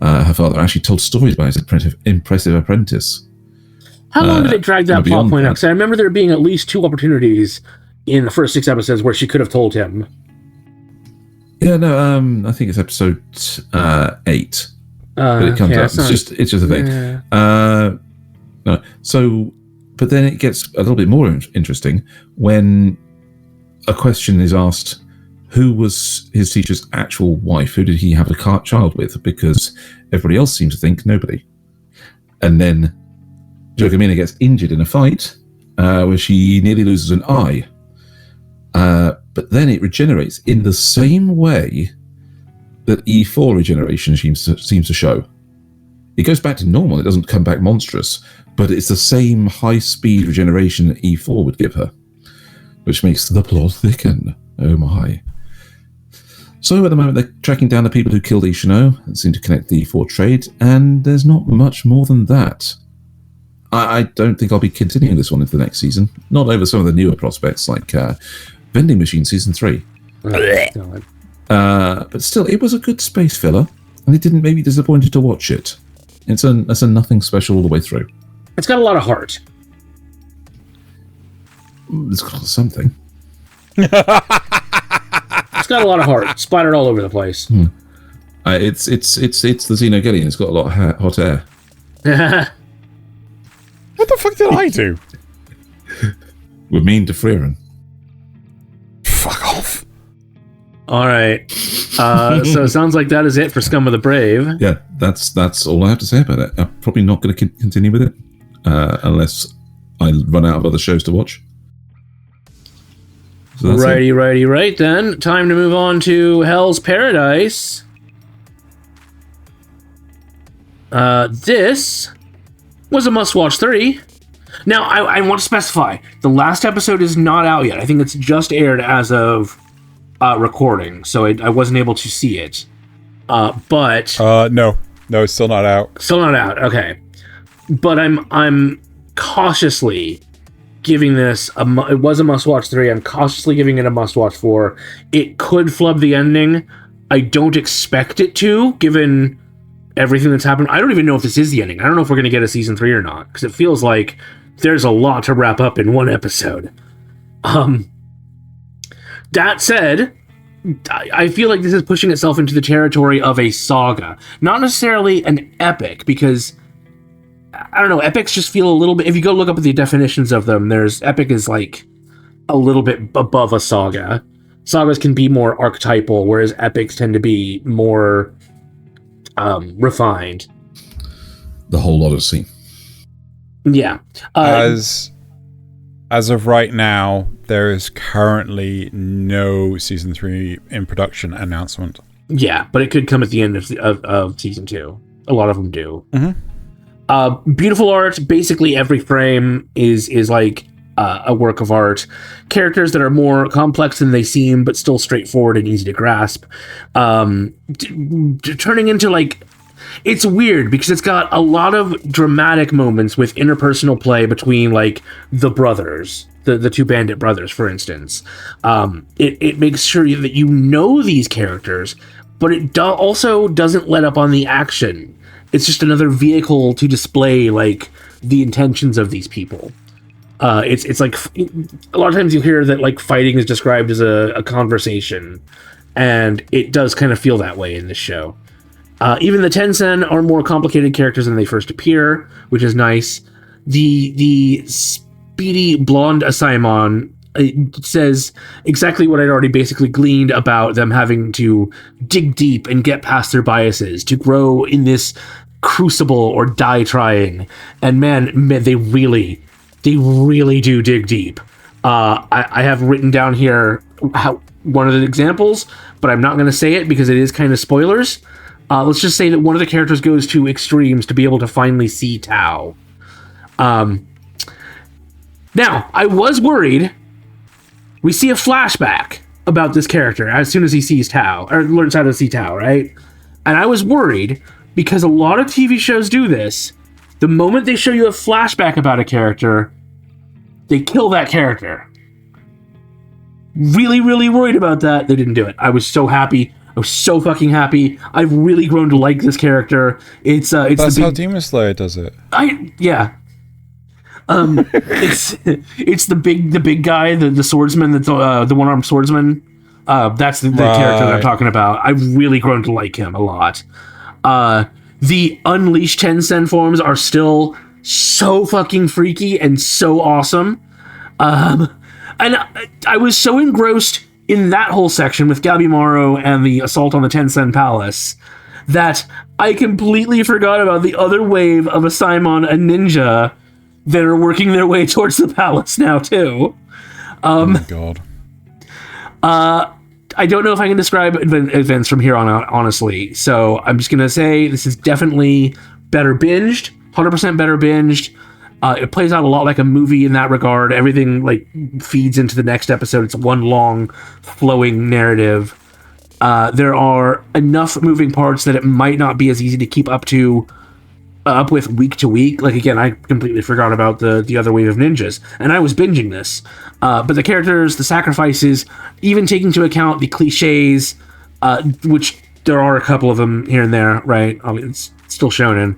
Her father actually told stories about his impressive apprentice. How long did it drag that plot point out? Because I remember there being at least 2 opportunities in the first 6 episodes where she could have told him. Yeah, no, I think it's episode 8. But it comes out. It's just a thing. Yeah. No. So, but then it gets a little bit more interesting when a question is asked: who was his teacher's actual wife? Who did he have a child with? Because everybody else seems to think nobody. And then Jogamina gets injured in a fight where she nearly loses an eye. But then it regenerates in the same way that E4 regeneration seems to show. It goes back to normal. It doesn't come back monstrous, but it's the same high-speed regeneration that E4 would give her, which makes the plot thicken. Oh my. So at the moment, they're tracking down the people who killed Ishino and seem to connect the E4 trade, and there's not much more than that. I don't think I'll be continuing this one into the next season. Not over some of the newer prospects, like Vending Machine Season 3. But still, it was a good space filler, and it didn't make me disappointed to watch it. It's a nothing special all the way through. It's got a lot of heart. It's got something. It's got a lot of heart, splattered all over the place. It's the Xenogelion. It's got a lot of hot air. What the fuck did I do? We're mean to Frieren. Fuck off. All right. So it sounds like that is it for Scum of the Brave. Yeah, that's all I have to say about it. I'm probably not going to continue with it unless I run out of other shows to watch. So Righty, then. Time to move on to Hell's Paradise. This was a must-watch 3. Now, I want to specify, the last episode is not out yet. I think it's just aired as of recording, so I wasn't able to see it. But... No, it's still not out. Still not out, okay. But I'm cautiously giving this it was a must-watch 3. I'm cautiously giving it a must-watch 4. It could flub the ending. I don't expect it to, given everything that's happened. I don't even know if this is the ending. I don't know if we're going to get a season 3 or not, because it feels like there's a lot to wrap up in one episode. That said, I feel like this is pushing itself into the territory of a saga. Not necessarily an epic, because I don't know, epics just feel a little bit, if you go look up at the definitions of them, epic is like a little bit above a saga. Sagas can be more archetypal, whereas epics tend to be more refined. The whole Odyssey. Yeah. As of right now, there is currently no season 3 in production announcement. Yeah, but it could come at the end of season 2. A lot of them do. Beautiful art. Basically, every frame is like a work of art. Characters that are more complex than they seem, but still straightforward and easy to grasp. Turning into like... It's weird because it's got a lot of dramatic moments with interpersonal play between like the brothers, the two bandit brothers, for instance. It makes sure that you know these characters, but it also doesn't let up on the action. It's just another vehicle to display like the intentions of these people. It's like a lot of times you hear that like fighting is described as a conversation, and it does kind of feel that way in this show. Even the Tensen are more complicated characters than they first appear, which is nice. The speedy blonde Asaemon says exactly what I'd already basically gleaned about them having to dig deep and get past their biases to grow in this crucible or die trying. And man, they really do dig deep. I have written down here one of the examples, but I'm not going to say it because it is kind of spoilers. Let's just say that one of the characters goes to extremes to be able to finally see Tao. Now, I was worried. We see a flashback about this character as soon as he sees Tao, or learns how to see Tao, right? And I was worried because a lot of TV shows do this. The moment they show you a flashback about a character, they kill that character. Really, really worried about that. They didn't do it. I was so happy. I was so fucking happy. I've really grown to like this character. It's that's how Demon Slayer does it. Yeah. It's the big guy, the swordsman, that's the one-armed swordsman. That's the character that I'm talking about. I've really grown to like him a lot. The Unleashed Tensen forms are still so fucking freaky and so awesome. And I was so engrossed in that whole section with Gabimaru and the assault on the Tensen Palace that I completely forgot about the other wave of Asaemon and Ninja that are working their way towards the palace now, too. Oh my god. I don't know if I can describe events from here on out, honestly. So I'm just going to say this is definitely better binged, 100% better binged. It plays out a lot like a movie in that regard. Everything like feeds into the next episode. It's one long, flowing narrative. There are enough moving parts that it might not be as easy to keep up with week to week. Like, again, I completely forgot about the other wave of ninjas, and I was binging this. But the characters, the sacrifices, even taking into account the cliches, which there are a couple of them here and there, right? I mean, it's still shonen.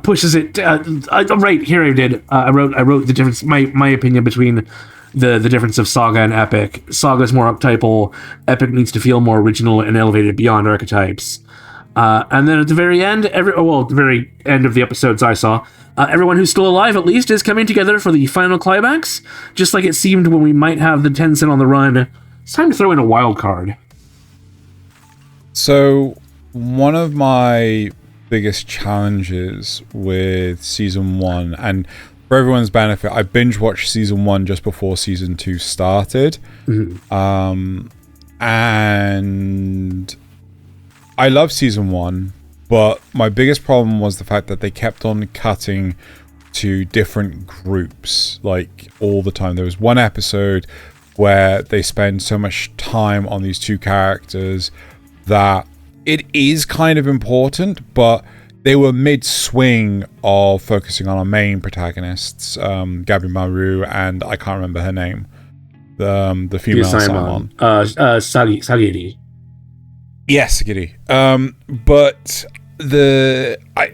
Pushes it. Right here, I wrote the difference. My opinion between the difference of saga and epic. Saga is more archetypal. Epic needs to feel more original and elevated beyond archetypes. And then at the very end, the very end of the episodes I saw, everyone who's still alive at least is coming together for the final climax. Just like it seemed when we might have the Tencent on the run. It's time to throw in a wild card. So, one of my biggest challenges with season 1, and for everyone's benefit, I binge watched season 1 just before season 2 started. Mm-hmm. And I love season 1, but my biggest problem was the fact that they kept on cutting to different groups, like, all the time. There was one episode where they spend so much time on these two characters that it is kind of important, but they were mid-swing of focusing on our main protagonists, Gabi Maru, and I can't remember her name, the female Simon. Sagiri. Yes, Sagiri. But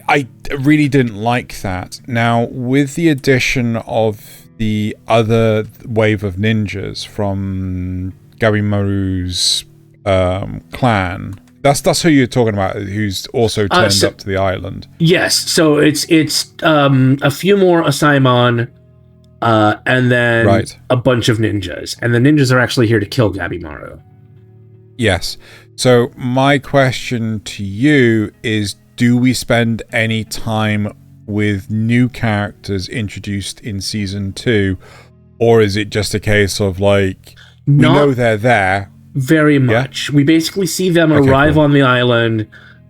I really didn't like that. Now, with the addition of the other wave of ninjas from Gabi Maru's clan, that's who you're talking about, who's also turned up to the island. Yes, so it's a few more Asaimon, and then a bunch of ninjas, and the ninjas are actually here to kill Gabi Maru. Yes. So my question to you is, do we spend any time with new characters introduced in season 2, or is it just a case of like, we know they're there? Very much. Yeah? We basically see them arrive on the island,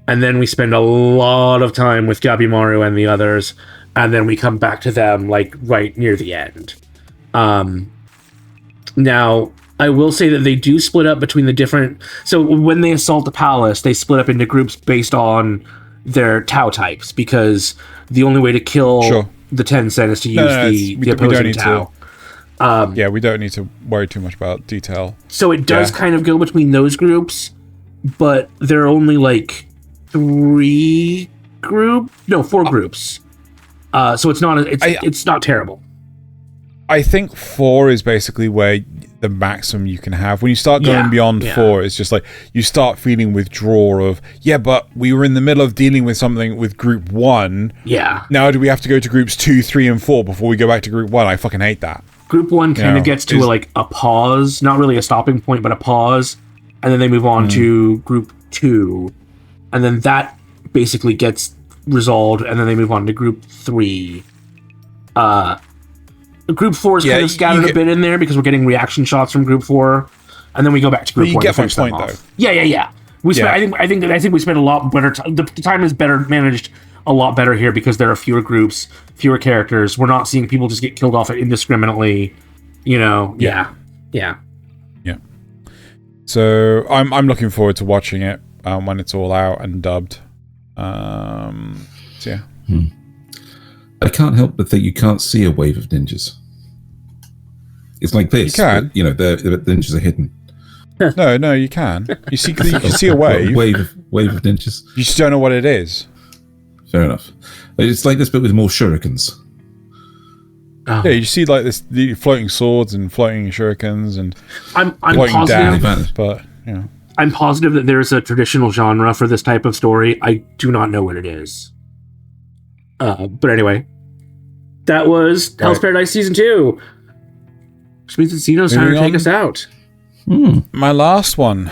and then we spend a lot of time with Gabi Maru and the others, and then we come back to them like right near the end. Now, I will say that they do split up between the different... So when they assault the palace, they split up into groups based on their Tau types, because the only way to kill the Tencent is to use the opposing Tau. We don't need to worry too much about detail. So it does kind of go between those groups, but there are only like 4 groups. So it's not terrible. I think 4 is basically where the maximum you can have. When you start going beyond 4, it's just like you start feeling withdrawal of, but we were in the middle of dealing with something with group 1. Yeah. Now do we have to go to groups 2, 3, and 4 before we go back to group 1? I fucking hate that. Group 1 kind of gets to a pause, not really a stopping point, but a pause, and then they move on to group 2, and then that basically gets resolved, and then they move on to group 3. Group 4 is kind of scattered a bit in there because we're getting reaction shots from group 4, and then we go back to group 1 to finish them off. Yeah. I think we spent a lot better time. The time is better managed, a lot better here, because there are fewer groups, fewer characters. We're not seeing people just get killed off indiscriminately. Yeah. So I'm looking forward to watching it when it's all out and dubbed. I can't help but think you can't see a wave of ninjas. It's like this. You can. The ninjas are hidden. No, you can. You can see a wave. Wave of ninjas. You just don't know what it is. Fair enough. It's like this, but with more shurikens. Oh. Yeah, you see like the floating swords and floating shurikens and I'm floating positive, but I'm positive that there's a traditional genre for this type of story. I do not know what it is. But anyway, that was Hell's Paradise Season 2. Which means that Zeno's trying to take us out. My last one,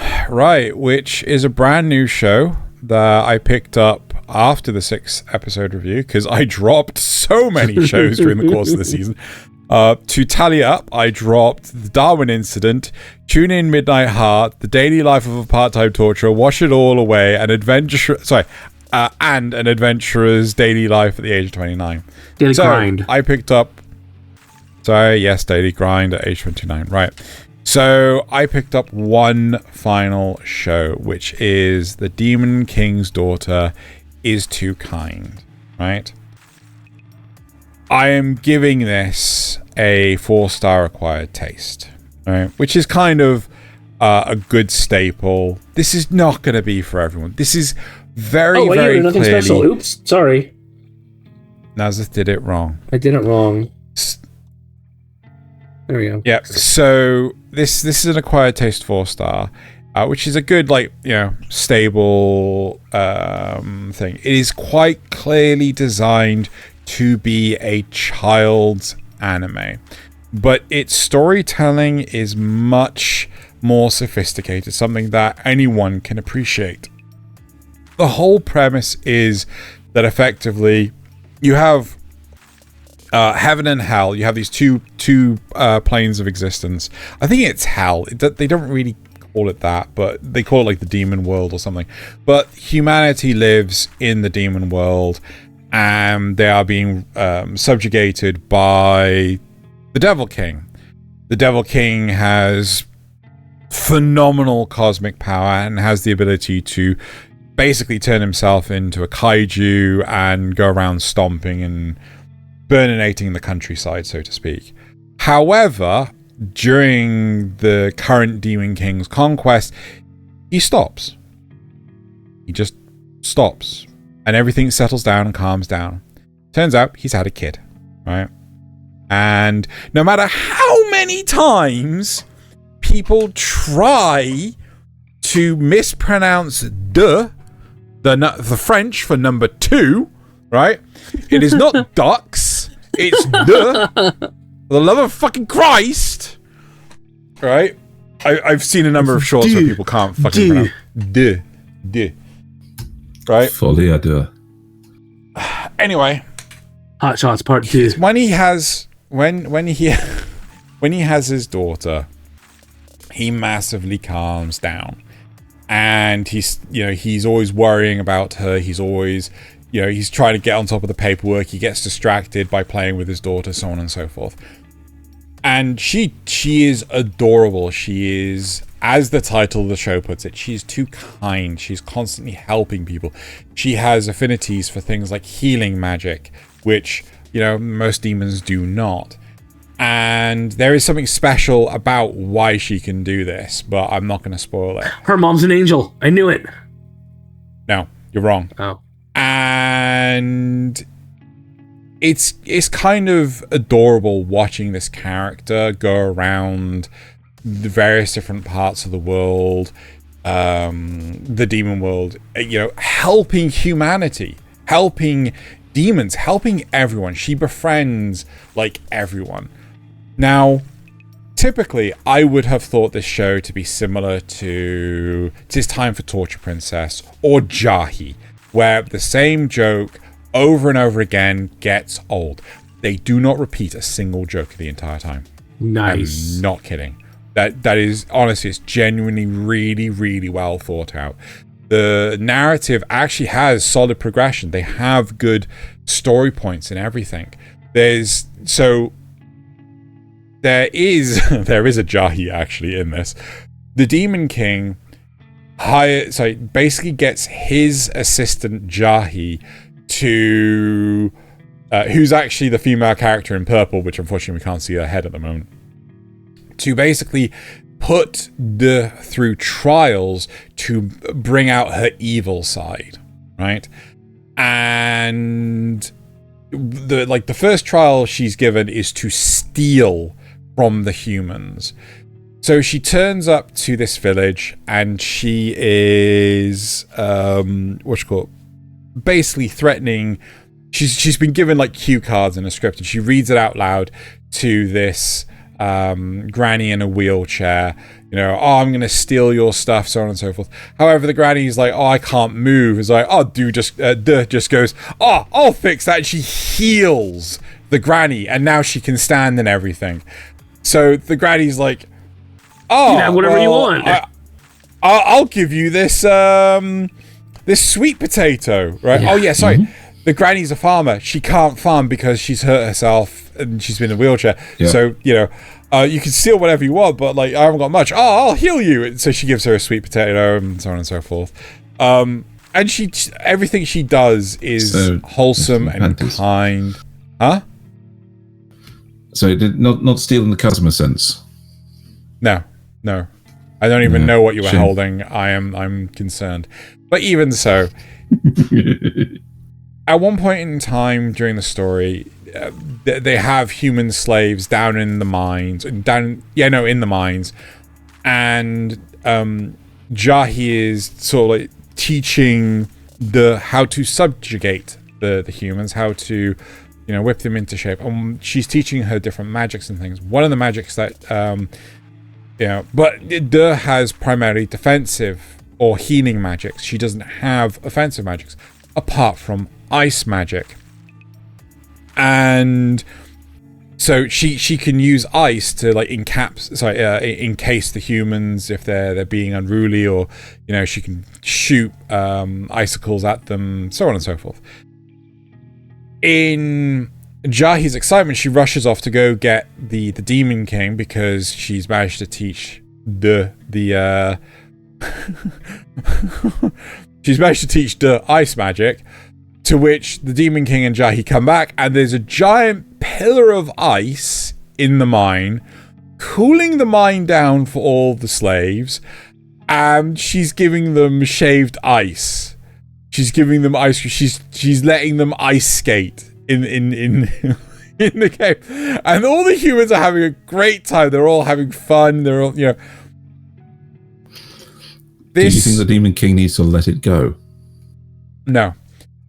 which is a brand new show that I picked up after the 6th episode review, because I dropped so many shows during the course of the season. To tally up, I dropped The Darwin Incident, Tune In Midnight Heart, The Daily Life of a Part-Time Torturer, Wash It All Away, and and an adventurer's daily life at the age of 29. Daily grind. I picked up... Sorry, yes, daily grind at age 29. Right. So I picked up one final show, which is The Demon King's Daughter is Too Kind. Right? I am giving this a 4-star acquired taste. Right? Which is kind of a good staple. This is not going to be for everyone. This is very nothing clearly... special. Oops, sorry. Nasuth did it wrong. I did it wrong. There we go. Yeah, so this is an acquired taste 4-star, which is a good, stable thing. It is quite clearly designed to be a child's anime, but its storytelling is much more sophisticated, something that anyone can appreciate. The whole premise is that effectively you have heaven and hell. You have these two planes of existence. I think it's hell. They don't really call it that, but they call it the demon world or something. But humanity lives in the demon world, and they are being subjugated by the Devil King. The Devil King has phenomenal cosmic power and has the ability to basically turn himself into a kaiju and go around stomping and burninating the countryside, so to speak. However, during the current Demon King's conquest, he stops. He just stops. And everything settles down and calms down. Turns out he's had a kid, right? And no matter how many times people try to mispronounce the French for number 2, right? It is not ducks. It's the. For the love of fucking Christ, right? I've seen a number of shorts where people can't fucking pronounce the. Right? Folie à deux. Anyway, Hot Shots Part 2. When he has his daughter, he massively calms down, and he's always worrying about her. He's always he's trying to get on top of the paperwork. He gets distracted by playing with his daughter, so on and so forth. And she is adorable. She is, as the title of the show puts it, she's too kind. She's constantly helping people. She has affinities for things like healing magic, which, most demons do not. And there is something special about why she can do this, but I'm not going to spoil it. Her mom's an angel. I knew it. No, you're wrong. Oh. And it's kind of adorable watching this character go around the various different parts of the world, the demon world, helping humanity, helping demons, helping everyone. She befriends everyone. Now, typically, I would have thought this show to be similar to Tis Time for Torture Princess or Jahi, where the same joke over and over again gets old. They do not repeat a single joke the entire time. Nice. I'm not kidding. That is, honestly, it's genuinely really, really well thought out. The narrative actually has solid progression. They have good story points and everything. There is a Jahi actually in this. The Demon King basically gets his assistant Jahi to who's actually the female character in purple, which unfortunately we can't see her head at the moment, to basically put through trials to bring out her evil side, right? And the first trial she's given is to steal from the humans. So she turns up to this village and she is basically threatening. She's been given cue cards in a script, and she reads it out loud to this granny in a wheelchair. I'm gonna steal your stuff, so on and so forth. However, the granny's like, I can't move. It's like, just goes, I'll fix that. And she heals the granny, and now she can stand and everything. So the granny's like, whatever you want. I'll give you this this sweet potato, right? Yeah. Oh yeah, sorry. The granny's a farmer. She can't farm because she's hurt herself and she's been in a wheelchair. Yeah. So, you can steal whatever you want, but like, I haven't got much. Oh, I'll heal you. And so she gives her a sweet potato and so on and so forth. And everything she does is wholesome and kind. Huh? So not steal in the customer sense. No. I don't even know what you were holding. I'm concerned. But even so, at one point in time during the story, they have human slaves down in the mines, in the mines, and Jahi is sort of like teaching how to subjugate the humans, how to whip them into shape. She's teaching her different magics and things. One of the magics that but De has primarily defensive or healing magics. She doesn't have offensive magics apart from ice magic. And so she can use ice to like encase the humans if they're being unruly, or she can shoot icicles at them, so on and so forth. In Jahi's excitement, she rushes off to go get the Demon King because she's managed to teach she's managed to teach the ice magic. To which the Demon King and Jahi come back, and there's a giant pillar of ice in the mine, cooling the mine down for all the slaves, and she's giving them shaved ice. She's giving them ice. She's letting them ice skate in the game, and all the humans are having a great time. They're all having fun. They're all Do you think the Demon King needs to let it go? No.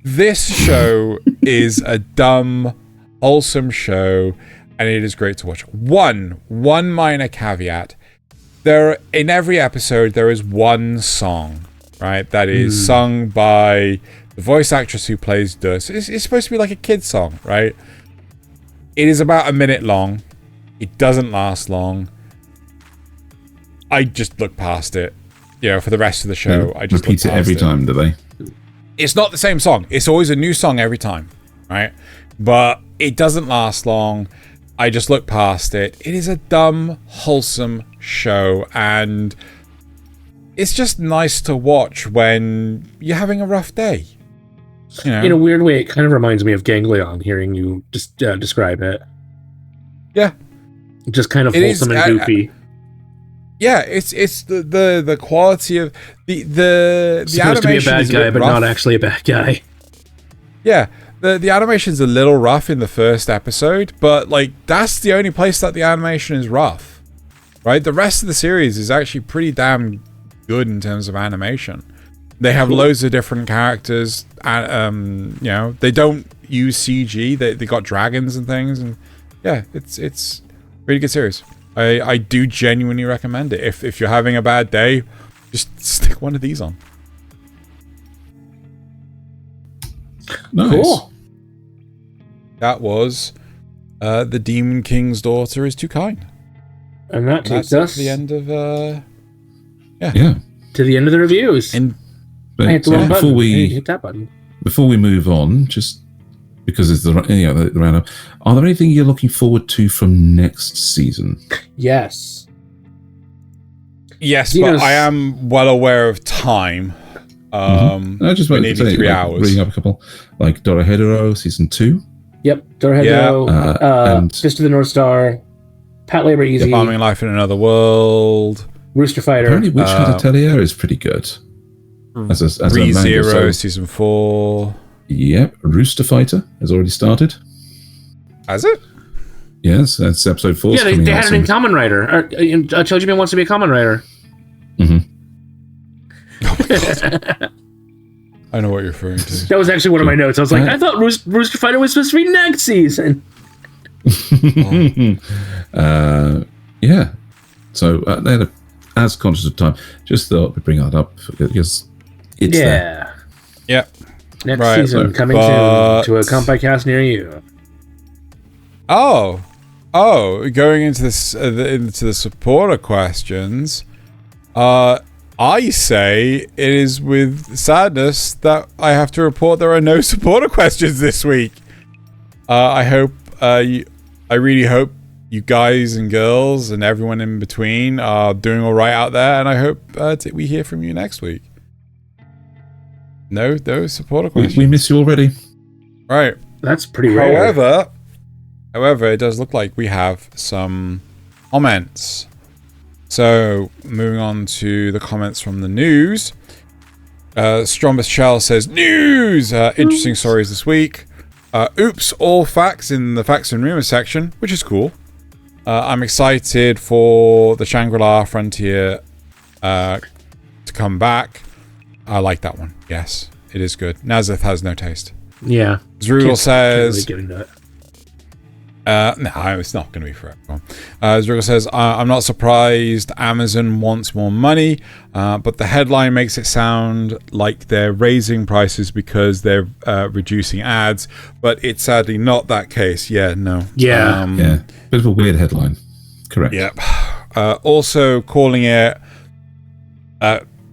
This show is a dumb, wholesome show, and it is great to watch. One minor caveat. In every episode, there is one song, right? That is sung by the voice actress who plays Dus. It's supposed to be like a kid's song, right? It is about a minute long. It doesn't last long. I just look past it. For the rest of the show, I just repeat it every time, do they? It's not the same song. It's always a new song every time, right? But it doesn't last long. I just look past it. It is a dumb, wholesome show, and it's just nice to watch when you're having a rough day. In a weird way, it kind of reminds me of Ganglion, hearing you just describe it. Yeah. Just kind of wholesome and goofy. Yeah, it's the quality of the supposed animation to be a bad guy, but rough. not actually a bad guy. Yeah, the animation's a little rough in the first episode, but like that's the only place that the animation is rough, right? The rest of the series is actually pretty damn good in terms of animation. They have loads of different characters. They don't use CG. They got dragons and things, and yeah, it's a really good series. I do genuinely recommend it. If you're having a bad day, just stick one of these on. Nice. Cool. That was The Demon King's Daughter is Too Kind. And that takes us to the end of to the end of the reviews. I hit the wrong button. Hit that button. Before we move on, just because it's the roundup, are there anything you're looking forward to from next season? Yes, but I am well aware of time. I just we need 3 hours. Bring up a couple, like Dorohedoro season 2. Yep, Dorohedoro, and Fist of the North Star, Pat Labor Easy, The Bombing Life in Another World, Rooster Fighter. Apparently, Witch Hunter Atelier is pretty good. As a manga, Zero season 4. Yep, Rooster Fighter has already started. Has it? Yes, that's episode 4. Yeah, they had it in Kamen Rider. Tojima wants to be a Kamen Rider. I know what you're referring to. That was actually one of my notes. I was like, I thought Rooster Fighter was supposed to be next season. Yeah. So they're as conscious of time. Just thought we'd bring that up because it's there. Yeah. Next season coming soon to a Kanpai Cast near you. Oh, going into this into the supporter questions. I say it is with sadness that I have to report there are no supporter questions this week. I really hope you guys and girls and everyone in between are doing all right out there, and I hope we hear from you next week. No supporter questions. We miss you already. Right. That's pretty rare. However, it does look like we have some comments. So, moving on to the comments from the news. Strongest Shell says, news! Interesting stories this week. Oops, all facts in the facts and rumors section, which is cool. I'm excited for the Shangri-La Frontier to come back. I like that one. Yes, it is good. Nasuth has no taste. Yeah. Zrugel says... Can't really get into it. No, it's not going to be for everyone. Zrugel says, I'm not surprised Amazon wants more money, but the headline makes it sound like they're raising prices because they're reducing ads, but it's sadly not that case. Yeah, no. Yeah. Yeah, bit of a weird headline. Correct. Yep. Also calling it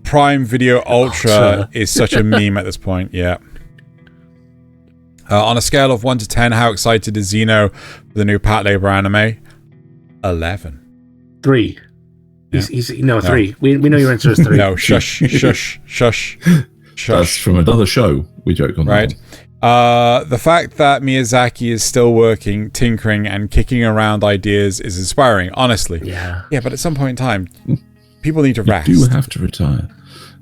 Prime Video Ultra is such a meme at this point. Yeah. On a scale of 1 to 10, how excited is Xeno for the new Pat Labor anime? 11. 3. Yeah. He's 3. We know your answer is 3. No, shush. That's from another show. We joke on right. that one. The fact that Miyazaki is still working, tinkering, and kicking around ideas is inspiring, honestly. Yeah. Yeah, but at some point in time, people need to rest. You do have to retire.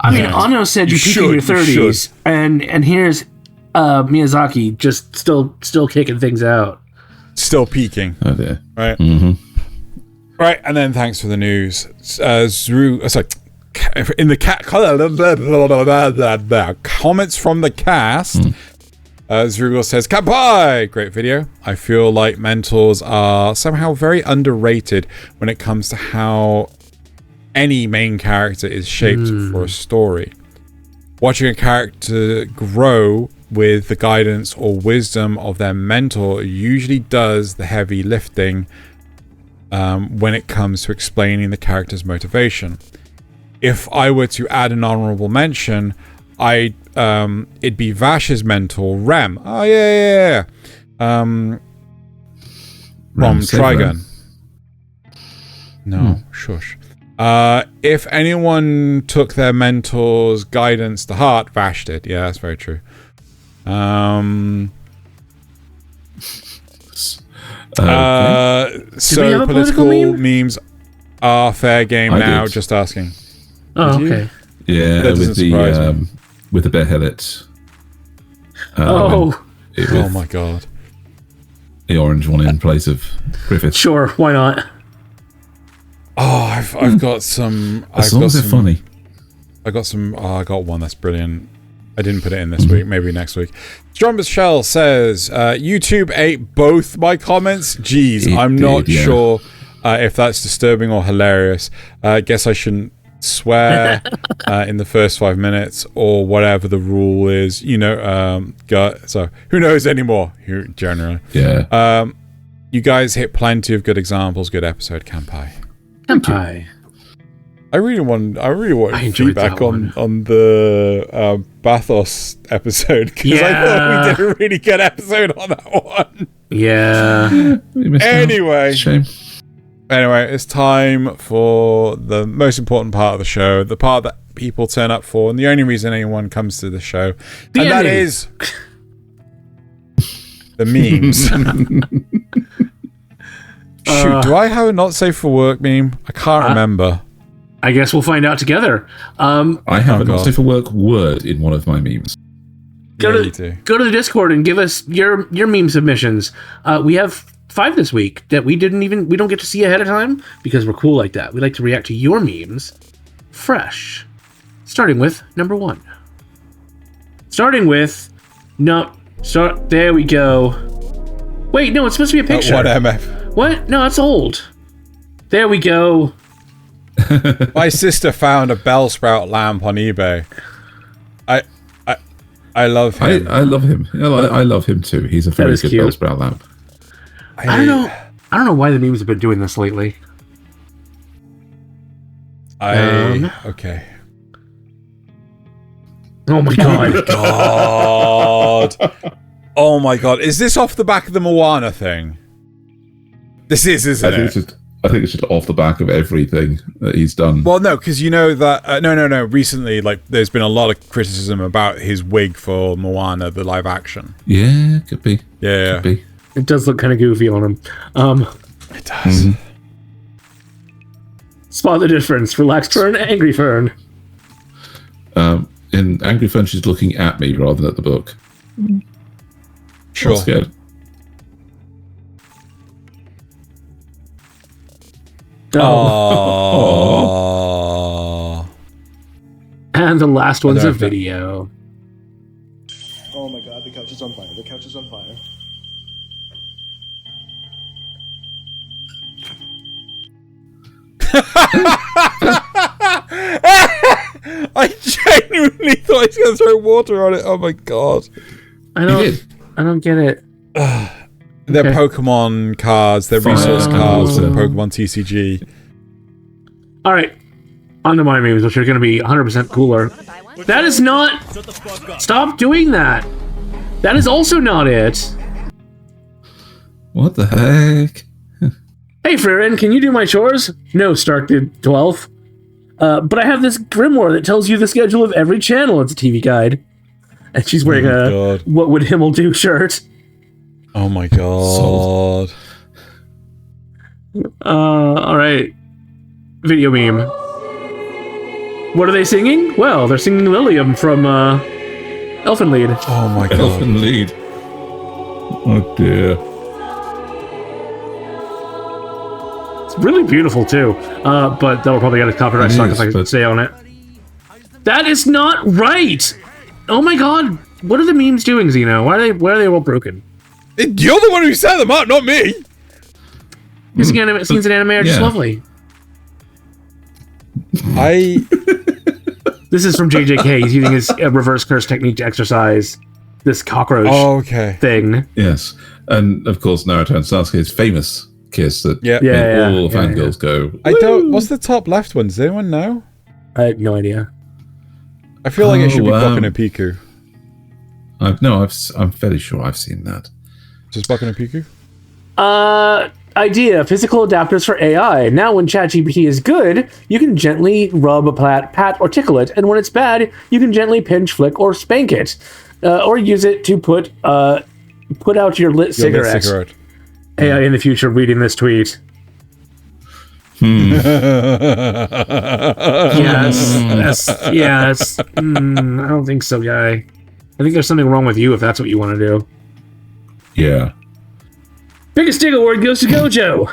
I mean, Anno said you peak in your 30s, and here's Miyazaki just still kicking things out. Still peaking. Oh dear. Right. Mm-hmm. Right, and then thanks for the news. In the comments from the cast, Zrugel says, Kanpai! Great video. I feel like mentors are somehow very underrated when it comes to how any main character is shaped for a story. Watching a character grow with the guidance or wisdom of their mentor usually does the heavy lifting when it comes to explaining the character's motivation. If I were to add an honorable mention, it'd be Vash's mentor, Rem. Oh, yeah. From Trigun. No, shush. If anyone took their mentor's guidance to heart, Vash did. Yeah, that's very true. So political memes are fair game now. Just asking. Oh, okay. Yeah, with the Behelit. Oh my god. The orange one in place of Griffith. Sure, why not? Oh, I've got some. As long as they're funny. I got some. Oh, I got one that's brilliant. I didn't put it in this week. Maybe next week. Stromber's Shell says, YouTube ate both my comments. Jeez, I'm not sure if that's disturbing or hilarious. Guess I shouldn't swear in the first 5 minutes or whatever the rule is. You know, so who knows anymore? Generally. Yeah. You guys hit plenty of good examples. Good episode, Kanpai. Kanpai. I really want feedback on the Bathos episode because I thought we did a really good episode on that one. Yeah. Anyway, it's time for the most important part of the show, the part that people turn up for, and the only reason anyone comes to the show, and that is the memes. Shoot, do I have a not safe for work meme? I can't remember. I guess we'll find out together. I have a not safe for work word in one of my memes. Go to the Discord and give us your meme submissions. We have 5 this week that we don't get to see ahead of time because we're cool like that. We like to react to your memes fresh. Starting with number 1. There we go. Wait, no, it's supposed to be a picture. What MF? What? No, it's old. There we go. My sister found a Bellsprout lamp on eBay. I love him. I love him. I love him too. He's a very good Bellsprout lamp. I don't know why the memes have been doing this lately. Okay. Oh my god. God. Oh my god. Is this off the back of the Moana thing? This is, isn't it? I think it's just off the back of everything that he's done. Well, no, because you know that... no. Recently, like, there's been a lot of criticism about his wig for Moana, the live action. Yeah, could be. Yeah. Could be. It does look kind of goofy on him. It does. Spot the difference. Relaxed Fern, Angry Fern. In Angry Fern, she's looking at me rather than at the book. Sure. I'm scared. Oh. And the last one's a video. Oh my god, the couch is on fire. The couch is on fire. I genuinely thought he was going to throw water on it. Oh my god. I don't get it. They're Pokemon cards, they're resource cards for the Pokemon TCG. Alright. On to my memes, which are going to be 100% cooler. That is not... Stop doing that! That is also not it. What the heck? Hey, Frieren, can you do my chores? No, Stark did 12. But I have this grimoire that tells you the schedule of every channel. It's a TV guide. And she's wearing a What Would Himmel Do shirt. Oh my god. Alright. Video meme. What are they singing? Well, they're singing Lilium from Elfenlied. Oh my god. Elfenlied. Oh dear. It's really beautiful too. But that'll probably get a copyright strike if I stay on it. That is not right! Oh my god! What are the memes doing, Xeno? Why are they all broken? You're the one who set them up, not me! These scenes in anime are just lovely. This is from JJK. He's using his reverse curse technique to exercise this cockroach thing. Yes. And of course, Naruto and Sasuke's famous kiss that made all the fangirls go. What's the top left one? Does anyone know? I have no idea. I feel like it should be Boku no Piku. I'm fairly sure I've seen that. Just Boku no Piku? Idea, physical adapters for AI. Now when ChatGPT is good, you can gently rub, pat, or tickle it, and when it's bad, you can gently pinch, flick, or spank it. Or use it to put out your lit cigarette. AI in the future reading this tweet. Yes. I don't think so, guy. I think there's something wrong with you if that's what you want to do. Yeah. Biggest dick award goes to Gojo.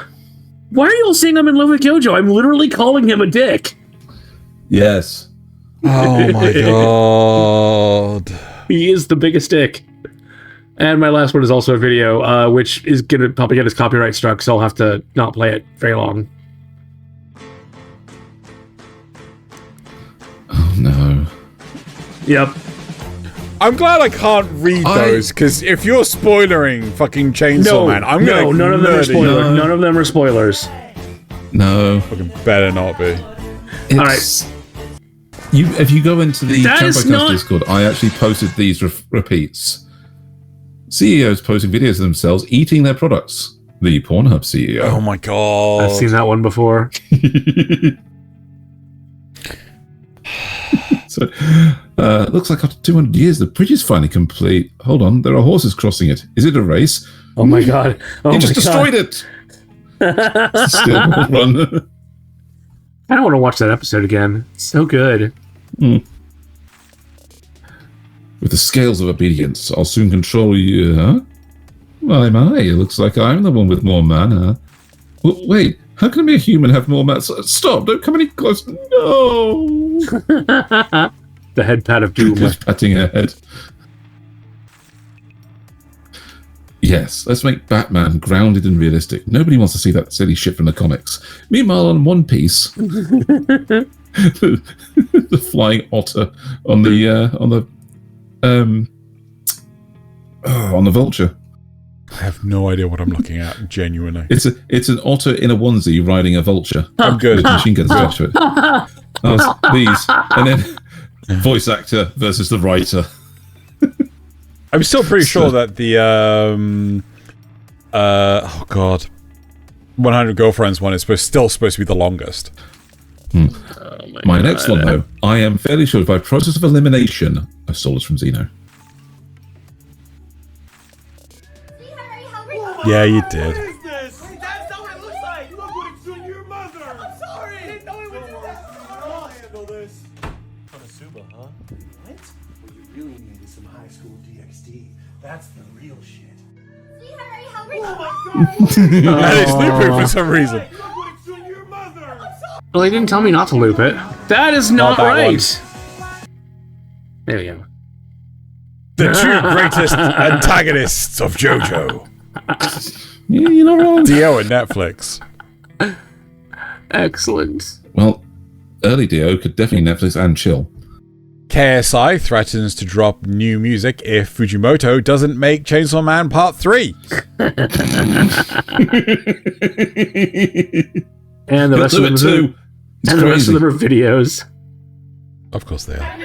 Why are you all saying I'm in love with Gojo? I'm literally calling him a dick. Yes. Oh my god. He is the biggest dick. And my last one is also a video, which is going to probably get his copyright struck, so I'll have to not play it very long. Oh no. Yep. I'm glad I can't read those, because if you're spoilering fucking Chainsaw Man, I'm gonna... none of them are spoilers. No. None of them are spoilers. No. Fucking better not be. Alright. If you go into the Kanpai not... Cast Discord, I actually posted these repeats. CEOs posting videos of themselves eating their products. The Pornhub CEO. Oh my god. I've seen that one before. So, looks like after 200 years, the bridge is finally complete. Hold on, there are horses crossing it. Is it a race? Oh my god. Oh he just destroyed it! Still run. I don't want to watch that episode again. It's so good. With the scales of obedience, I'll soon control you, huh? My, it looks like I'm the one with more mana. Well, wait, how can a human have more mana? Stop, don't come any closer. No! The head pat of doom. Just patting her head. Yes, let's make Batman grounded and realistic. Nobody wants to see that silly shit from the comics. Meanwhile, on One Piece, the flying otter on the vulture. I have no idea what I'm looking at, genuinely. It's an otter in a onesie riding a vulture. I'm good. With machine guns attached to it. These, and then Voice actor versus the writer. I'm still pretty sure that the 100 Girlfriends one is still supposed to be the longest. My next one, though, I am fairly sure by process of elimination, I stole this from Xeno. Yeah, you did. What is this? Hey, that's not what it looks like. Look what it's doing to your mother. I'm sorry. I didn't know it would do that. I'll handle this. Konosuba, huh? What? What you really need is some high school DxD. That's the real shit. Oh my god! And it's looping for some reason. Look what it's doing to your mother. I'm sorry. Well, they didn't tell me not to loop it. That is not that right. There we go. The two greatest antagonists of JoJo. Yeah, you're not wrong. Dio and Netflix. Excellent. Well, early Dio could definitely Netflix and chill. KSI threatens to drop new music if Fujimoto doesn't make Chainsaw Man Part 3. And the rest of them too. and the rest of them are videos. Of course they are.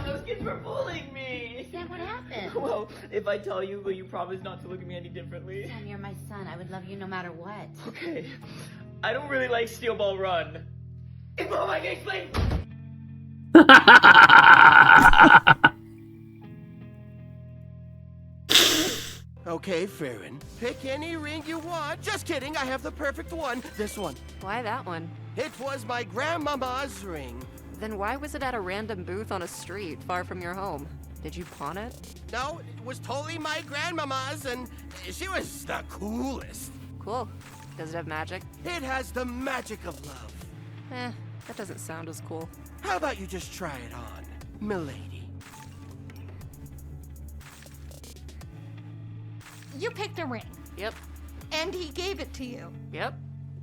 Those kids were bullying me. Sam, what happened? Well, if I tell you, will you promise not to look at me any differently? Sam, you're my son. I would love you no matter what. Okay. I don't really like Steel Ball Run. Oh, I can explain. Okay, Frieren. Pick any ring you want. Just kidding, I have the perfect one. This one. Why that one? It was my grandmama's ring. Then why was it at a random booth on a street far from your home? Did you pawn it? No, it was totally my grandmama's, and she was the coolest. Cool. Does it have magic? It has the magic of love. That doesn't sound as cool. How about you just try it on, milady? You picked a ring, Yep. and he gave it to you. Yep.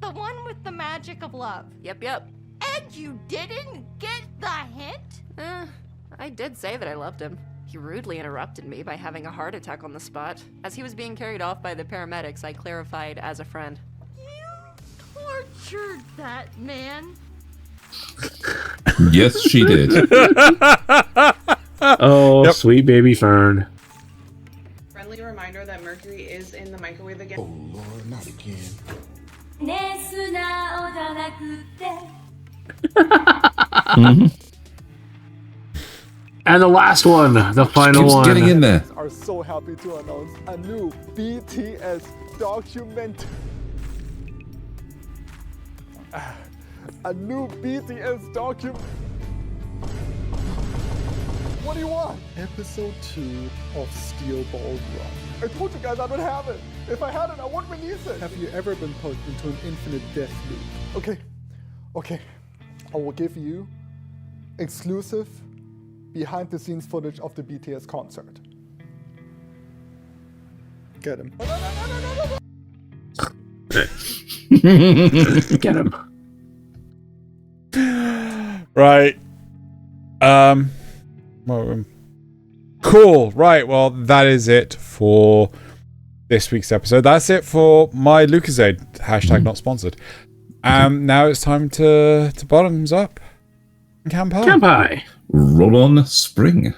The one with the magic of love. Yep, yep. And you didn't get the hint? I did say that I loved him. He rudely interrupted me by having a heart attack on the spot. As he was being carried off by the paramedics, I clarified as a friend. You tortured that man. Yes, she did. Oh, Yep. sweet baby Fern. Friendly reminder that Mercury is in the microwave again. Oh Lord, not again. And the last one, the final Keeps one. getting in there. Are so happy to announce a new BTS document. A new BTS document. What do you want? Episode 2 of Steel Ball Run. I told you guys I don't have it. If I had it, I wouldn't release it. Have you ever been put into an infinite death loop? Okay. I will give you exclusive behind the scenes footage of the BTS concert. Get him. Get him. Right. Well, cool. Right. Well, that is it for this week's episode. That's it for my Lucasade. Hashtag not sponsored. Now it's time to bottoms up. Kanpai. Kanpai. Roll on spring.